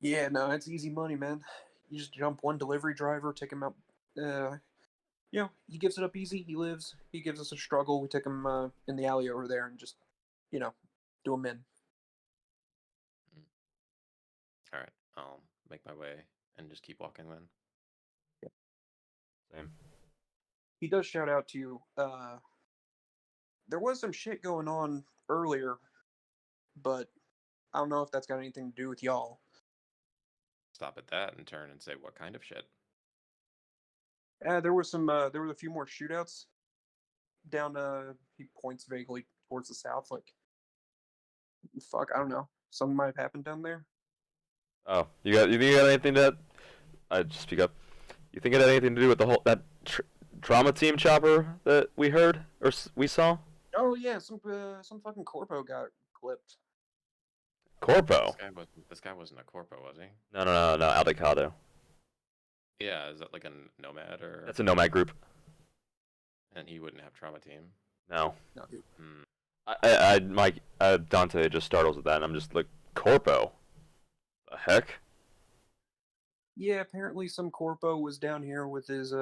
Speaker 1: Yeah, no, it's easy money, man. You just jump one delivery driver, take him out. He gives it up easy. He lives. He gives us a struggle. We take him in the alley over there and just, do him in.
Speaker 4: All right, I'll make my way and just keep walking then.
Speaker 2: Same.
Speaker 1: He does shout out to you. There was some shit going on earlier, but I don't know if that's got anything to do with y'all.
Speaker 4: Stop at that and turn and say, what kind of shit?
Speaker 1: There was some. There were a few more shootouts down. He points vaguely towards the south. Like, fuck, I don't know. Something might have happened down there.
Speaker 2: Oh, you think you got anything that? I just speak up. You think it had anything to do with the whole that drama team chopper that we heard or we saw?
Speaker 1: Oh yeah, some fucking corpo got clipped.
Speaker 2: Corpo.
Speaker 4: This guy wasn't a corpo, was he?
Speaker 2: No, Aldecado.
Speaker 4: Yeah, is that like a nomad or?
Speaker 2: That's a nomad group.
Speaker 4: And he wouldn't have trauma team.
Speaker 2: No.
Speaker 1: No, dude.
Speaker 2: Dante just startles at that, and I'm just like, Corpo? The heck?
Speaker 1: Yeah, apparently some corpo was down here with his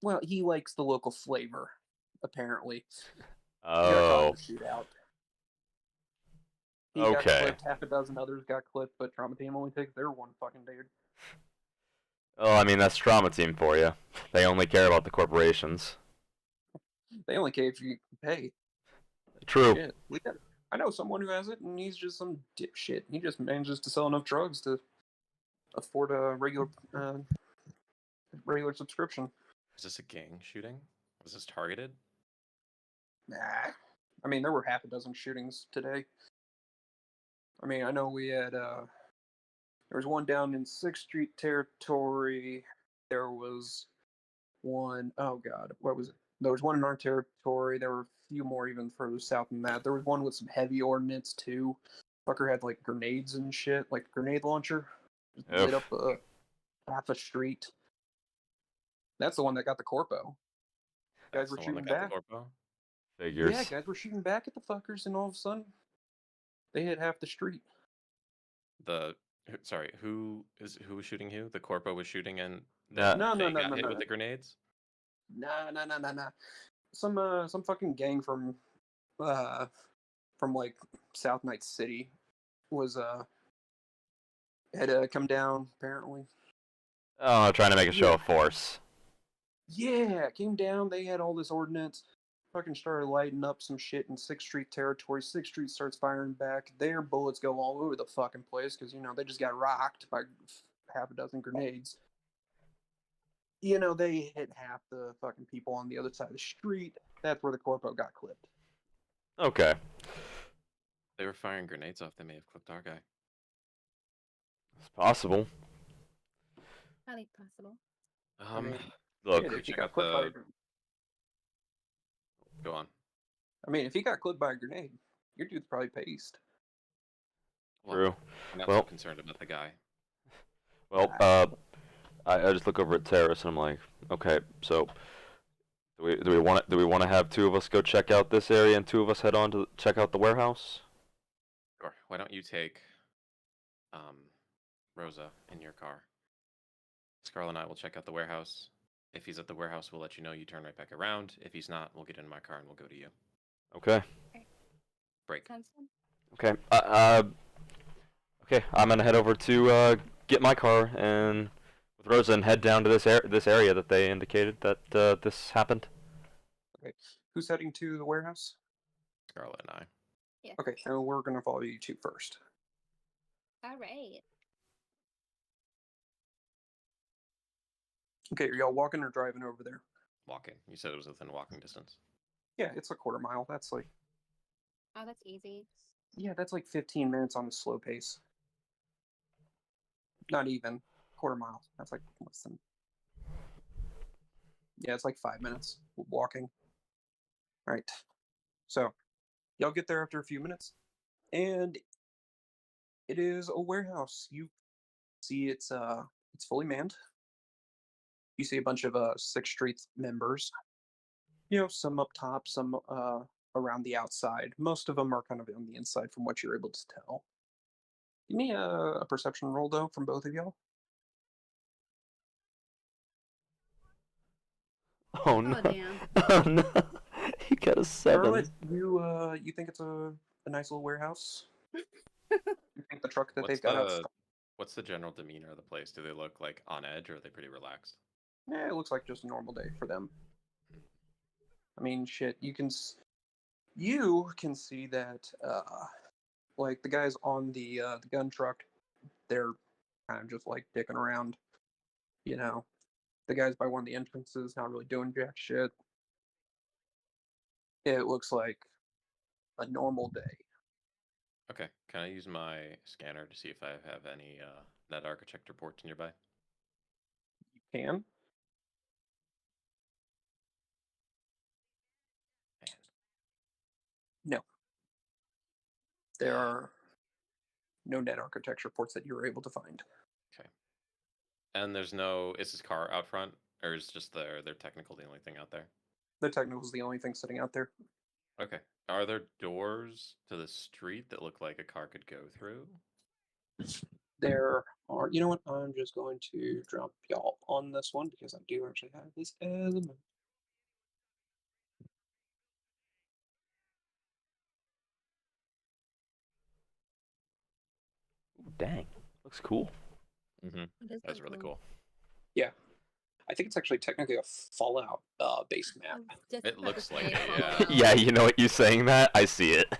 Speaker 1: Well, he likes the local flavor. Apparently, he got caught in
Speaker 2: Oh.
Speaker 1: a shootout. He got
Speaker 2: Okay.
Speaker 1: clipped. Half a dozen others got clipped, but trauma team only takes their one fucking dude.
Speaker 2: Oh, I mean, that's trauma team for you. They only care about the corporations.
Speaker 1: They only care if you pay.
Speaker 2: True.
Speaker 1: Shit. I know someone who has it, and he's just some dipshit. He just manages to sell enough drugs to afford a regular subscription.
Speaker 4: Is this a gang shooting? Was this targeted?
Speaker 1: Nah. I mean, there were half a dozen shootings today. I mean, I know we had, there was one down in 6th Street territory. There was one, oh god, what was it? There was one in our territory. There were a few more even further south than that. There was one with some heavy ordnance, too. Fucker had, like, grenades and shit, like a grenade launcher. Just lit up half a street. That's the one that got the corpo. Guys
Speaker 4: That's
Speaker 1: were
Speaker 4: the one
Speaker 1: shooting
Speaker 4: that got
Speaker 1: back.
Speaker 4: the corpo?
Speaker 2: Figures.
Speaker 1: Yeah, guys were shooting back at the fuckers, and all of a sudden, they hit half the street.
Speaker 4: Sorry, who was shooting who? The corpo was shooting and
Speaker 2: No.
Speaker 1: No,
Speaker 4: they got hit with the grenades?
Speaker 1: Nah. Some fucking gang from like South Night City was had come down apparently.
Speaker 2: Oh, trying to make a show of force.
Speaker 1: Yeah, came down. They had all this ordnance. Fucking started lighting up some shit in 6th Street territory. 6th Street starts firing back. Their bullets go all over the fucking place because they just got rocked by half a dozen grenades. They hit half the fucking people on the other side of the street. That's where the corpo got clipped.
Speaker 2: Okay.
Speaker 4: They were firing grenades off. They may have clipped our guy.
Speaker 2: It's possible.
Speaker 3: Highly possible.
Speaker 1: I mean,
Speaker 2: Look.
Speaker 1: shit, if he
Speaker 4: check
Speaker 1: got
Speaker 4: out
Speaker 1: clipped by a
Speaker 4: Go on.
Speaker 1: I mean, if he got clipped by a grenade, your dude's probably paced.
Speaker 4: Well,
Speaker 2: True.
Speaker 4: I'm not
Speaker 2: Well-
Speaker 4: so concerned about the guy.
Speaker 2: Well, I just look over at Terrace and I'm like, okay, so do we want to have two of us go check out this area and two of us head on to check out the warehouse?
Speaker 4: Sure. Why don't you take Rosa in your car? Scarlet and I will check out the warehouse. If he's at the warehouse, we'll let you know. You turn right back around. If he's not, we'll get in my car and we'll go to you.
Speaker 2: Okay.
Speaker 4: Break.
Speaker 3: Sounds fun.
Speaker 2: Okay. Okay. I'm gonna head over to get my car and with Rosa and head down to this area that they indicated that this happened.
Speaker 1: Okay, who's heading to the warehouse?
Speaker 4: Scarlet and I.
Speaker 3: Yeah.
Speaker 1: Okay, and we're gonna follow you two first.
Speaker 3: All right.
Speaker 1: Okay, are y'all walking or driving over there?
Speaker 4: Walking. You said it was within walking distance.
Speaker 1: Yeah, it's a quarter mile. That's like
Speaker 3: Oh, that's easy.
Speaker 1: 15 minutes on the slow pace. Not even quarter mile. That's like less than. Yeah, it's like 5 minutes walking. All right, so y'all get there after a few minutes, and it is a warehouse. You see, it's fully manned. You see a bunch of 6th Street members. Some up top, some around the outside. Most of them are kind of on the inside, from what you're able to tell. Give me a perception roll though from both of y'all.
Speaker 2: Oh no.
Speaker 3: Oh damn.
Speaker 2: Oh no. You got a 7.
Speaker 1: Charlotte, you think it's a nice little warehouse? You think the truck that they've got outside?
Speaker 4: What's the general demeanor of the place? Do they look like on edge, or are they pretty relaxed?
Speaker 1: Yeah, it looks like just a normal day for them. I mean, shit, you can see that like the guys on the gun truck, they're kind of just like dicking around. You know, the guys by one of the entrances not really doing jack shit. It looks like a normal day.
Speaker 4: Okay, can I use my scanner to see if I have any net architect reports nearby?
Speaker 1: You can.
Speaker 4: Man.
Speaker 1: No, there are no net architecture reports that you were able to find.
Speaker 4: Okay. And there's no. Is this car out front, or is just their technical the only thing out there?
Speaker 1: The technical is the only thing sitting out there.
Speaker 4: Okay. Are there doors to the street that look like a car could go through?
Speaker 1: There are. You know what? I'm just going to drop y'all on this one because I do actually have this as a.
Speaker 2: Ooh, dang. Looks cool.
Speaker 4: Mm-hmm.
Speaker 3: It is
Speaker 4: That's
Speaker 3: so
Speaker 4: really cool.
Speaker 1: Yeah, I think it's actually technically a Fallout based
Speaker 3: I
Speaker 1: map.
Speaker 3: was just
Speaker 4: It
Speaker 3: about to
Speaker 4: looks like
Speaker 3: say
Speaker 4: it, yeah.
Speaker 3: Fallout.
Speaker 2: Yeah, you know what? You saying that? I see it.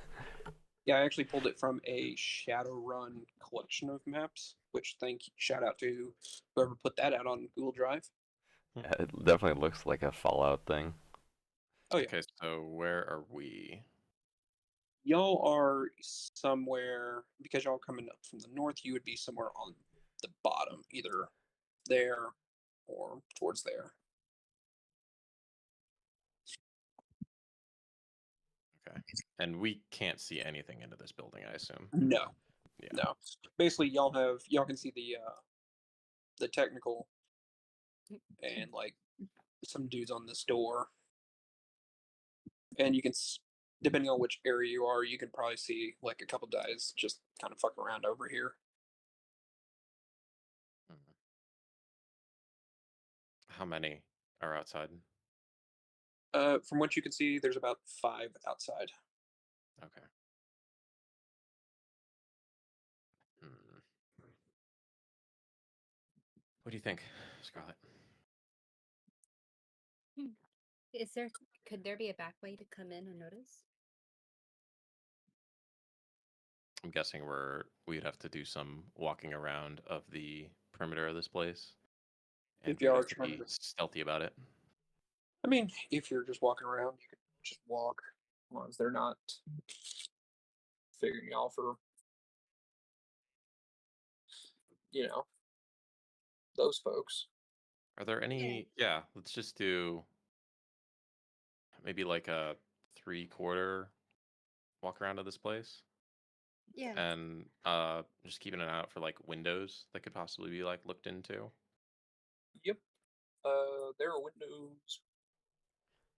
Speaker 1: Yeah, I actually pulled it from a Shadowrun collection of maps, which shout out to whoever put that out on Google Drive.
Speaker 2: Yeah, it definitely looks like a Fallout thing.
Speaker 1: Oh yeah,
Speaker 4: Okay, so where are we?
Speaker 1: y'all are somewhere because y'all coming up from the north. You would be somewhere on the bottom, either there or towards there.
Speaker 4: Okay. And we can't see anything into this building, I assume.
Speaker 1: No,
Speaker 4: Yeah.
Speaker 1: no. Basically, y'all can see the technical and like some dudes on this door, and you can depending on which area you are, you can probably see like a couple guys just kind of fucking around over here.
Speaker 4: Mhm. How many are outside?
Speaker 1: From what you can see, there's about 5 outside.
Speaker 4: Okay. Hmm. What do you think, Scarlett?
Speaker 3: Could there be a back way to come in unnoticed?
Speaker 4: I'm guessing we'd have to do some walking around of the perimeter of this place, and
Speaker 1: If you
Speaker 4: we'd
Speaker 1: are
Speaker 4: have to
Speaker 1: trying
Speaker 4: be
Speaker 1: to,
Speaker 4: stealthy about it.
Speaker 1: I mean, if you're just walking around, you can just walk, as long as they're not figuring you out for, you know, those folks.
Speaker 4: Are there any? Yeah, let's just do maybe like a 3/4 walk around of this place,
Speaker 3: Yeah.
Speaker 4: and just keeping an eye out for like windows that could possibly be like looked into.
Speaker 1: Yep. There are windows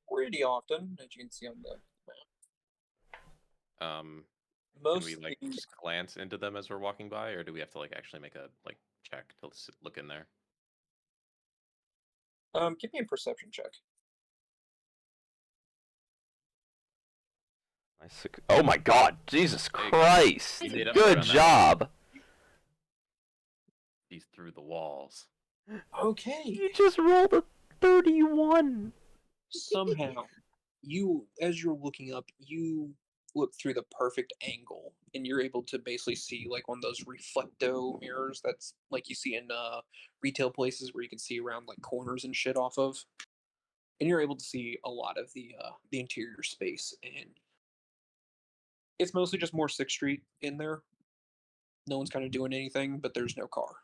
Speaker 1: pretty often, as you can see on the map.
Speaker 4: Can we like
Speaker 1: Mostly,
Speaker 4: just glance into them as we're walking by, or do we have to like actually make a like check to look in there?
Speaker 1: give me a perception check.
Speaker 2: Oh my God! Jesus
Speaker 4: There you go.
Speaker 2: Christ!
Speaker 4: You made up for
Speaker 2: Good
Speaker 4: it on that one.
Speaker 2: job.
Speaker 4: He's through the walls.
Speaker 1: Okay.
Speaker 2: You just rolled a 31.
Speaker 1: Somehow, as you're looking up, you look through the perfect angle, and you're able to basically see like one of those reflecto mirrors that's like you see in retail places where you can see around like corners and shit off of, and you're able to see a lot of the interior space, and it's mostly just more Sixth Street in there. No one's kind of doing anything, but there's no car.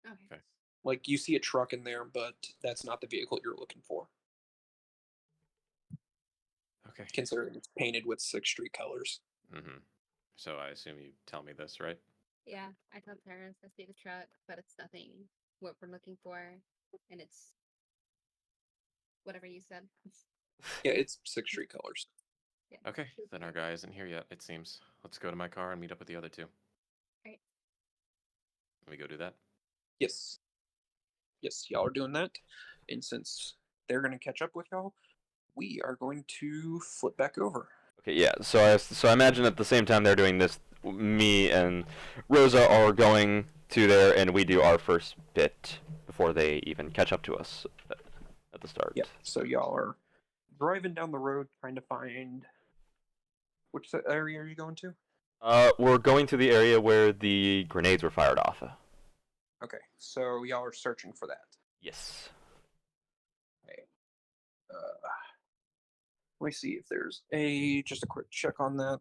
Speaker 3: Okay.
Speaker 1: Like you see a truck in there, but that's not the vehicle you're looking for,
Speaker 4: Okay.
Speaker 1: considering it's painted with Sixth Street colors.
Speaker 4: Mm-hmm. So I assume you tell me this, right?
Speaker 3: Yeah, I told parents I see the truck, but it's nothing what we're looking for, and it's whatever you said.
Speaker 1: Yeah, it's 6 street colors.
Speaker 3: Yeah.
Speaker 4: Okay, then our guy isn't here yet, it seems. Let's go to my car and meet up with the other two.
Speaker 3: Alright.
Speaker 4: Can we go do that?
Speaker 1: Yes. Yes, y'all are doing that. And since they're going to catch up with y'all, we are going to flip back over.
Speaker 2: Okay, yeah. So I imagine at the same time they're doing this, me and Rosa are going to there, and we do our first bit before they even catch up to us at the start.
Speaker 1: Yeah, so y'all are driving down the road trying to find... Which area are you going to?
Speaker 2: We're going to the area where the grenades were fired off.
Speaker 1: Okay, so y'all are searching for that.
Speaker 2: Yes.
Speaker 1: Okay. Let me see if there's just a quick check on that.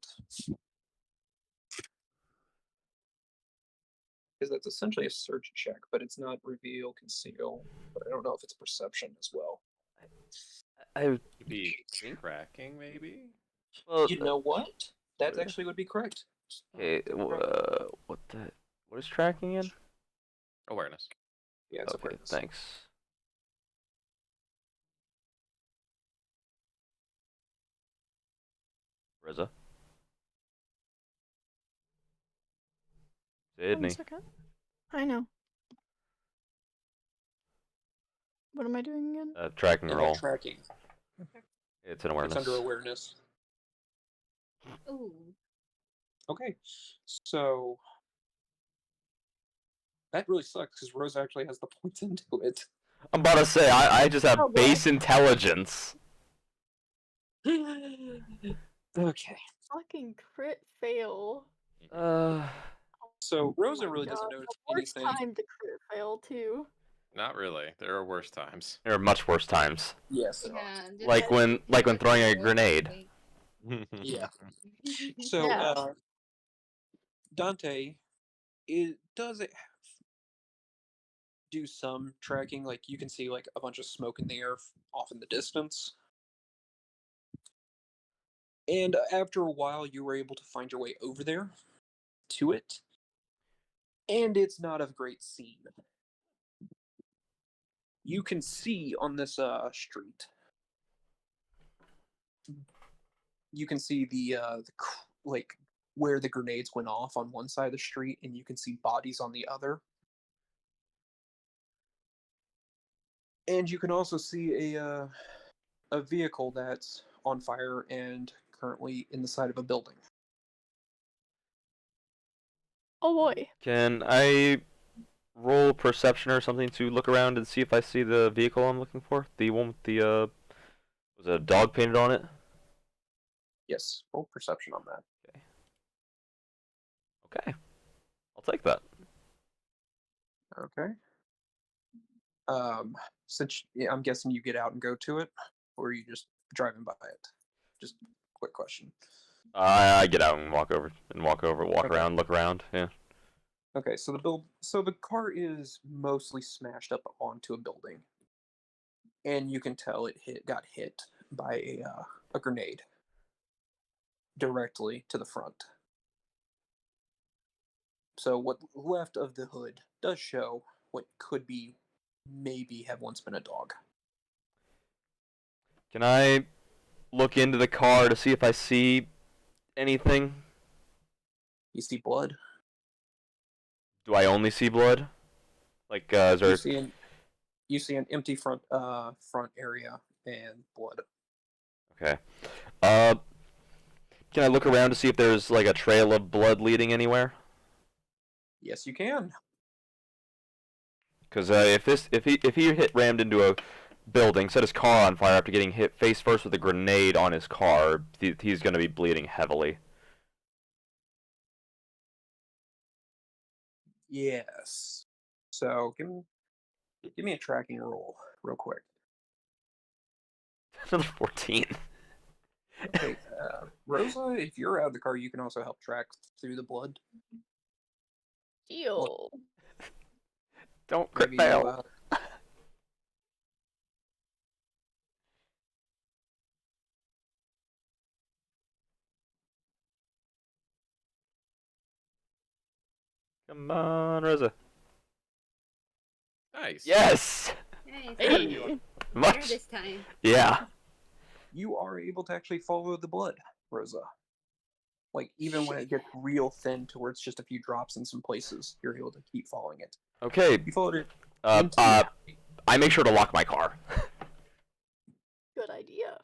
Speaker 1: Because that's essentially a search check, but it's not reveal, conceal. But I don't know if it's perception as well.
Speaker 2: I
Speaker 4: Could be cracking, maybe?
Speaker 2: well,
Speaker 1: You know what? That
Speaker 2: what is it?
Speaker 1: actually would be correct.
Speaker 2: Okay. What is tracking in?
Speaker 4: Awareness.
Speaker 1: Yeah, it's
Speaker 2: Okay.
Speaker 1: awareness.
Speaker 2: Thanks. Rosa.
Speaker 5: 1
Speaker 2: Sydney.
Speaker 5: second. I know. What am I doing again?
Speaker 2: Tracking roll.
Speaker 1: Tracking.
Speaker 2: It's an awareness.
Speaker 1: It's under awareness.
Speaker 3: Ooh.
Speaker 1: Okay, so that really sucks because Rose actually has the points into it.
Speaker 2: I'm about to say I just have
Speaker 5: Oh, boy.
Speaker 2: base intelligence.
Speaker 1: Okay,
Speaker 5: Fucking crit fail.
Speaker 1: so
Speaker 5: Oh
Speaker 1: Rosa
Speaker 5: my
Speaker 1: really doesn't
Speaker 5: God,
Speaker 1: notice
Speaker 5: the worst
Speaker 1: anything.
Speaker 5: time to crit fail too.
Speaker 4: Not really. There are worse times.
Speaker 2: There are much worse times.
Speaker 1: Yes, there are.
Speaker 3: Yeah. just
Speaker 2: Like when throwing a grenade.
Speaker 1: Yeah. So
Speaker 5: Yeah.
Speaker 1: Dante, does it do some tracking? Like you can see like a bunch of smoke in the air off in the distance. And after a while, you were able to find your way over there to it. And it's not a great scene. You can see on this street. You can see like where the grenades went off on one side of the street, and you can see bodies on the other. And you can also see a vehicle that's on fire and currently in the side of a building.
Speaker 5: Oh boy.
Speaker 2: Can I roll perception or something to look around and see if I see the vehicle I'm looking for? The one with the was a dog painted on it?
Speaker 1: Yes, roll perception on that.
Speaker 2: Okay. I'll take that.
Speaker 1: Okay. Since I'm guessing you get out and go to it, or are you just driving by it? Just quick question.
Speaker 2: I get out and walk walk
Speaker 1: Okay.
Speaker 2: around, look around. Yeah.
Speaker 1: Okay, so the car is mostly smashed up onto a building, and you can tell it got hit by a grenade directly to the front. So what left of the hood does show what could be maybe have once been a dog.
Speaker 2: Can I look into the car to see if I see anything?
Speaker 1: You see blood.
Speaker 2: Do I only see blood? Like, is there?
Speaker 1: You see an empty front area and blood.
Speaker 2: Okay. Uh, can I look around to see if there's like a trail of blood leading anywhere?
Speaker 1: Yes, you can.
Speaker 2: Because if he rammed into a building, set his car on fire after getting hit face first with a grenade on his car, he's going to be bleeding heavily.
Speaker 1: Yes. So give me a tracking roll real quick.
Speaker 2: Another 14.
Speaker 1: Okay, Rosa, if you're out of the car, you can also help track through the blood.
Speaker 5: Deal.
Speaker 2: Don't crit
Speaker 1: Maybe
Speaker 2: fail. Come on, Rosa.
Speaker 4: Nice.
Speaker 2: Yes!
Speaker 3: Nice.
Speaker 5: Hey.
Speaker 3: Better
Speaker 2: Much.
Speaker 3: this time.
Speaker 2: Yeah.
Speaker 1: You are able to actually follow the blood, Rosa. Like, even when it gets real thin to where it's just a few drops in some places, you're able to keep following it.
Speaker 2: Okay.
Speaker 1: You followed it
Speaker 2: Uh,
Speaker 1: into the
Speaker 2: uh,
Speaker 1: alley.
Speaker 2: I make sure to lock my car.
Speaker 5: Good idea.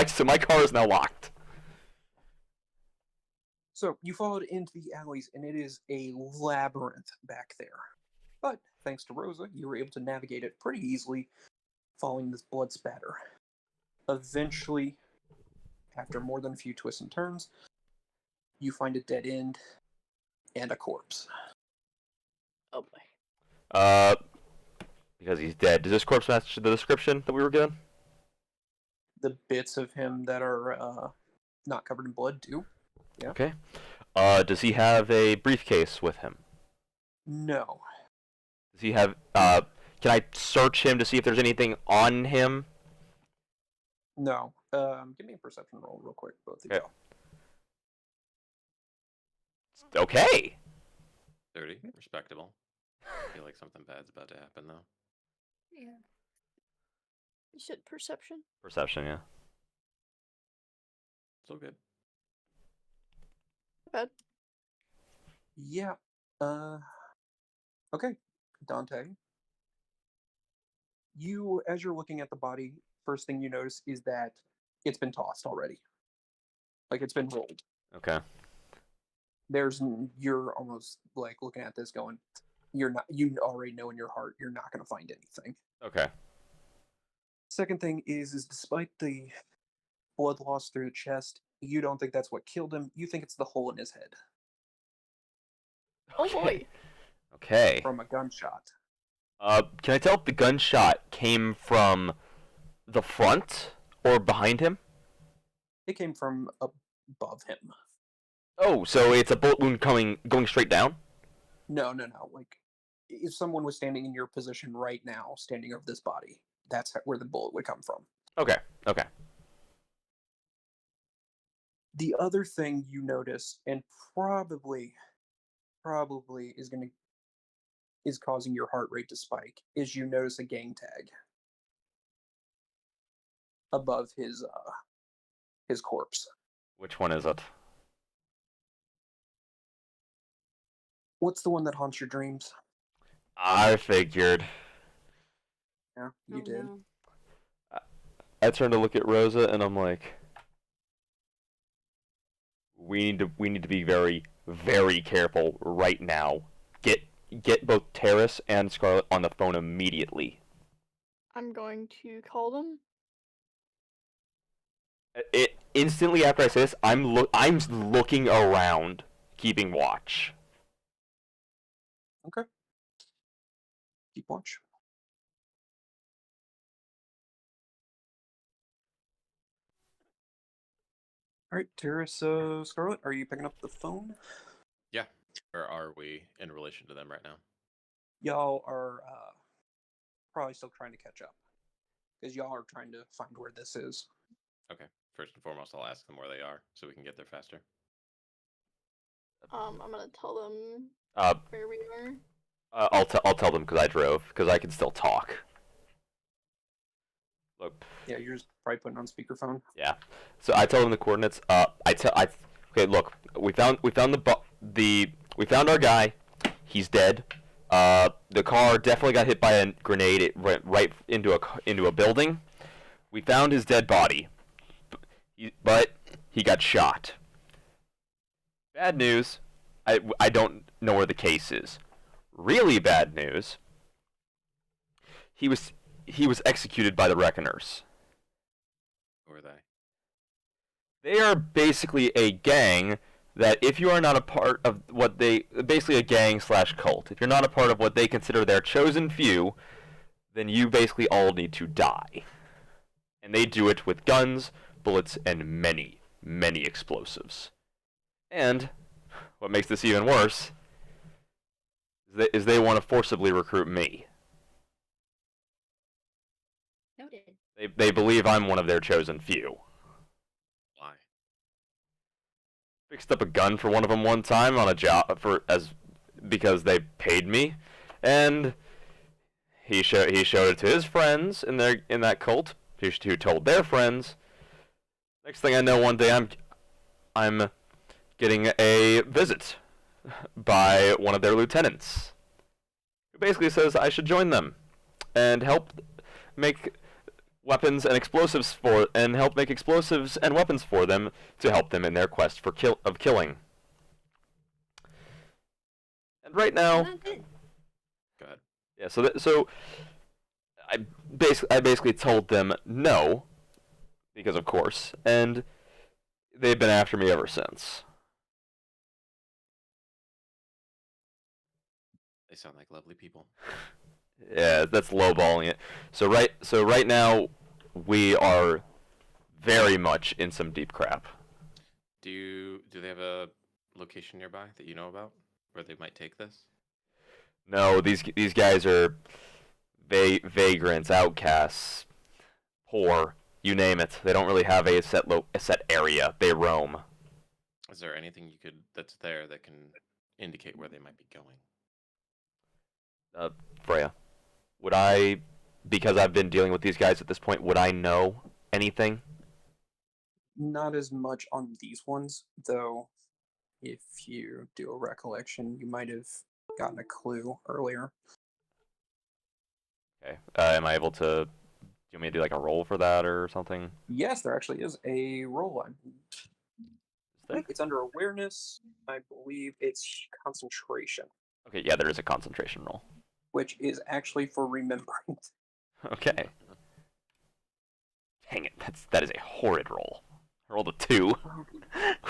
Speaker 2: So my car is now locked.
Speaker 1: So you followed into the alleys, and it is a labyrinth back there. But thanks to Rosa, you were able to navigate it pretty easily, following this blood spatter. Eventually, after more than a few twists and turns, you find a dead end and a corpse.
Speaker 5: Oh boy.
Speaker 2: Because he's dead. Does this corpse match the description that we were given?
Speaker 1: The bits of him that are not covered in blood do. Yeah.
Speaker 2: Okay. Does he have a briefcase with him?
Speaker 1: No.
Speaker 2: Does he have? Can I search him to see if there's anything on him?
Speaker 1: No. Give me a perception roll real quick, both of
Speaker 2: Okay.
Speaker 1: y'all.
Speaker 2: Okay.
Speaker 4: 30, respectable. I feel like something bad's about to happen though.
Speaker 3: Yeah.
Speaker 5: You said perception?
Speaker 2: Perception, yeah.
Speaker 4: So good.
Speaker 5: Bad.
Speaker 1: Yeah. Okay. Dante. You, as you're looking at the body, first thing you notice is that it's been tossed already. Like, it's been rolled.
Speaker 2: Okay.
Speaker 1: You're almost like looking at this going, you already know in your heart you're not going to find anything.
Speaker 2: Okay.
Speaker 1: Second thing is despite the blood loss through the chest, you don't think that's what killed him. You think it's the hole in his head
Speaker 5: Oh boy.
Speaker 2: Okay.
Speaker 1: from a gunshot.
Speaker 2: Can I tell if the gunshot came from the front or behind him?
Speaker 1: It came from above him.
Speaker 2: Oh, so it's a bullet wound going straight down?
Speaker 1: No. Like, if someone was standing in your position right now, standing over this body, that's where the bullet would come from.
Speaker 2: Okay. Okay.
Speaker 1: The other thing you notice, and probably is causing your heart rate to spike, is you notice a gang tag above his corpse.
Speaker 2: Which one is it?
Speaker 1: What's the one that haunts your dreams?
Speaker 2: I figured.
Speaker 1: Yeah, you
Speaker 3: Oh,
Speaker 1: did.
Speaker 3: no.
Speaker 2: I turned to look at Rosa and I'm like, we need to be very, very careful right now. Get both Terrace and Scarlet on the phone immediately.
Speaker 5: I'm going to call them.
Speaker 2: Instantly after I say this, I'm looking around, keeping watch.
Speaker 1: Okay. Keep watch. All right, Terrace, Scarlet, are you picking up the phone?
Speaker 4: Yeah. Where are we in relation to them right now?
Speaker 1: Y'all are probably still trying to catch up because y'all are trying to find where this is.
Speaker 4: Okay. First and foremost, I'll ask them where they are so we can get there faster.
Speaker 5: I'm gonna tell them where we are.
Speaker 2: I'll tell them because I drove because I can still talk. Look.
Speaker 1: Yeah, you're just probably putting on speakerphone.
Speaker 2: Yeah. So I tell them the coordinates. Okay, look, we found our guy. He's dead. The car definitely got hit by a grenade. It went right into a building. We found his dead body, but he got shot. Bad news. I don't know where the case is. Really bad news. He was executed by the Reckoners.
Speaker 4: Who are they?
Speaker 2: They are basically a gang that if you are not a part of basically a gang / cult, if you're not a part of what they consider their chosen few, then you basically all need to die. And they do it with guns, bullets, and many, many explosives. And what makes this even worse is they want to forcibly recruit me.
Speaker 3: Noted.
Speaker 2: They believe I'm one of their chosen few.
Speaker 4: Why?
Speaker 2: Fixed up a gun for one of them one time on a job because they paid me, and he showed it to his friends in that cult, who told their friends. Next thing I know, one day I'm getting a visit by one of their lieutenants, who basically says I should join them and help make weapons and explosives and weapons for them to help them in their quest for killing. And right now,
Speaker 3: Not good.
Speaker 4: Go ahead.
Speaker 2: yeah. So I basically told them no, because of course, and they've been after me ever since.
Speaker 4: They sound like lovely people.
Speaker 2: Yeah, that's lowballing it. So right now, we are very much in some deep crap.
Speaker 4: Do they have a location nearby that you know about where they might take this?
Speaker 2: No, these guys are vagrants, outcasts, poor, you name it. They don't really have a set area. They roam.
Speaker 4: Is there anything that's there that can indicate where they might be going?
Speaker 2: Freya, would I, because I've been dealing with these guys at this point, would I know anything?
Speaker 1: Not as much on these ones, though. If you do a recollection, you might have gotten a clue earlier.
Speaker 2: Okay. Am I able to? Do you want me to do like a roll for that or something?
Speaker 1: Yes, there actually is a roll. I
Speaker 2: Is there?
Speaker 1: think it's under awareness. I believe it's concentration,
Speaker 2: Okay, yeah, there is a concentration roll.
Speaker 1: which is actually for remembering.
Speaker 2: Okay. Dang it, that is a horrid roll. I rolled a 2,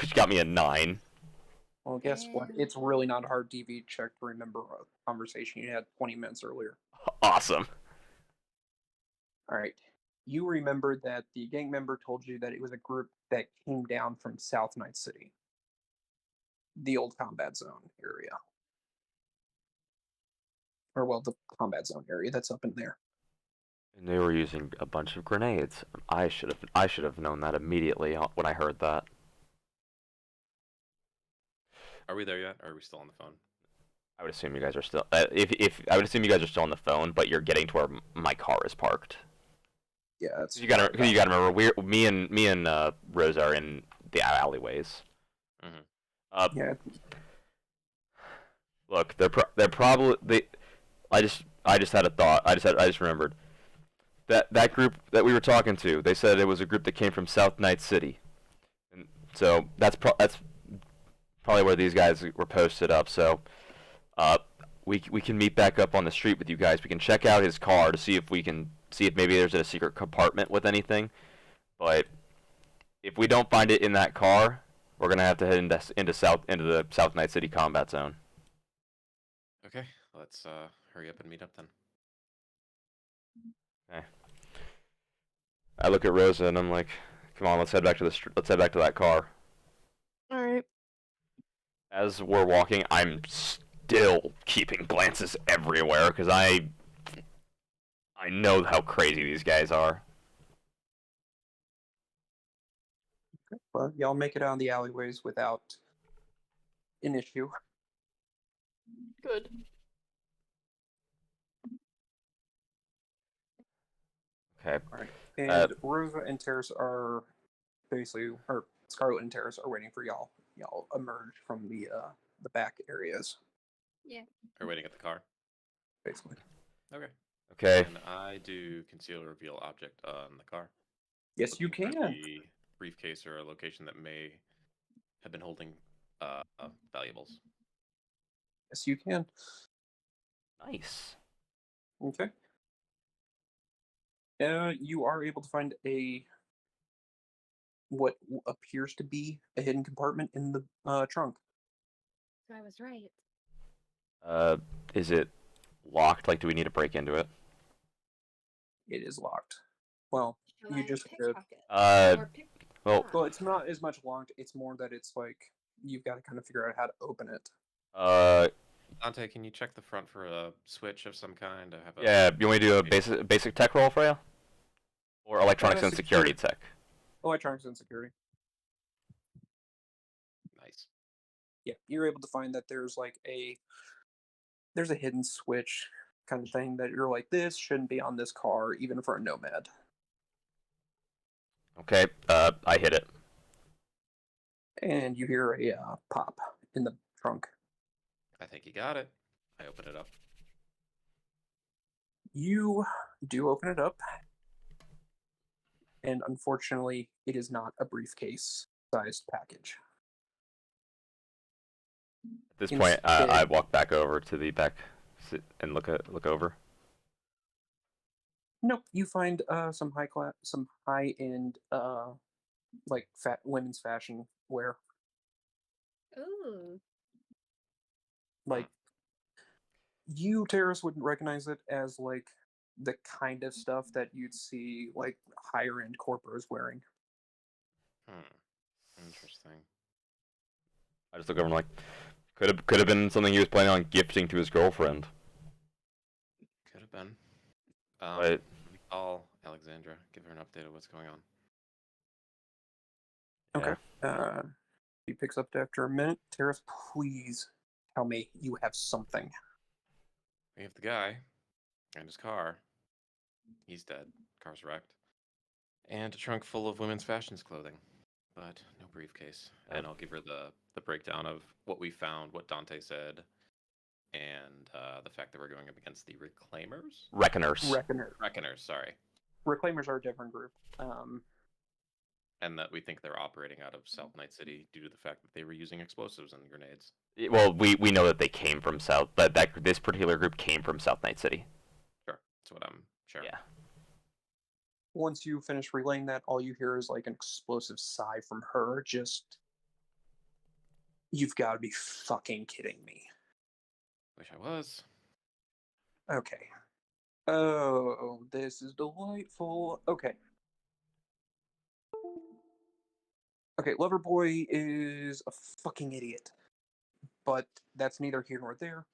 Speaker 2: which got me a 9.
Speaker 1: Well, guess what?
Speaker 3: Damn.
Speaker 1: It's really not hard DV check to remember a conversation you had 20 minutes earlier.
Speaker 2: Awesome.
Speaker 1: All right. You remember that the gang member told you that it was a group that came down from South Night City, the old combat zone area. Or, well, the combat zone area that's up in there.
Speaker 2: And they were using a bunch of grenades. I should have known that immediately when I heard that.
Speaker 4: Are we there yet? Or are we still on the phone?
Speaker 2: I would assume you guys are still. If I would assume you guys are still on the phone, but you're getting to where my car is parked.
Speaker 1: Yeah, that's
Speaker 2: You gotta remember, me and Rosa are in the alleyways.
Speaker 4: Mm-hmm.
Speaker 1: yeah.
Speaker 2: Look, they're probably I just had a thought. I just remembered that group that we were talking to. They said it was a group that came from South Night City, and so that's probably where these guys were posted up. So, we can meet back up on the street with you guys. We can check out his car to see if maybe there's a secret compartment with anything. But if we don't find it in that car, we're gonna have to head into the South Night City combat zone.
Speaker 4: Okay, let's hurry up and meet up then.
Speaker 2: Okay. I look at Rosa and I'm like, "Come on, let's head back to that car."
Speaker 5: All right.
Speaker 2: As we're walking, I'm still keeping glances everywhere because I know how crazy these guys are.
Speaker 1: Well, y'all make it out of the alleyways without an issue.
Speaker 5: Good.
Speaker 2: Okay.
Speaker 1: All right. And Rosa and Terrace are basically, or Scarlet and Terrace are waiting for y'all. Y'all emerge from the back areas,
Speaker 3: Yeah.
Speaker 4: Are we waiting at the car?
Speaker 1: basically.
Speaker 4: Okay.
Speaker 2: Okay.
Speaker 4: And I do conceal or reveal object on the car.
Speaker 1: Yes, you
Speaker 4: Looking for
Speaker 1: can.
Speaker 4: the briefcase or a location that may have been holding valuables.
Speaker 1: Yes, you can.
Speaker 2: Nice.
Speaker 1: Okay. You are able to find what appears to be a hidden compartment in the trunk.
Speaker 3: So I was right.
Speaker 2: Is it locked? Like, do we need to break into it?
Speaker 1: It is locked. Well,
Speaker 3: Shall
Speaker 1: you
Speaker 3: I
Speaker 1: just have to.
Speaker 3: pickpocket? Or pick-
Speaker 2: Well,
Speaker 1: Well, it's not as much locked. It's more that it's like you've got to kind of figure out how to open it.
Speaker 4: Dante, can you check the front for a switch of some kind? I have a
Speaker 2: yeah. You want me to do a basic tech roll for you, or electronics and
Speaker 1: security.
Speaker 2: security tech?
Speaker 1: Electronics and security.
Speaker 4: Nice.
Speaker 1: Yeah, you're able to find that there's a hidden switch kind of thing that you're like, this shouldn't be on this car, even for a Nomad.
Speaker 2: Okay, I hit it.
Speaker 1: And you hear a pop in the trunk.
Speaker 4: I think you got it. I open it up.
Speaker 1: You do open it up, and unfortunately, it is not a briefcase-sized package.
Speaker 2: At this point, I
Speaker 1: Instead,
Speaker 2: walk back over to the back and look over.
Speaker 1: nope, you find some high end like women's fashion wear.
Speaker 3: Ooh.
Speaker 1: Like you, Terrace, wouldn't recognize it as like the kind of stuff that you'd see like higher end corporates wearing.
Speaker 4: Interesting.
Speaker 2: I just look over and I'm like, could have been something he was planning on gifting to his girlfriend.
Speaker 4: Could have been.
Speaker 2: But
Speaker 4: Let me call Alexandra. Give her an update of what's going on.
Speaker 1: Okay. He picks up after a minute. Terrace, please tell me you have something.
Speaker 4: We have the guy and his car. He's dead. Car's wrecked. And a trunk full of women's fashions clothing, but no briefcase. And I'll give her the breakdown of what we found, what Dante said, and the fact that we're going up against the Reclaimers?
Speaker 2: Reckoners.
Speaker 4: Reckoners, sorry.
Speaker 1: Reclaimers are a different group.
Speaker 4: And that we think they're operating out of South Night City due to the fact that they were using explosives and grenades.
Speaker 2: Well, we know that they came from South, but this particular group came from South Night City.
Speaker 4: Sure, that's what I'm sure.
Speaker 2: Yeah.
Speaker 1: Once you finish relaying that, all you hear is like an explosive sigh from her. Just, you've got to be fucking kidding me.
Speaker 4: Wish I was.
Speaker 1: Okay. Oh, this is delightful. Okay. Okay, Loverboy is a fucking idiot. But that's neither here nor there.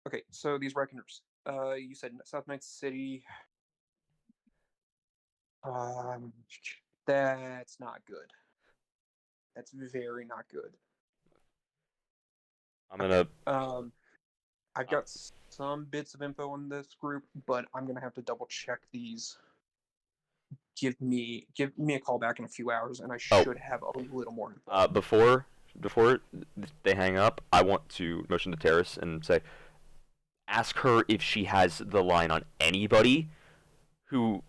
Speaker 1: Okay, so these Reckoners. You said South Night City. That's not good. That's very not good.
Speaker 2: I'm gonna.
Speaker 1: I've got some bits of info on this group, but I'm gonna have to double check these. Give me a call back in a few hours, and I should have a little more info.
Speaker 2: Before they hang up, I want to motion to Terrace and say, ask her if she has the line on anybody who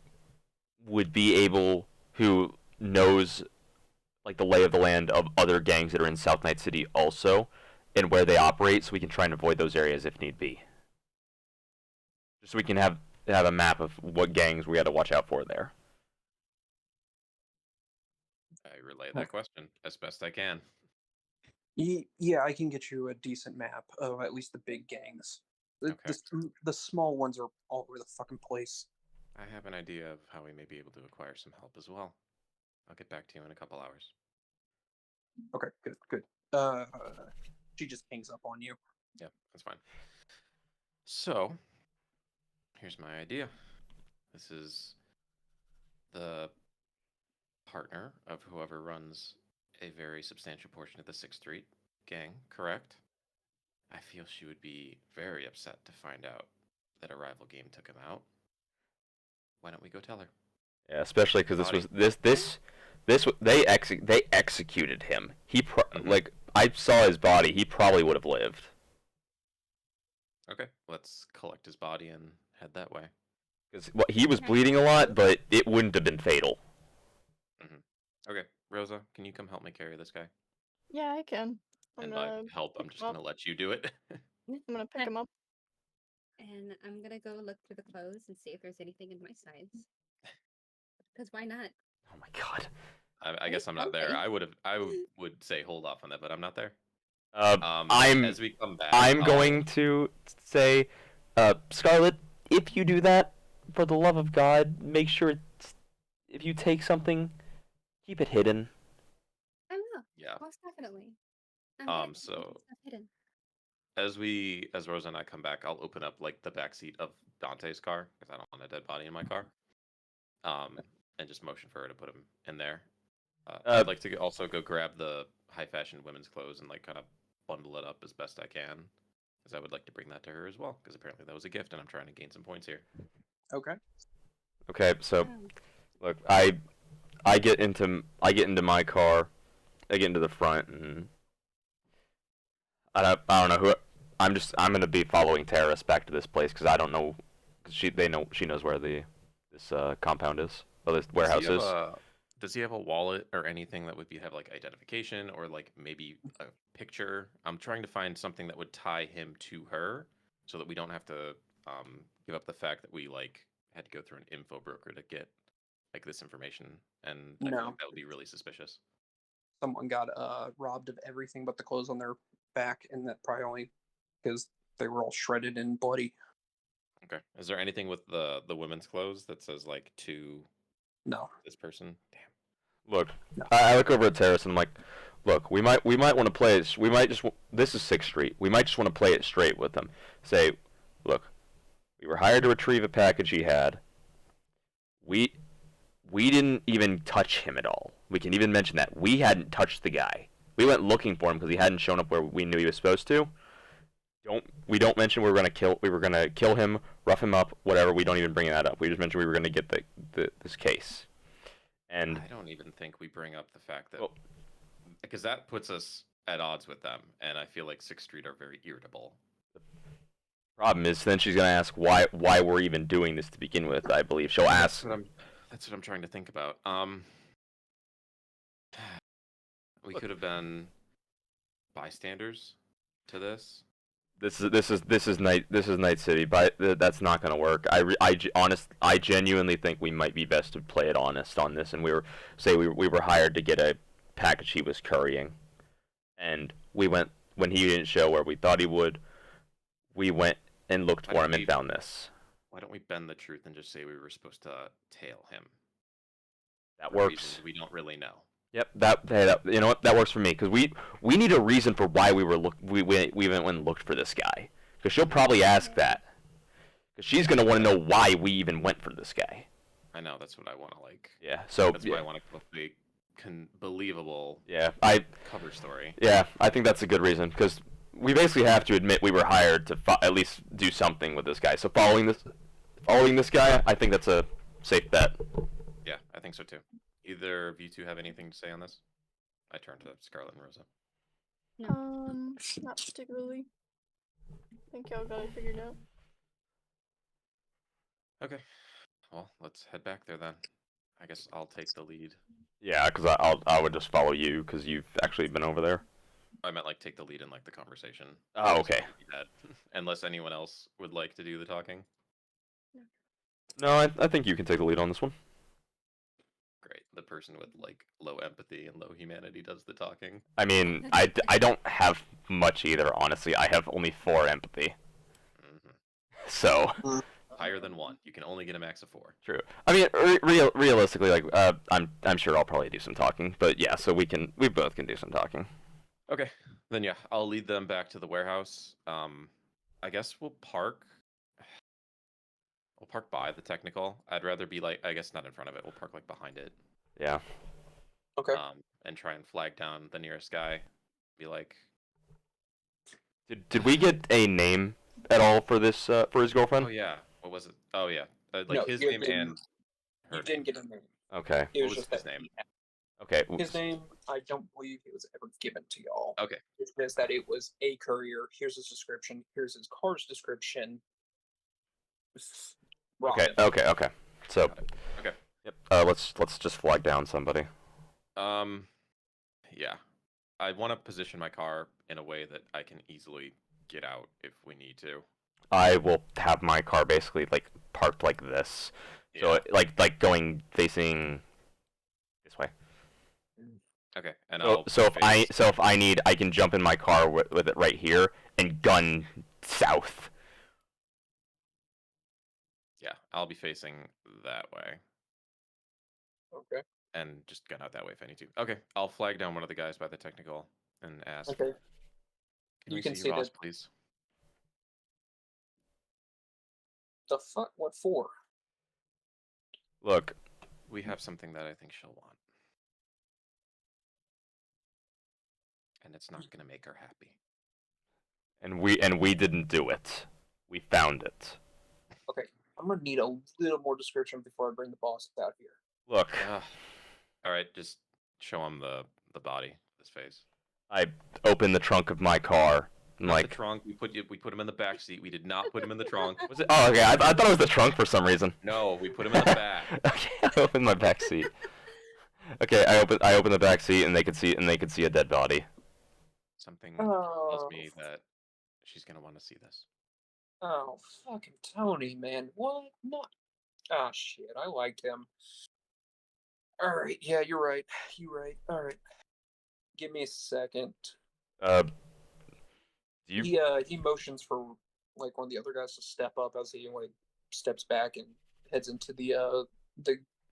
Speaker 2: would be able, who knows like the lay of the land of other gangs that are in South Night City also, and where they operate, so we can try and avoid those areas if need be. Just so we can have a map of what gangs we had to watch out for there.
Speaker 4: I relay that question as best I can.
Speaker 1: Yeah, I can get you a decent map of at least the big gangs. The small ones are all over the fucking place.
Speaker 4: I have an idea of how we may be able to acquire some help as well. I'll get back to you in a couple hours.
Speaker 1: Okay, good. She just hangs up on you.
Speaker 4: Yeah, that's fine. So, here's my idea. This is the partner of whoever runs a very substantial portion of the 6th Street gang, correct? I feel she would be very upset to find out that a rival game took him out. Why don't we go tell her?
Speaker 2: Yeah, especially because they executed him. Like I saw his body. He probably would have lived.
Speaker 4: Okay, let's collect his body and head that way.
Speaker 2: Because he was bleeding a lot, but it wouldn't have been fatal.
Speaker 4: Okay, Rosa, can you come help me carry this guy?
Speaker 5: Yeah, I can.
Speaker 4: And by help, I'm just gonna let you do it.
Speaker 5: I'm gonna pick him up.
Speaker 3: And I'm gonna go look through the clothes and see if there's anything in my size. Because why not?
Speaker 2: Oh my god.
Speaker 4: I guess I'm not there. I would say hold off on that, but I'm not there.
Speaker 2: As
Speaker 4: we come back,
Speaker 2: I'm going to say, Scarlet, if you do that, for the love of God, make sure if you take something, keep it hidden.
Speaker 3: I will.
Speaker 4: Yeah.
Speaker 3: Most definitely.
Speaker 4: So
Speaker 3: hidden.
Speaker 4: as Rosa and I come back, I'll open up like the back seat of Dante's car because I don't want a dead body in my car. And just motion for her to put him in there. I'd like to also go grab the high fashion women's clothes and like kind of bundle it up as best I can, as I would like to bring that to her as well, because apparently that was a gift, and I'm trying to gain some points here.
Speaker 1: Okay.
Speaker 2: Okay, so
Speaker 3: Oh,
Speaker 2: look, I get into my car, I get into the front, and I don't know who. I'm gonna be following Terrace back to this place because I don't know, cause she knows where this compound is, or this warehouse is.
Speaker 4: Does he have a wallet or anything that would have like identification or like maybe a picture? I'm trying to find something that would tie him to her, so that we don't have to give up the fact that we like had to go through an info broker to get like this information, and I feel
Speaker 1: No.
Speaker 4: like that would be really suspicious.
Speaker 1: Someone got robbed of everything but the clothes on their back, and that probably only because they were all shredded and bloody.
Speaker 4: Okay. Is there anything with the women's clothes that says like to
Speaker 1: No.
Speaker 4: this person? Damn.
Speaker 2: Look,
Speaker 1: No.
Speaker 2: I look over at Terrace and I'm like, look, we might want to play it. We might just this is 6th Street. We might just want to play it straight with them. Say, look, we were hired to retrieve a package he had. We didn't even touch him at all. We can even mention that we hadn't touched the guy. We went looking for him because he hadn't shown up where we knew he was supposed to. Don't mention we were gonna kill him, rough him up, whatever. We don't even bring that up. We just mentioned we were gonna get this case. And
Speaker 4: I don't even think we bring up the fact that
Speaker 2: Well-
Speaker 4: because that puts us at odds with them, and I feel like 6th Street are very irritable.
Speaker 2: problem is then she's gonna ask why we're even doing this to begin with. I believe she'll ask.
Speaker 4: That's what I'm trying to think about. We
Speaker 2: Look.
Speaker 4: could have been bystanders to this.
Speaker 2: This is Night City, but that's not gonna work. I genuinely think we might be best to play it honest on this, and we were hired to get a package he was currying, and we went when he didn't show where we thought he would. We went and looked
Speaker 4: Why
Speaker 2: for
Speaker 4: don't
Speaker 2: him and
Speaker 4: we-
Speaker 2: found this.
Speaker 4: Why don't we bend the truth and just say we were supposed to tail him?
Speaker 2: That
Speaker 4: For
Speaker 2: works.
Speaker 4: reasons we don't really know.
Speaker 2: Yep. That you know what? That works for me because we need a reason for why we went and looked for this guy, because she'll probably ask that, because she's gonna want to know why we even went for this guy.
Speaker 4: I know, that's what I want to like.
Speaker 2: Yeah. So
Speaker 4: That's why I want to come up with a believable
Speaker 2: yeah,
Speaker 4: cover story.
Speaker 2: I think that's a good reason because we basically have to admit we were hired to at least do something with this guy. So following this guy, I think that's a safe bet.
Speaker 4: Yeah, I think so too. Either of you two have anything to say on this? I turn to Scarlet and Rosa.
Speaker 5: Not particularly. I think y'all got it figured out.
Speaker 4: Okay. Well, let's head back there then. I guess I'll take the lead.
Speaker 2: Yeah, because I would just follow you because you've actually been over there.
Speaker 4: I meant like take the lead in like the conversation.
Speaker 2: Oh, okay.
Speaker 4: Unless anyone else would like to do the talking.
Speaker 2: No, I think you can take the lead on this one.
Speaker 4: Great. The person with like low empathy and low humanity does the talking.
Speaker 2: I mean, I don't have much either, honestly. I have only 4 empathy.
Speaker 4: Hmm.
Speaker 2: So,
Speaker 4: Higher than 1. You can only get a max of 4.
Speaker 2: true. I mean, realistically, like, I'm sure I'll probably do some talking, but yeah, so we both can do some talking.
Speaker 4: Okay. Then yeah, I'll lead them back to the warehouse. I guess we'll park by the technical. I'd rather be like, I guess not in front of it. We'll park like behind it.
Speaker 2: Yeah.
Speaker 1: Okay.
Speaker 4: And try and flag down the nearest guy. Be like,
Speaker 2: Did we get a name at all for this for his girlfriend?
Speaker 4: oh yeah, what was it? Oh yeah, like
Speaker 1: No,
Speaker 4: his
Speaker 1: you
Speaker 4: name
Speaker 1: didn't.
Speaker 4: and her
Speaker 1: You didn't get a name.
Speaker 2: Okay.
Speaker 1: It
Speaker 4: What
Speaker 1: was
Speaker 4: was
Speaker 1: just
Speaker 4: his
Speaker 1: that
Speaker 4: name?
Speaker 1: he had-
Speaker 2: Okay.
Speaker 1: His name, I don't believe it was ever given to y'all.
Speaker 4: Okay.
Speaker 1: It's just that it was a courier. Here's his description. Here's his car's description.
Speaker 2: Okay. Okay. So,
Speaker 4: Got it. Okay.
Speaker 2: yep. Let's just flag down somebody.
Speaker 4: Yeah. I want to position my car in a way that I can easily get out if we need to.
Speaker 2: I will have my car basically like parked like this, so
Speaker 4: Yeah.
Speaker 2: like going facing this way.
Speaker 4: Okay. And
Speaker 2: So if I need, I can jump in my car with it right here and gun south.
Speaker 4: yeah, I'll be facing that way
Speaker 1: Okay.
Speaker 4: and just gun out that way if I need to. Okay. I'll flag down one of the guys by the technical and ask.
Speaker 1: Okay.
Speaker 4: Can
Speaker 1: You
Speaker 4: we
Speaker 1: can
Speaker 4: see
Speaker 1: see
Speaker 4: Ross,
Speaker 1: that-
Speaker 4: please?
Speaker 1: The fuck? What for?
Speaker 2: Look,
Speaker 4: We have something that I think she'll want. And it's not going to make her happy.
Speaker 2: and we didn't do it. We found it.
Speaker 1: Okay, I'm gonna need a little more description before I bring the boss out here.
Speaker 2: Look,
Speaker 4: All right, just show him the body, his face.
Speaker 2: I opened the trunk of my car. And
Speaker 4: Not
Speaker 2: like,
Speaker 4: the trunk. We put him in the back seat. We did not put him in the trunk.
Speaker 2: was it? Oh, okay. I thought it was the trunk for some reason.
Speaker 4: No, we put him in the back.
Speaker 2: Okay, I opened my back seat. Okay, I opened the back seat, and they could see a dead body.
Speaker 4: Something tells me that she's gonna want to see this.
Speaker 1: Oh, fucking Tony, man. What? Not. Ah, shit. I liked him. Alright, yeah, you're right. You're right. Alright. Give me a second.
Speaker 2: Do you?
Speaker 1: He motions for, like, one of the other guys to step up as he, like, steps back and heads into the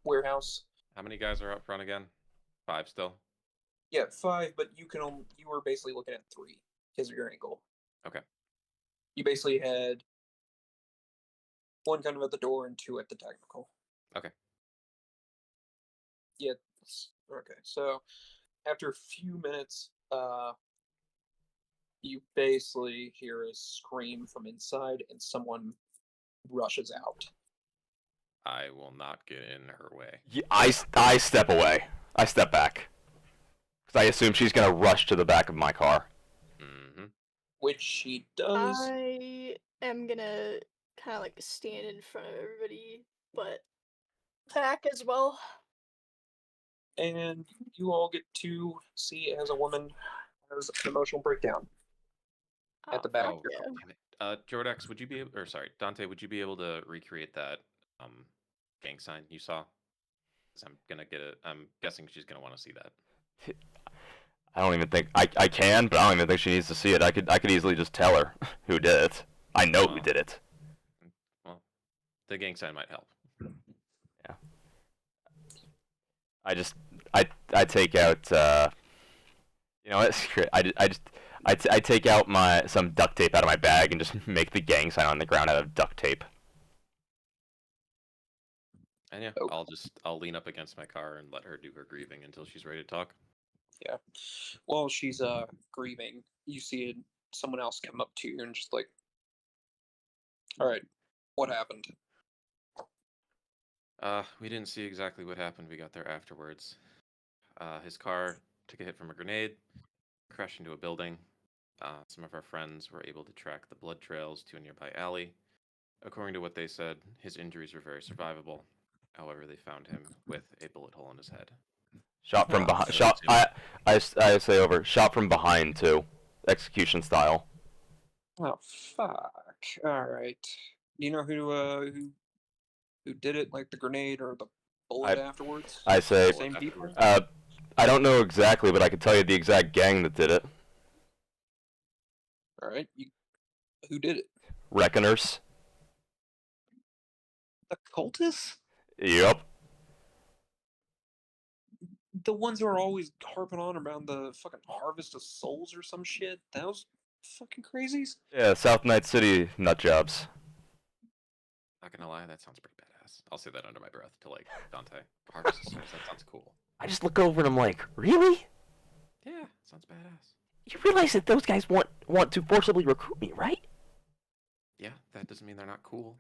Speaker 1: warehouse.
Speaker 4: How many guys are up front again? 5 still.
Speaker 1: Yeah, 5, but you were basically looking at 3 because of your angle.
Speaker 4: Okay.
Speaker 1: You basically had 1 kind of at the door and 2 at the technical.
Speaker 4: Okay.
Speaker 1: Yeah. Okay. So after a few minutes, you basically hear a scream from inside, and someone rushes out.
Speaker 4: I will not get in her way.
Speaker 2: Yeah, I step away. I step back. Because I assume she's gonna rush to the back of my car.
Speaker 4: Mm-hmm.
Speaker 1: Which she does.
Speaker 5: I am gonna kind of like stand in front of everybody, but back as well.
Speaker 1: And you all get to see as a woman has an emotional breakdown at the back.
Speaker 5: fuck
Speaker 4: Oh,
Speaker 5: yeah.
Speaker 4: damn it. Jordax, would you be able, or sorry, Dante, would you be able to recreate that gang sign you saw? 'Cause I'm gonna get it. I'm guessing she's gonna want to see that.
Speaker 2: I don't even think I can, but I don't even think she needs to see it. I could easily just tell her who did it. I know who did it.
Speaker 4: Well, the gang sign might help.
Speaker 2: Yeah. I take out you know what? Screw it. I take out some duct tape out of my bag and just make the gang sign on the ground out of duct tape.
Speaker 4: And yeah,
Speaker 1: Oh.
Speaker 4: I'll lean up against my car and let her do her grieving until she's ready to talk.
Speaker 1: Yeah. While she's grieving, you see someone else come up to you and just like, all right, what happened?
Speaker 4: We didn't see exactly what happened. We got there afterwards. His car took a hit from a grenade, crashed into a building. Some of our friends were able to track the blood trails to a nearby alley. According to what they said, his injuries were very survivable. However, they found him with a bullet hole in his head.
Speaker 2: Shot from
Speaker 1: Oh,
Speaker 2: behind.
Speaker 4: so
Speaker 2: Shot.
Speaker 4: it's
Speaker 2: I say over. Shot from behind too, execution style.
Speaker 1: Oh fuck! All right. Do you know who did it? Like the grenade or the bullet afterwards?
Speaker 2: I say.
Speaker 1: Same people.
Speaker 2: I don't know exactly, but I can tell you the exact gang that did it.
Speaker 1: All right. Who did it?
Speaker 2: Reckoners.
Speaker 1: The cultists?
Speaker 2: Yep.
Speaker 1: The ones who are always harping on around the fucking harvest of souls or some shit? Those fucking crazies?
Speaker 2: Yeah, South Night City nut jobs.
Speaker 4: Not gonna lie, that sounds pretty badass. I'll say that under my breath to like Dante. Harvest of Souls, that sounds cool.
Speaker 2: I just look over and I'm like, really?
Speaker 4: Yeah, sounds badass.
Speaker 2: You realize that those guys want to forcibly recruit me, right?
Speaker 4: Yeah, that doesn't mean they're not cool.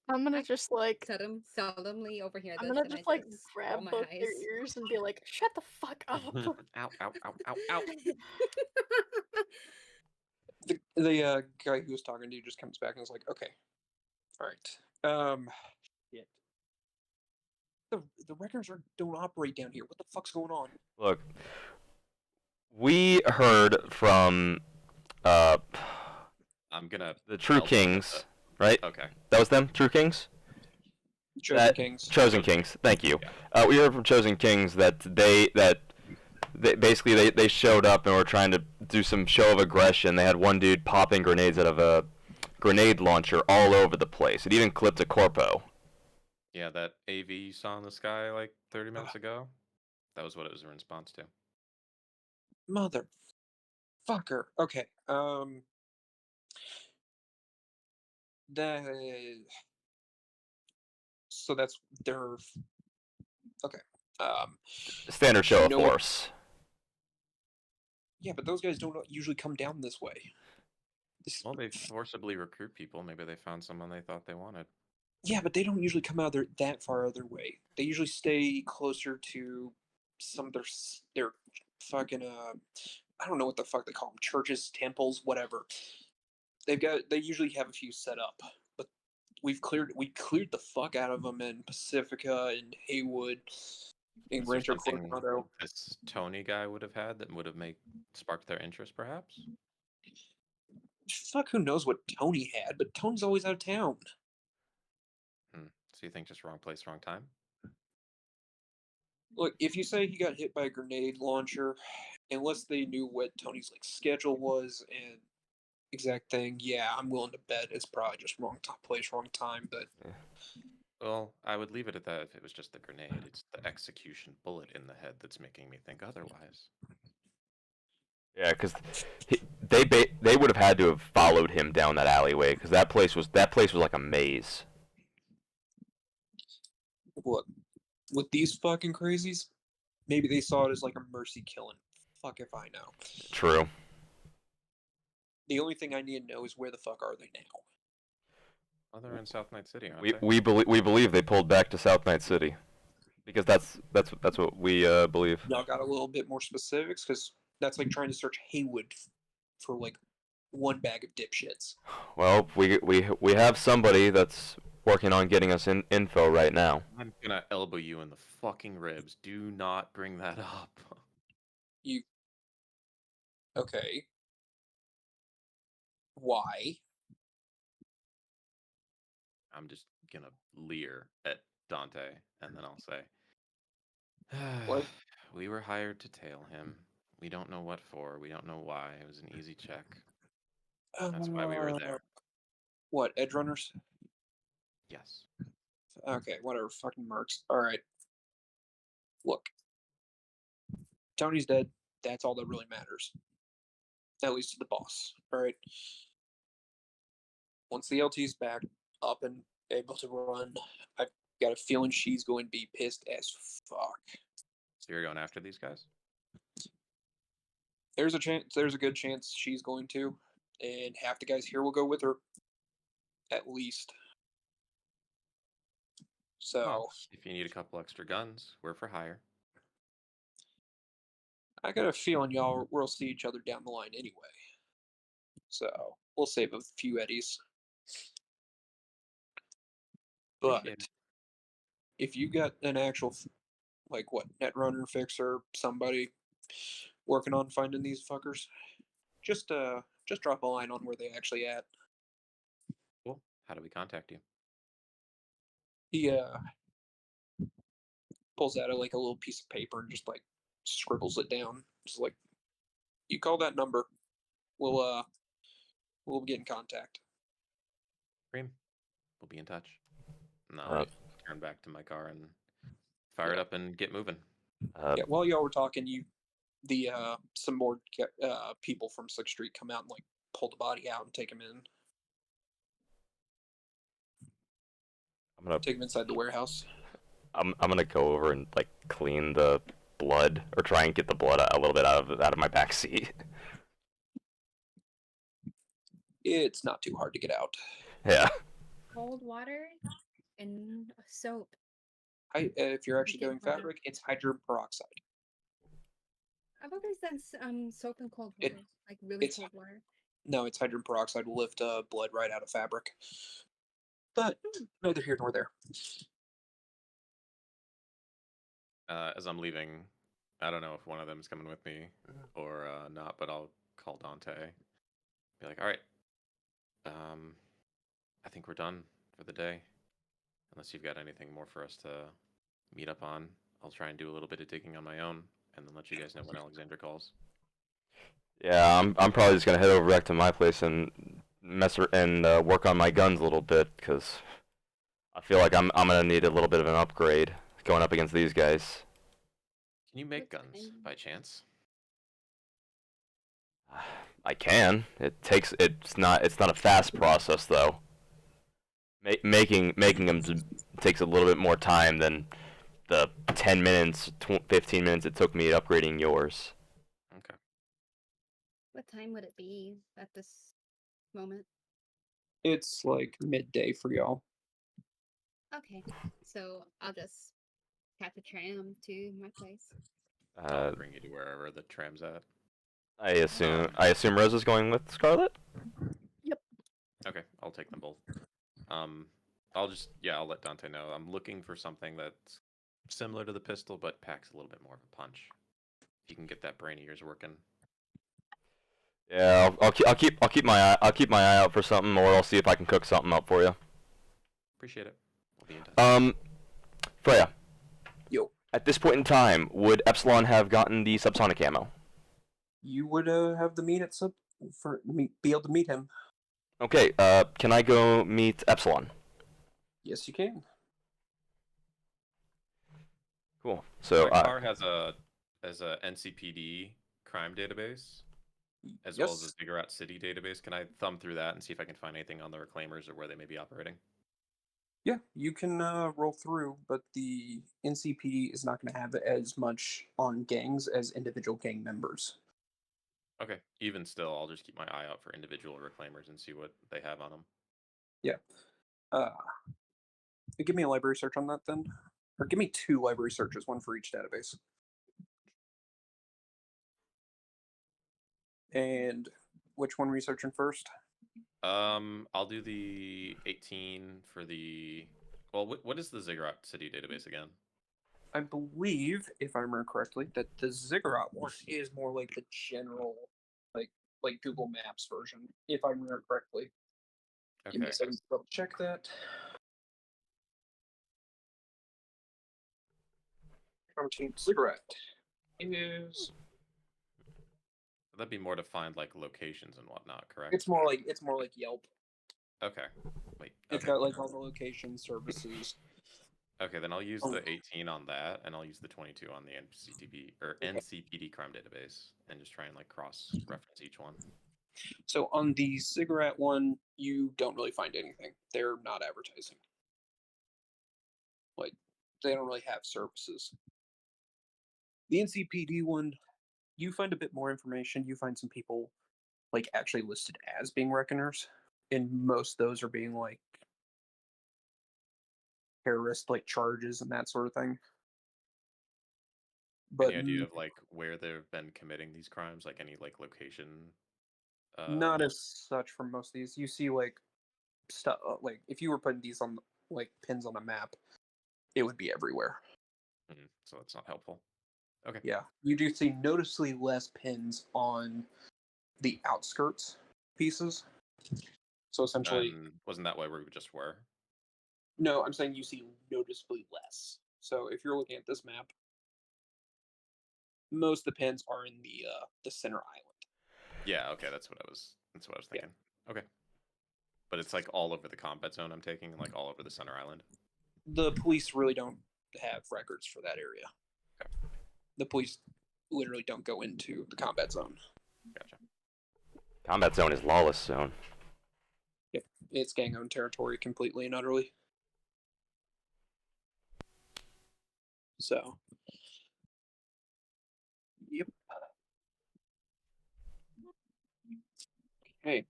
Speaker 5: I'm gonna just like
Speaker 3: Solemnly overhear this.
Speaker 5: I'm gonna
Speaker 3: and
Speaker 5: just
Speaker 3: I
Speaker 5: like
Speaker 3: just
Speaker 5: grab
Speaker 3: roll my
Speaker 5: both their
Speaker 3: eyes.
Speaker 5: ears and be like, shut the fuck up.
Speaker 4: Ow, ow, ow, ow, ow.
Speaker 1: The guy who was talking to you just comes back and is like, okay, all right. Shit. The records don't operate down here. What the fuck's going on?
Speaker 2: Look, we heard from
Speaker 4: I'm gonna.
Speaker 2: the True
Speaker 4: I'll-
Speaker 2: Kings, right?
Speaker 4: Okay.
Speaker 2: That was them, True Kings?
Speaker 1: Chosen Kings.
Speaker 2: Chosen Kings. Thank you. We heard from Chosen Kings that they basically they showed up and were trying to do some show of aggression. They had one dude popping grenades out of a grenade launcher all over the place. It even clipped a corpo.
Speaker 4: Yeah, that AV you saw in the sky like 30 minutes ago. That was what it was in response to.
Speaker 1: Motherfucker. Okay. That. So that's their. Okay.
Speaker 2: Standard show of
Speaker 1: You know what-
Speaker 2: force.
Speaker 1: Yeah, but those guys don't usually come down this way.
Speaker 4: Well, they forcibly recruit people. Maybe they found someone they thought they wanted.
Speaker 1: Yeah, but they don't usually come out there that far other way. They usually stay closer to some of their fucking I don't know what the fuck they call them, churches, temples, whatever. They usually have a few set up, but we cleared the fuck out of them in Pacifica and Haywood in
Speaker 4: Is there
Speaker 1: Rancho
Speaker 4: something
Speaker 1: Coronado.
Speaker 4: this Tony guy would have had that would have sparked their interest, perhaps?
Speaker 1: Fuck, who knows what Tony had, but Tony's always out of town.
Speaker 4: So you think just wrong place, wrong time?
Speaker 1: Look, if you say he got hit by a grenade launcher, unless they knew what Tony's like schedule was and exact thing, yeah, I'm willing to bet it's probably just wrong place, wrong time. But
Speaker 4: Well, I would leave it at that if it was just the grenade. It's the execution bullet in the head that's making me think otherwise.
Speaker 2: Yeah, because they would have had to have followed him down that alleyway because that place was like a maze.
Speaker 1: look, with these fucking crazies, maybe they saw it as like a mercy killing. Fuck if I know.
Speaker 2: True.
Speaker 1: The only thing I need to know is where the fuck are they now?
Speaker 4: Well, they're in South Night City, aren't
Speaker 2: We
Speaker 4: they?
Speaker 2: we believe they pulled back to South Night City because that's what we believe.
Speaker 1: Y'all got a little bit more specifics because that's like trying to search Haywood for like one bag of dipshits.
Speaker 2: Well, we have somebody that's working on getting us info right now.
Speaker 4: I'm gonna elbow you in the fucking ribs. Do not bring that up.
Speaker 1: You okay? Why?
Speaker 4: I'm just gonna leer at Dante, and then I'll say,
Speaker 1: What?
Speaker 4: We were hired to tail him. We don't know what for. We don't know why. It was an easy check. That's why we were there.
Speaker 1: What? Edge runners?
Speaker 4: Yes.
Speaker 1: Okay, whatever. Fucking mercs. All right. Look, Tony's dead. That's all that really matters. At least to the boss. All right. Once the LT's back up and able to run, I've got a feeling she's going to be pissed as fuck.
Speaker 4: So you're going after these guys?
Speaker 1: There's a chance. There's a good chance she's going to, and half the guys here will go with her. At least. So
Speaker 4: Well, if you need a couple extra guns, we're for hire.
Speaker 1: I got a feeling y'all will see each other down the line anyway. So we'll save a few eddies. But
Speaker 4: Appreciate it.
Speaker 1: if you got an actual, like what, netrunner fixer, somebody working on finding these fuckers, just drop a line on where they actually at.
Speaker 4: Cool. How do we contact you?
Speaker 1: He pulls out like a little piece of paper and just like scribbles it down. Just like, you call that number, we'll get in contact.
Speaker 4: Cream. We'll be in touch. And I'll
Speaker 2: Alright.
Speaker 4: turn back to my car and fire it up and get moving.
Speaker 1: Yeah, while y'all were talking, some more people from 6th Street come out and like pull the body out and take him in.
Speaker 2: I'm gonna
Speaker 1: Take him inside the warehouse.
Speaker 2: I'm gonna go over and like clean the blood or try and get the blood a little bit out of my back seat.
Speaker 1: It's not too hard to get out.
Speaker 2: Yeah.
Speaker 3: Cold water and soap.
Speaker 1: If you're actually
Speaker 3: Okay,
Speaker 1: doing
Speaker 3: hold on.
Speaker 1: fabric, it's hydrogen peroxide.
Speaker 3: I've always done soap and cold
Speaker 1: It-
Speaker 3: water, like really
Speaker 1: it's-
Speaker 3: cold water.
Speaker 1: No, it's hydrogen peroxide will lift blood right out of fabric. But neither here nor there.
Speaker 4: As I'm leaving, I don't know if one of them is coming with me or not, but I'll call Dante. Be like, all right, I think we're done for the day. Unless you've got anything more for us to meet up on, I'll try and do a little bit of digging on my own, and then let you guys know when Alexandra calls.
Speaker 2: Yeah, I'm probably just gonna head over back to my place and work on my guns a little bit because I feel like I'm gonna need a little bit of an upgrade going up against these guys.
Speaker 4: Can you make
Speaker 3: That's
Speaker 4: guns
Speaker 3: fine.
Speaker 4: by chance?
Speaker 2: I can. It's not a fast process though. Making them takes a little bit more time than the 10 minutes, 15 minutes it took me upgrading yours.
Speaker 4: Okay.
Speaker 3: What time would it be at this moment?
Speaker 1: It's like midday for y'all.
Speaker 3: Okay, so I'll just catch a tram to my place.
Speaker 4: I'll bring you to wherever the tram's at.
Speaker 2: I assume Rose is going with Scarlet.
Speaker 4: Okay, I'll take them both. I'll let Dante know. I'm looking for something that's similar to the pistol, but packs a little bit more of a punch. If you can get that brain of yours working.
Speaker 2: Yeah, I'll keep my eye out for something, or I'll see if I can cook something up for you.
Speaker 4: Appreciate it. We'll be in touch.
Speaker 2: Freya.
Speaker 1: Yo.
Speaker 2: At this point in time, would Epsilon have gotten the subsonic ammo?
Speaker 1: You would have the meet at be able to meet him.
Speaker 2: Okay. Can I go meet Epsilon?
Speaker 1: Yes, you can.
Speaker 2: Cool. So
Speaker 4: my car has a NCPD crime database, as well as a Ziggurat City database. Can I thumb through that and see if I can find anything on the reclaimers or where they may be operating?
Speaker 1: Yeah, you can roll through, but the NCPD is not going to have as much on gangs as individual gang members.
Speaker 4: Okay. Even still, I'll just keep my eye out for individual reclaimers and see what they have on them.
Speaker 1: Yeah. Give me a library search on that then. Or give me 2 library searches, one for each database. And which one were you searching first?
Speaker 4: I'll do the 18 for the. Well, what is the Ziggurat City database again?
Speaker 1: I believe, if I remember correctly, that the Ziggurat one is more like the general, like Google Maps version, if I remember correctly.
Speaker 4: Okay.
Speaker 1: Give me a second to double check that. Ziggurat is.
Speaker 4: That'd be more to find like locations and whatnot, correct?
Speaker 1: It's more like Yelp.
Speaker 4: Okay. Wait.
Speaker 1: It's got like all the location services.
Speaker 4: Okay, then I'll use the 18 on that, and I'll use the 22 on the NCPD crime database, and just try and like cross-reference each one.
Speaker 1: So on the Ziggurat one, you don't really find anything. They're not advertising. Like, they don't really have services. The NCPD one, you find a bit more information. You find some people like actually listed as being reckoners, and most of those are being like terrorist like charges and that sort of thing. But
Speaker 4: any idea of like where they've been committing these crimes, like any like location?
Speaker 1: Not as such for most of these. You see like stuff like if you were putting these on like pins on a map, it would be everywhere.
Speaker 4: So that's not helpful. Okay.
Speaker 1: Yeah, you do see noticeably less pins on the outskirts pieces. So essentially,
Speaker 4: wasn't that where we just were?
Speaker 1: no, I'm saying you see noticeably less. So if you're looking at this map, most of the pins are in the center island.
Speaker 4: Yeah. Okay, that's what I was thinking. Yeah. Okay. But it's like all over the combat zone I'm taking, and like all over the center island.
Speaker 1: The police really don't have records for that area.
Speaker 4: Okay.
Speaker 1: The police literally don't go into the combat zone.
Speaker 4: Gotcha.
Speaker 2: Combat zone is lawless zone.
Speaker 1: Yep, it's gang-owned territory completely and utterly. So, yep. Okay,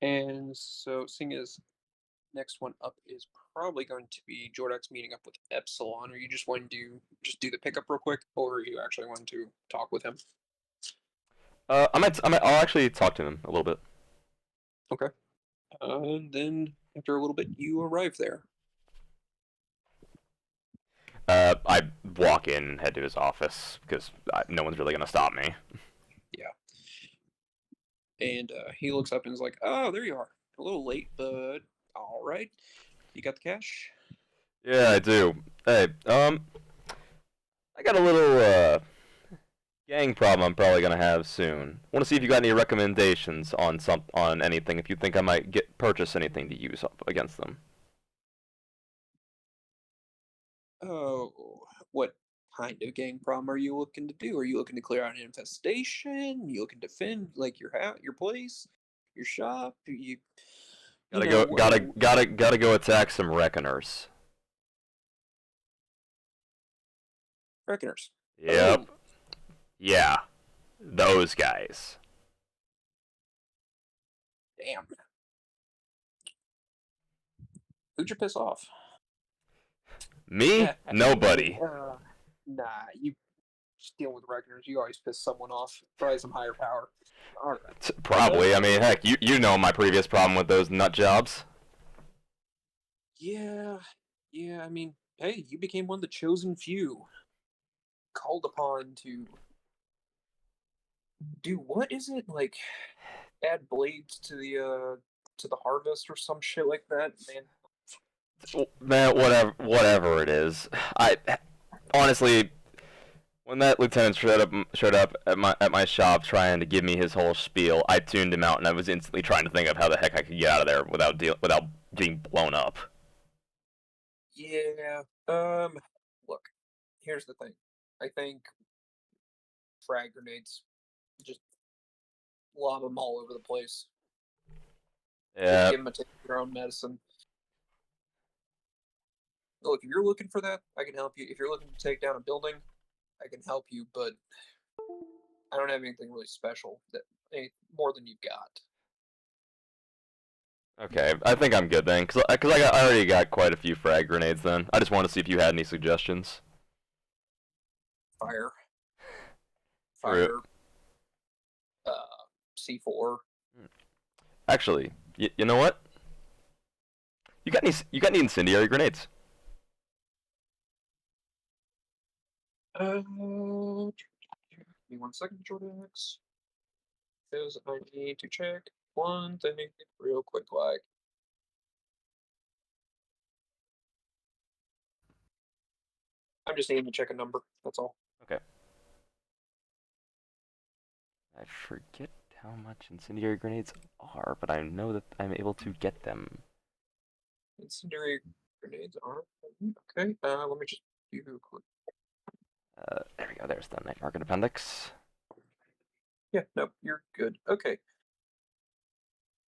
Speaker 1: and so seeing as next one up is probably going to be Jordax meeting up with Epsilon. Are you just wanting to just do the pickup real quick, or are you actually wanting to talk with him?
Speaker 2: I'll actually talk to him a little bit.
Speaker 1: Okay. Then after a little bit, you arrive there.
Speaker 2: I walk in and head to his office because no one's really gonna stop me.
Speaker 1: Yeah. And he looks up and is like, "Oh, there you are. A little late, but all right. You got the cash?"
Speaker 2: Yeah, I do. Hey, I got a little gang problem I'm probably gonna have soon. Want to see if you got any recommendations on anything. If you think I might purchase anything to use up against them.
Speaker 1: Oh, what kind of gang problem are you looking to do? Are you looking to clear out an infestation? You looking to defend like your house, your place, your shop?
Speaker 2: Gotta go attack some reckoners.
Speaker 1: Reckoners.
Speaker 2: Yep.
Speaker 1: Oh.
Speaker 2: Yeah. Those guys.
Speaker 1: Damn. Who'd you piss off?
Speaker 2: Me?
Speaker 1: Yeah,
Speaker 2: Nobody.
Speaker 1: Nah, you just dealing with reckoners. You always piss someone off. Probably some higher power. All right.
Speaker 2: Probably. I mean, heck, you know my previous problem with those nut jobs.
Speaker 1: Yeah. I mean, hey, you became one of the chosen few, called upon to do what is it like? Add blades to the harvest or some shit like that, man.
Speaker 2: Man, whatever it is. I honestly, when that lieutenant showed up at my shop trying to give me his whole spiel, I tuned him out and I was instantly trying to think of how the heck I could get out of there without getting blown up.
Speaker 1: Yeah. Look, here's the thing. I think frag grenades, just lob them all over the place. Just
Speaker 2: Yeah.
Speaker 1: give them a take their own medicine. Look, if you're looking for that, I can help you. If you're looking to take down a building, I can help you, but I don't have anything really special more than you've got.
Speaker 2: Okay, I think I'm good then, cause I already got quite a few frag grenades then. I just wanted to see if you had any suggestions.
Speaker 1: Fire.
Speaker 2: True.
Speaker 1: C4.
Speaker 2: Actually, you know what? You got any incendiary grenades?
Speaker 1: Give me 1 second, Jordax. Because I need to check one thing real quick, like. I'm just needing to check a number, that's all.
Speaker 2: Okay. I forget how much incendiary grenades are, but I know that I'm able to get them.
Speaker 1: Incendiary grenades are. Okay, let me just do a quick.
Speaker 2: There we go, there's the night market appendix.
Speaker 1: Yeah, nope, you're good. Okay.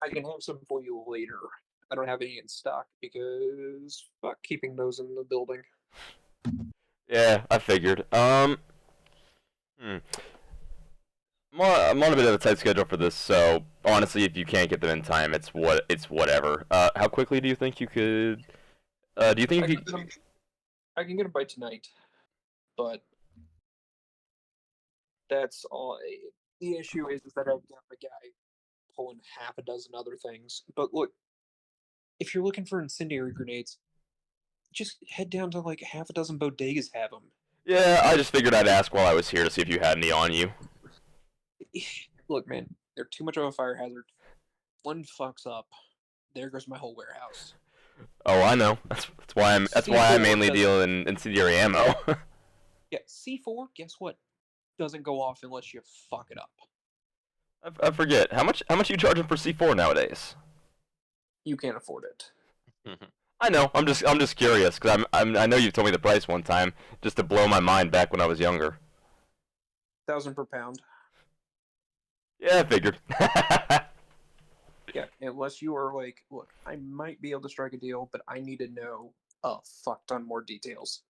Speaker 1: I can have some for you later. I don't have any in stock because fuck keeping those in the building.
Speaker 2: Yeah, I figured. I'm on a bit of a tight schedule for this, so honestly, if you can't get them in time, it's whatever. How quickly do you think you could? Do you think you could?
Speaker 1: I can get them by tonight, but that's all. The issue is that I've got a guy pulling half a dozen other things. But look, if you're looking for incendiary grenades, just head down to like half a dozen bodegas have them.
Speaker 2: Yeah, I just figured I'd ask while I was here to see if you had any on you.
Speaker 1: Look, man, they're too much of a fire hazard. One fucks up, there goes my whole warehouse.
Speaker 2: Oh, I know. That's why I mainly deal in incendiary ammo.
Speaker 1: Yeah, C4. Guess what? Doesn't go off unless you fuck it up.
Speaker 2: I forget how much are you charging for C4 nowadays?
Speaker 1: You can't afford it.
Speaker 2: I know. I'm just curious because I know you told me the price one time just to blow my mind back when I was younger.
Speaker 1: 1,000 per pound.
Speaker 2: Yeah, I figured.
Speaker 1: Yeah, unless you are like, look, I might be able to strike a deal, but I need to know a fuck ton more details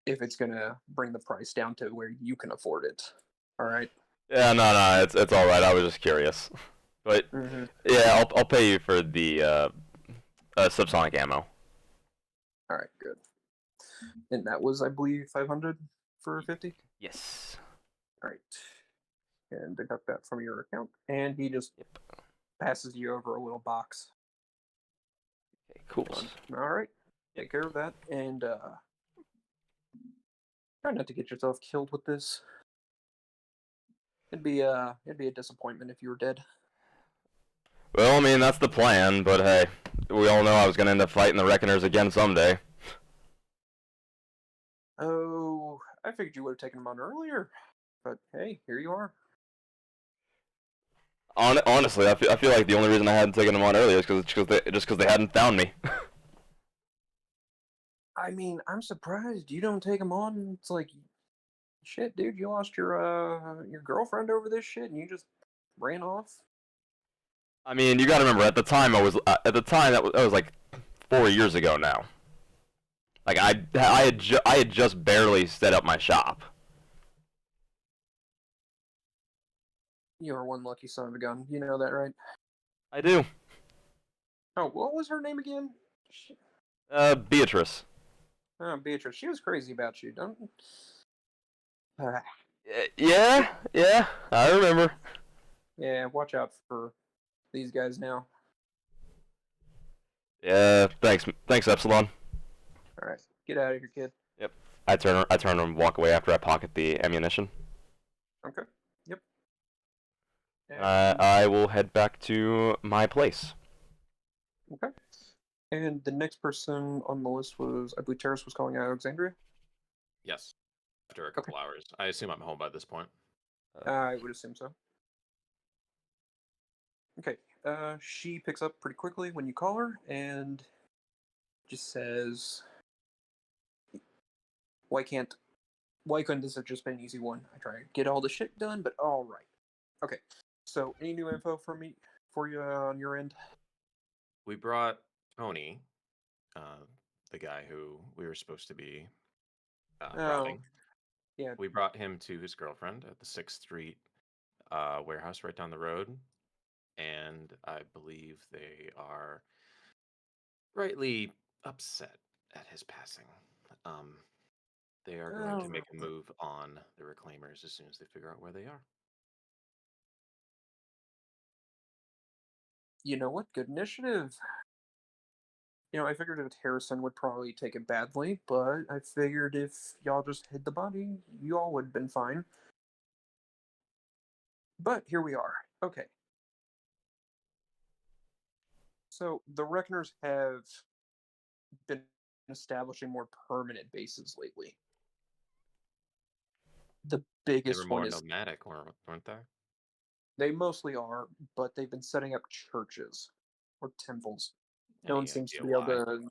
Speaker 1: if it's gonna bring the price down to where you can afford it. All right.
Speaker 2: Yeah, no, it's all right. I was just curious, but yeah, I'll pay you for the subsonic ammo.
Speaker 1: All right, good. And that was, I believe, 500 for 50.
Speaker 2: Yes.
Speaker 1: All right, and deduct that from your account, and he just passes you over a little box.
Speaker 2: Okay, cool.
Speaker 1: All right, take care of that, and try not to get yourself killed with this. It'd be a disappointment if you were dead.
Speaker 2: Well, I mean that's the plan, but hey, we all know I was gonna end up fighting the Reckoners again someday.
Speaker 1: Oh, I figured you would have taken them on earlier, but hey, here you are.
Speaker 2: Honestly, I feel like the only reason I hadn't taken them on earlier is because they hadn't found me.
Speaker 1: I mean, I'm surprised you don't take them on. It's like, shit, dude, you lost your girlfriend over this shit, and you just ran off.
Speaker 2: I mean, you gotta remember, at the time that was like 4 years ago now. Like I had just barely set up my shop.
Speaker 1: You are one lucky son of a gun. You know that, right?
Speaker 2: I do.
Speaker 1: Oh, what was her name again?
Speaker 2: Beatrice.
Speaker 1: Beatrice. She was crazy about you. Don't. Uh,
Speaker 2: Yeah, I remember.
Speaker 1: yeah, watch out for these guys now.
Speaker 2: Yeah, thanks, Epsilon.
Speaker 1: All right, get out of here, kid.
Speaker 2: Yep. I turn and walk away after I pocket the ammunition.
Speaker 1: Okay. Yep.
Speaker 2: I will head back to my place.
Speaker 1: Okay. And the next person on the list was, I believe Terrace was calling out Alexandria.
Speaker 4: Yes. After a couple hours. I assume I'm home by this point.
Speaker 1: I would assume so. Okay. She picks up pretty quickly when you call her and just says, "Why couldn't this have just been an easy one? I try to get all the shit done, but all right." Okay. So, any new info for you on your end?
Speaker 4: We brought Tony, the guy who we were supposed to be robbing.
Speaker 1: Yeah.
Speaker 4: We brought him to his girlfriend at the 6th Street warehouse right down the road. And I believe they are rightly upset at his passing. Um, they are going to make a move on the reclaimers as soon as they figure out where they are.
Speaker 1: You know what? Good initiative. I figured that Harrison would probably take it badly, but I figured if y'all just hid the body, you all would have been fine. But here we are. Okay. So the Reckoners have been establishing more permanent bases lately. The
Speaker 4: They
Speaker 1: biggest
Speaker 4: were
Speaker 1: one
Speaker 4: more
Speaker 1: is
Speaker 4: nomadic, weren't they?
Speaker 1: they mostly are, but they've been setting up churches or temples. No one
Speaker 4: Any
Speaker 1: seems to
Speaker 4: idea
Speaker 1: be able
Speaker 4: why?
Speaker 1: to.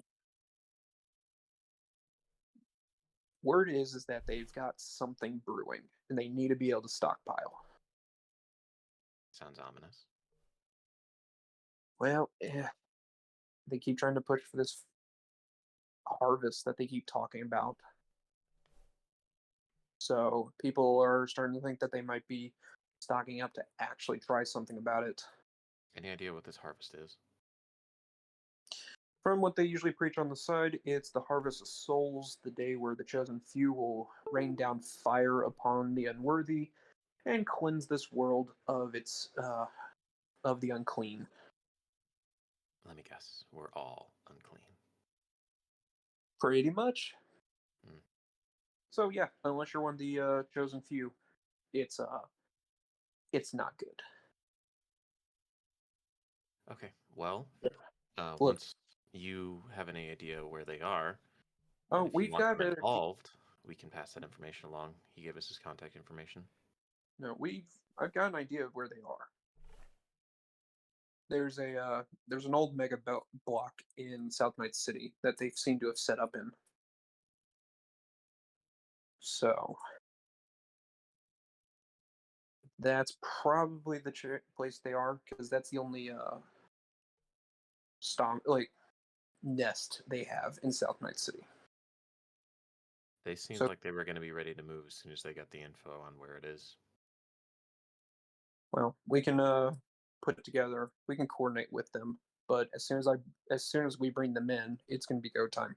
Speaker 1: Word is that they've got something brewing, and they need to be able to stockpile.
Speaker 4: Sounds ominous.
Speaker 1: Well, they keep trying to push for this harvest that they keep talking about. So people are starting to think that they might be stocking up to actually try something about it.
Speaker 4: Any idea what this harvest is?
Speaker 1: From what they usually preach on the side, it's the harvest of souls, the day where the chosen few will rain down fire upon the unworthy and cleanse this world of of the unclean.
Speaker 4: Let me guess. We're all unclean.
Speaker 1: Pretty much.
Speaker 4: Hmm.
Speaker 1: So yeah, unless you're one of the chosen few, it's not good.
Speaker 4: Okay. Well,
Speaker 1: Look,
Speaker 4: once you have any idea where they are, and
Speaker 1: oh,
Speaker 4: if you
Speaker 1: we've
Speaker 4: want
Speaker 1: got
Speaker 4: them
Speaker 1: a
Speaker 4: involved, we can pass that information along. He gave us his contact information.
Speaker 1: no, we've I've got an idea of where they are. There's an old block in South Night City that they seem to have set up in. So that's probably the place they are because that's the only nest they have in South Night City.
Speaker 4: They seemed
Speaker 1: So
Speaker 4: like they were going to be ready to move as soon as they got the info on where it is.
Speaker 1: well, we can we can coordinate with them, but as soon as we bring them in, it's going to be go time.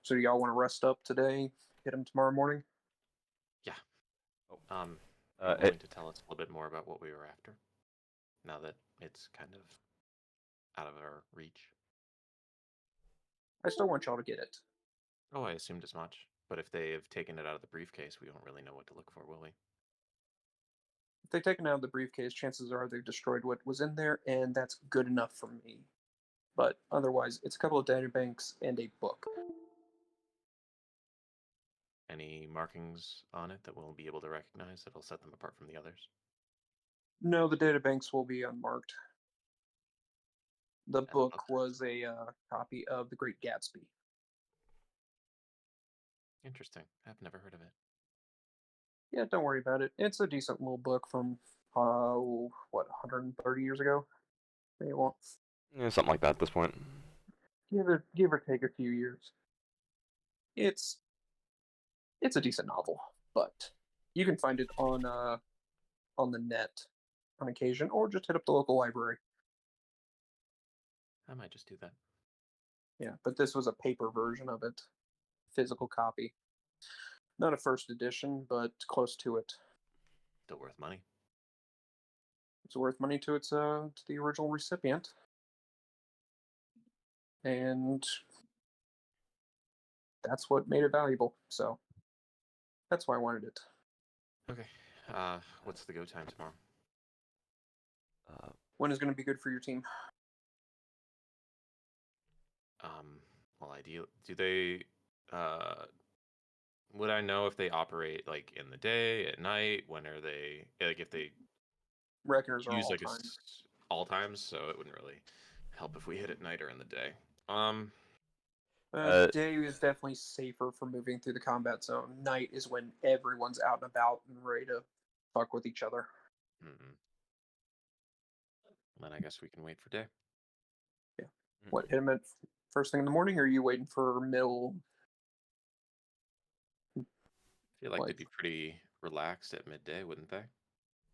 Speaker 1: So do y'all want to rest up today, hit them tomorrow morning?
Speaker 4: Yeah.
Speaker 2: Oh.
Speaker 4: Are you willing to tell us a little bit more about what we were after? Now that it's kind of out of our reach.
Speaker 1: I still want y'all to get it.
Speaker 4: Oh, I assumed as much. But if they have taken it out of the briefcase, we won't really know what to look for, will we?
Speaker 1: If they take it out of the briefcase, chances are they've destroyed what was in there, and that's good enough for me. But otherwise, it's a couple of data banks and a book.
Speaker 4: Any markings on it that we'll be able to recognize that'll set them apart from the others?
Speaker 1: No, the data banks will be unmarked. The
Speaker 4: And the
Speaker 1: book was a copy of The Great Gatsby.
Speaker 4: Interesting. I've never heard of it.
Speaker 1: Yeah, don't worry about it. It's a decent little book from, 130 years ago? Maybe it won't.
Speaker 2: Yeah, something like that at this point.
Speaker 1: Give or take a few years. It's a decent novel, but you can find it on the net on occasion, or just hit up the local library.
Speaker 4: I might just do that.
Speaker 1: Yeah, but this was a paper version of it, physical copy. Not a first edition, but close to it.
Speaker 4: Still worth money.
Speaker 1: It's worth money to to the original recipient, and that's what made it valuable. So that's why I wanted it.
Speaker 4: Okay. What's the go time tomorrow?
Speaker 1: When is going to be good for your team?
Speaker 4: Well, ideal. Do they? Would I know if they operate like in the day, at night? When are they? Like if they
Speaker 1: Reckoners are
Speaker 4: use
Speaker 1: all
Speaker 4: like
Speaker 1: time.
Speaker 4: all times, so it wouldn't really help if we hit at night or in the day.
Speaker 1: Day is definitely safer for moving through the combat zone. Night is when everyone's out and about and ready to fuck with each other.
Speaker 4: Mm-mm. Then I guess we can wait for day.
Speaker 1: Yeah. What, hit him at first thing in the morning, or are you waiting for middle?
Speaker 4: I feel like
Speaker 1: Like-
Speaker 4: they'd be pretty relaxed at midday, wouldn't they?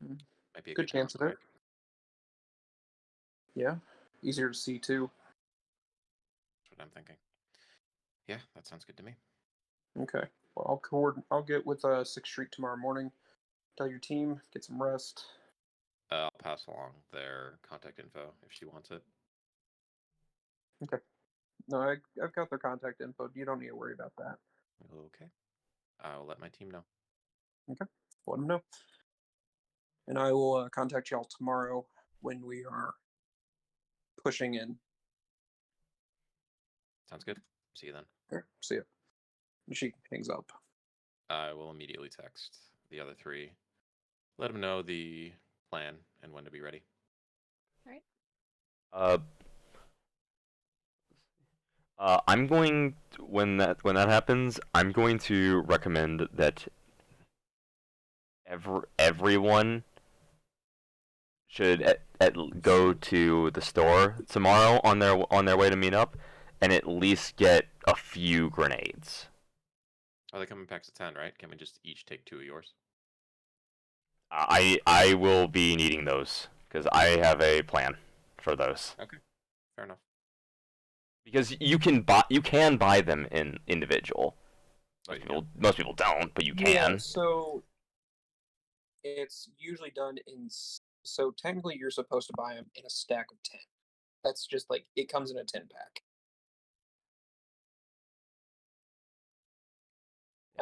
Speaker 1: Mm.
Speaker 4: Might be a
Speaker 1: Good
Speaker 4: good time
Speaker 1: chance
Speaker 4: to
Speaker 1: of it.
Speaker 4: break.
Speaker 1: Yeah. Easier to see, too.
Speaker 4: That's what I'm thinking. Yeah, that sounds good to me.
Speaker 1: Okay. Well, I'll get with 6th Street tomorrow morning. Tell your team, get some rest.
Speaker 4: I'll pass along their contact info if she wants it.
Speaker 1: No, I've got their contact info. You don't need to worry about that.
Speaker 4: Okay. I'll let my team know.
Speaker 1: Okay. Let them know. And I will contact y'all tomorrow when we are pushing in.
Speaker 4: Sounds good. See you then.
Speaker 1: Okay. See ya. She hangs up.
Speaker 4: I will immediately text the other three. Let them know the plan and when to be ready.
Speaker 2: Uh, I'm going when that happens, I'm going to recommend that everyone should go to the store tomorrow on their way to meet up, and at least get a few grenades.
Speaker 4: Are they coming packs of 10, right? Can we just each take 2 of yours?
Speaker 2: I will be needing those because I have a plan for those.
Speaker 4: Okay. Fair enough.
Speaker 2: Because you can buy them in individual. Most people don't, but you can.
Speaker 1: Yeah, so it's usually done in. So technically, you're supposed to buy them in a stack of 10. That's just like it comes in a 10-pack.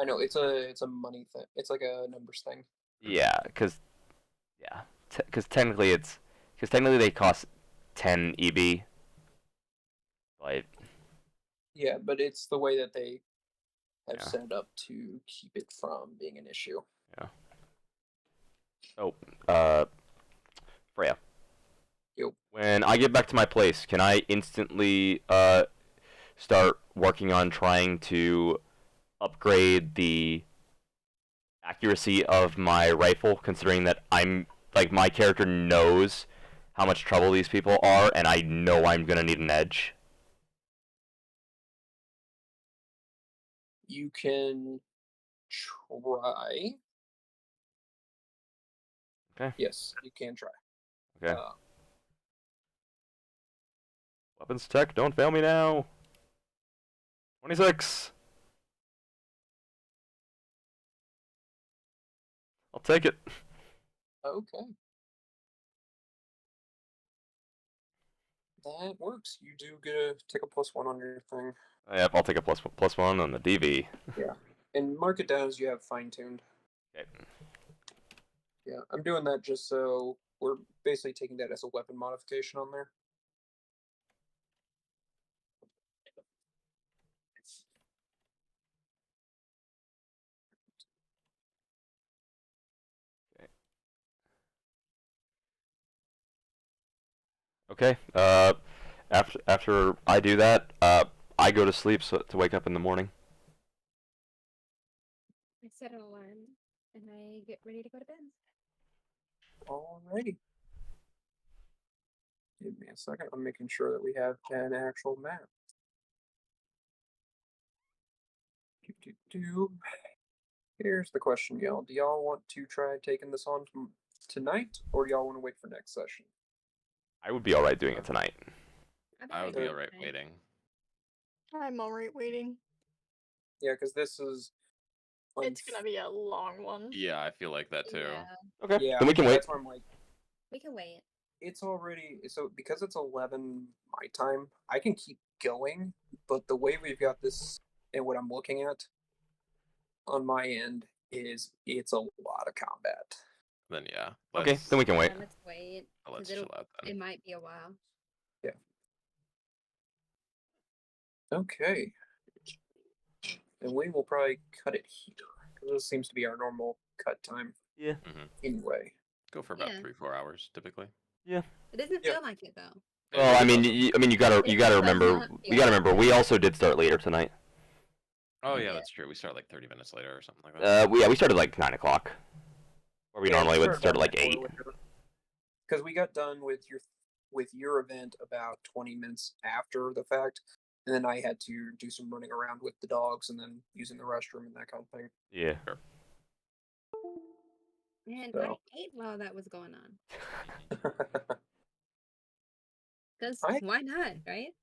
Speaker 1: I know it's a money thing. It's like a numbers thing.
Speaker 2: Yeah, because technically they cost 10 EB. But
Speaker 1: Yeah, but it's the way that they have
Speaker 2: Yeah.
Speaker 1: set it up to keep it from being an issue.
Speaker 2: yeah. Oh, Freya.
Speaker 1: Yo.
Speaker 2: When I get back to my place, can I instantly start working on trying to upgrade the accuracy of my rifle, considering that my character knows how much trouble these people are, and I know I'm gonna need an edge.
Speaker 1: You can try.
Speaker 2: Okay.
Speaker 1: Yes, you can try.
Speaker 2: Okay. Weapons tech, don't fail me now. 26. I'll take it.
Speaker 1: Okay. That works. You do take a +1 on your thing.
Speaker 2: Yep, I'll take a +1 on the DV.
Speaker 1: Yeah. And mark it down as you have fine-tuned.
Speaker 2: Okay.
Speaker 1: Yeah, I'm doing that just so we're basically taking that as a weapon modification on there.
Speaker 2: Okay. After I do that, I go to sleep to wake up in the morning.
Speaker 3: I set an alarm and I get ready to go to bed.
Speaker 1: Alrighty. Give me a second. I'm making sure that we have an actual map. Here's the question, y'all. Do y'all want to try taking this on tonight, or do y'all want to wait for next session?
Speaker 2: I would be alright doing it tonight.
Speaker 4: I would be
Speaker 3: waiting,
Speaker 4: alright
Speaker 3: fine.
Speaker 4: waiting.
Speaker 5: I'm alright waiting.
Speaker 1: Yeah, because this is.
Speaker 5: It's gonna be a long one.
Speaker 4: Yeah, I feel like that too.
Speaker 3: Yeah,
Speaker 2: Okay,
Speaker 1: Yeah,
Speaker 2: then we can wait.
Speaker 1: that's why I'm like,
Speaker 3: we can wait.
Speaker 1: it's already so because it's 11 my time. I can keep going, but the way we've got this and what I'm looking at on my end is it's a lot of combat.
Speaker 4: Then yeah.
Speaker 2: Okay, then we can wait.
Speaker 3: Yeah, let's wait.
Speaker 4: Let's
Speaker 3: 'cause it'll,
Speaker 4: chill out then.
Speaker 3: it might be a while.
Speaker 1: Okay. And we will probably cut it here. 'Cause this seems to be our normal cut time
Speaker 2: Yeah.
Speaker 1: anyway.
Speaker 4: Go for about
Speaker 3: Yeah.
Speaker 4: 3-4 hours typically.
Speaker 3: It doesn't
Speaker 1: Yeah.
Speaker 3: feel like it though.
Speaker 4: It
Speaker 2: Well, I
Speaker 4: really
Speaker 2: mean,
Speaker 4: doesn't.
Speaker 2: you gotta
Speaker 3: It does
Speaker 2: remember,
Speaker 3: not
Speaker 2: you
Speaker 3: feel
Speaker 2: gotta
Speaker 3: like
Speaker 2: remember, we also did start later tonight.
Speaker 4: Oh yeah,
Speaker 3: Yeah.
Speaker 4: that's true. We start like 30 minutes later or something like that.
Speaker 2: We started like 9 o'clock. Where we normally would start at like 8.
Speaker 1: Because we got done with your event about 20 minutes after the fact, and then I had to do some running around with the dogs and then using the restroom and that kind of thing.
Speaker 2: Yeah.
Speaker 3: And
Speaker 1: So.
Speaker 3: I ate while that was going on. Because
Speaker 1: I-
Speaker 3: why not, right?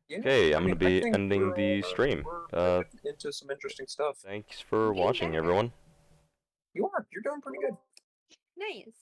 Speaker 1: Yeah,
Speaker 2: Okay, I'm
Speaker 1: I
Speaker 2: gonna be
Speaker 1: think
Speaker 2: ending
Speaker 1: we're
Speaker 2: the
Speaker 1: all,
Speaker 2: stream.
Speaker 1: we're into some interesting stuff.
Speaker 2: Thanks for
Speaker 3: Okay,
Speaker 2: watching,
Speaker 3: bye.
Speaker 2: everyone.
Speaker 1: You're doing pretty good.
Speaker 3: Nice.